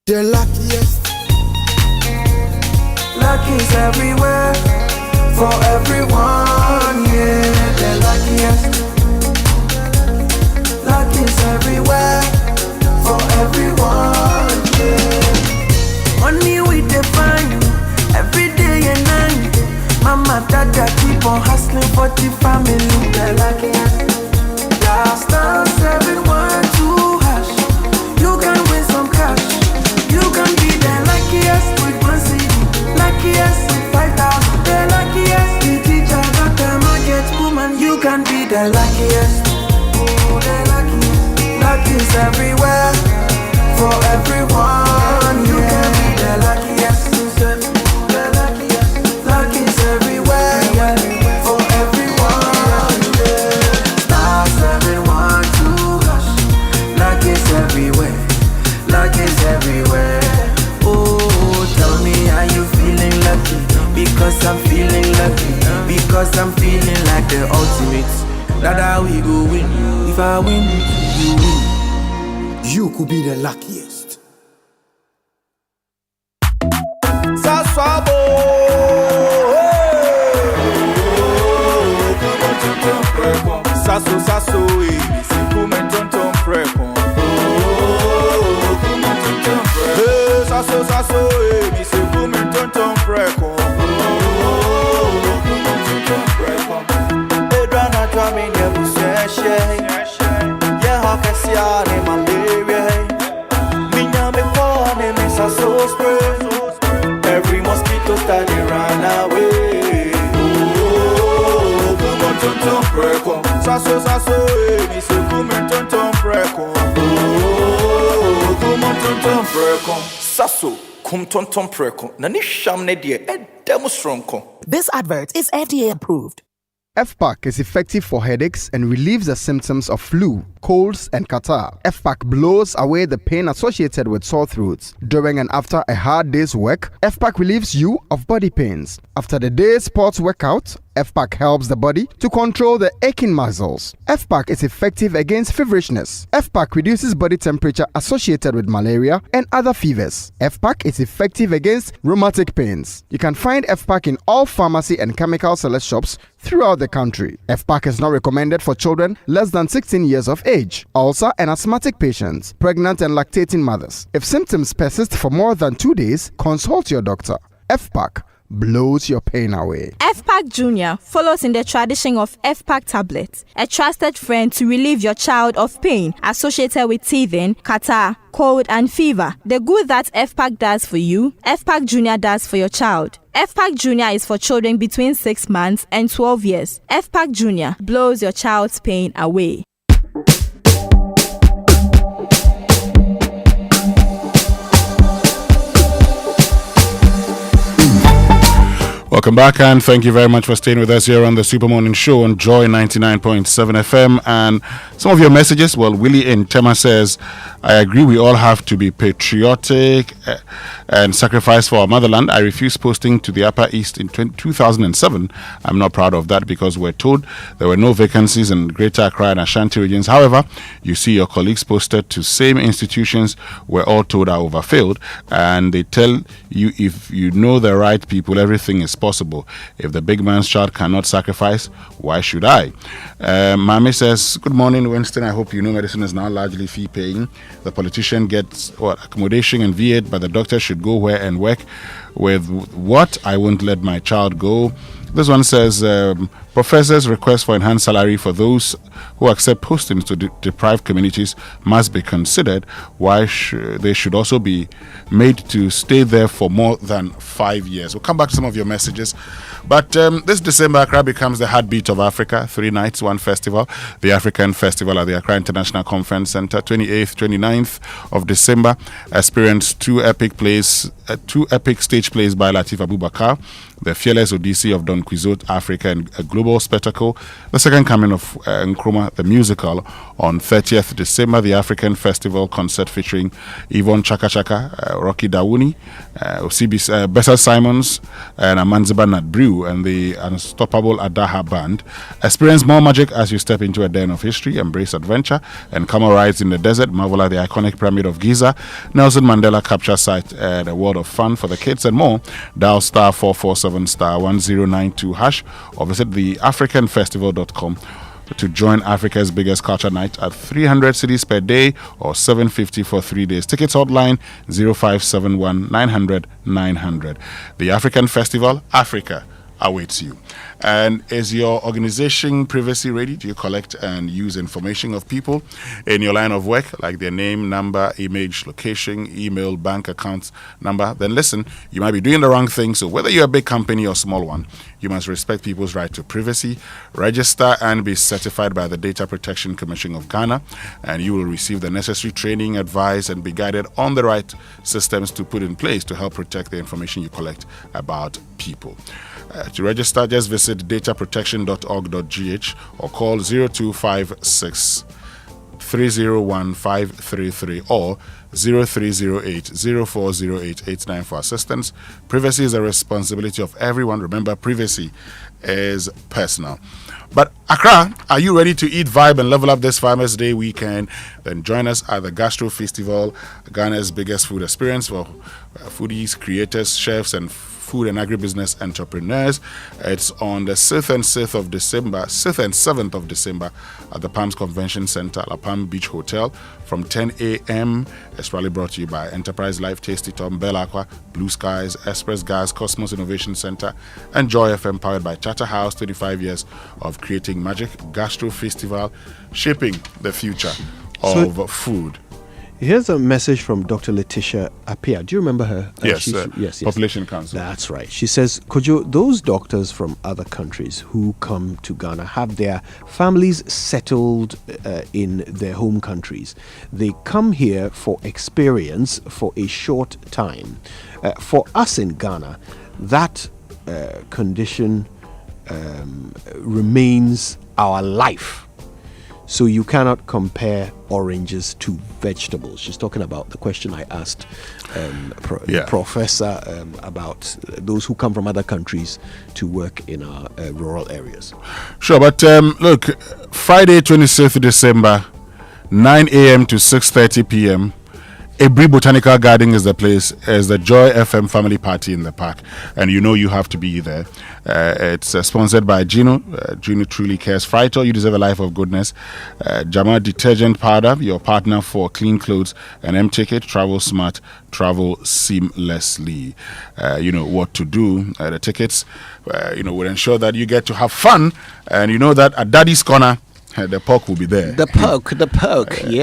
The luckiest. Luck is everywhere, for everyone, yeah. The luckiest. Luck is everywhere, for everyone, yeah. Money we define, every day and night. Mama, dada keep on hustling for the family. The luckiest. Last time 712 hash, you can win some cash. You can be the luckiest with one CD. Luckiest with 5,000, the luckiest. The teacher got the market woman. You can be the luckiest. Oh, the luckiest. Luck is everywhere, for everyone. You can be the luckiest. The luckiest. Luck is everywhere, yeah, for everyone. Yeah. Star 712 hash. Luck is everywhere. Luck is everywhere. Oh, tell me, are you feeling lucky? Because I'm feeling lucky. Because I'm feeling like the ultimate. That's how we go win. If I win, you win. You could be the luckiest. Saswabo. Sasso, sasso, sasso, sasso, mi se come tonton preko. Edrana twami ne buseshe. Ye hakesia ne malaria. Minya me pone me sasso spray. Every mosquito study run away. Oh, come on tonton preko. Sasso, sasso, mi se come tonton preko. Oh, come on tonton preko. Sasso, kum ton ton preko. Nani shamne die demonstronko. This advert is FDA approved. FPAC is effective for headaches and relieves the symptoms of flu, colds, and catarrh. FPAC blows away the pain associated with sore throats. During and after a hard day's work, FPAC relieves you of body pains. After the day's sports workout, FPAC helps the body to control the aching muscles. FPAC is effective against feverishness. FPAC reduces body temperature associated with malaria and other fevers. FPAC is effective against rheumatic pains. You can find FPAC in all pharmacy and chemical select shops throughout the country. FPAC is not recommended for children less than 16 years of age, ulcer and asthmatic patients, pregnant and lactating mothers. If symptoms persist for more than 2 days, consult your doctor. FPAC blows your pain away. FPAC Junior follows in the tradition of FPAC tablets, a trusted friend to relieve your child of pain associated with teething, catarrh, cold and fever. The good that FPAC does for you, FPAC Junior does for your child. FPAC Junior is for children between 6 months and 12 years. FPAC Junior blows your child's pain away. Welcome back, and thank you very much for staying with us here on the Super Morning Show on Joy 99.7 FM. And some of your messages, well, Willie in Tema says, I agree we all have to be patriotic and sacrifice for our motherland. I refuse posting to the Upper East in 2007. I'm not proud of that because we're told there were no vacancies in Greater Accra and Ashanti regions. However, you see your colleagues posted to same institutions we're all told are overfilled, and they tell you if you know the right people, everything is possible. If the big man's child cannot sacrifice, why should I? Mami says, good morning, Winston. I hope you know medicine is now largely fee paying. The politician gets accommodation and V8, but the doctor should go where and work with what? I won't let my child go. This one says, professors' request for enhanced salary for those who accept postings to deprived communities must be considered. Why they should also be made to stay there for more than 5 years. We'll come back to some of your messages. But this December, Accra becomes the heartbeat of Africa. 3 nights, 1 festival. The African Festival at the Accra International Conference Center, 28th, 29th of December. Experience 2 epic stage plays by Latif Abubakar, the Fearless Odyssey of Don Quixote, Africa, and a global spectacle. The second coming of Nkrumah, the musical, on 30th December. The African Festival concert featuring Yvonne Chaka Chaka, Rocky Dawuni, Bessa Simons, and Amanziba Nat Brew, and the Unstoppable Adaha Band. Experience more magic as you step into a den of history, embrace adventure, and camel rides in the desert, marvel at the iconic Pyramid of Giza, Nelson Mandela capture site, and a world of fun for the kids and more. Dial star 447 star 1092 hash or visit the africanfestival.com to join Africa's biggest culture night at 300 cities per day or 750 for 3 days. Tickets hotline 0571 900 900. The African Festival, Africa awaits you. And is your organization privacy ready? Do you collect and use information of people in your line of work, like their name, number, image, location, email, bank accounts number? Then listen, you might be doing the wrong thing. So whether you're a big company or small one, you must respect people's right to privacy. Register and be certified by the Data Protection Commission of Ghana, and you will receive the necessary training, advice, and be guided on the right systems to put in place to help protect the information you collect about people. To register, just visit dataprotection.org.gh or call 0256 301 533 or 0308 040889 for assistance. Privacy is a responsibility of everyone. Remember, privacy is personal. But Accra, are you ready to eat, vibe, and level up this Farmers Day weekend? Then join us at the Gastro Festival, Ghana's biggest food experience for foodies, creators, chefs, and food and agribusiness entrepreneurs. It's on the 6th and 7th of December at the Palms Convention Center, La Palm Beach Hotel from 10 a.m. It's probably brought to you by Enterprise Life, Tasty Tom, Bell Aqua, Blue Skies, Express Gas, Cosmos Innovation Center, and Joy FM, powered by Charterhouse. 25 years of creating magic. Gastro Festival, shaping the future of food. Here's a message from Dr. Letitia Appiah. Do you remember her? Yes, Population Council. That's right. She says, Kojo, those doctors from other countries who come to Ghana have their families settled in their home countries. They come here for experience for a short time. For us in Ghana, that condition remains our life. So you cannot compare oranges to vegetables. She's talking about the question I asked Professor about those who come from other countries to work in our rural areas. Sure, but look, Friday 26th December, 9 a.m. to 6:30 p.m., Ebri Botanical Garden is the place, is the Joy FM family party in the park, and you have to be there. It's sponsored by Gino. Gino truly cares. Frito, you deserve a life of goodness. Jama Detergent Powder, your partner for clean clothes. And M-Ticket, travel smart, travel seamlessly. You know what to do. The tickets, will ensure that you get to have fun, and you know that at Daddy's Corner, the pork will be there. The pork, yeah.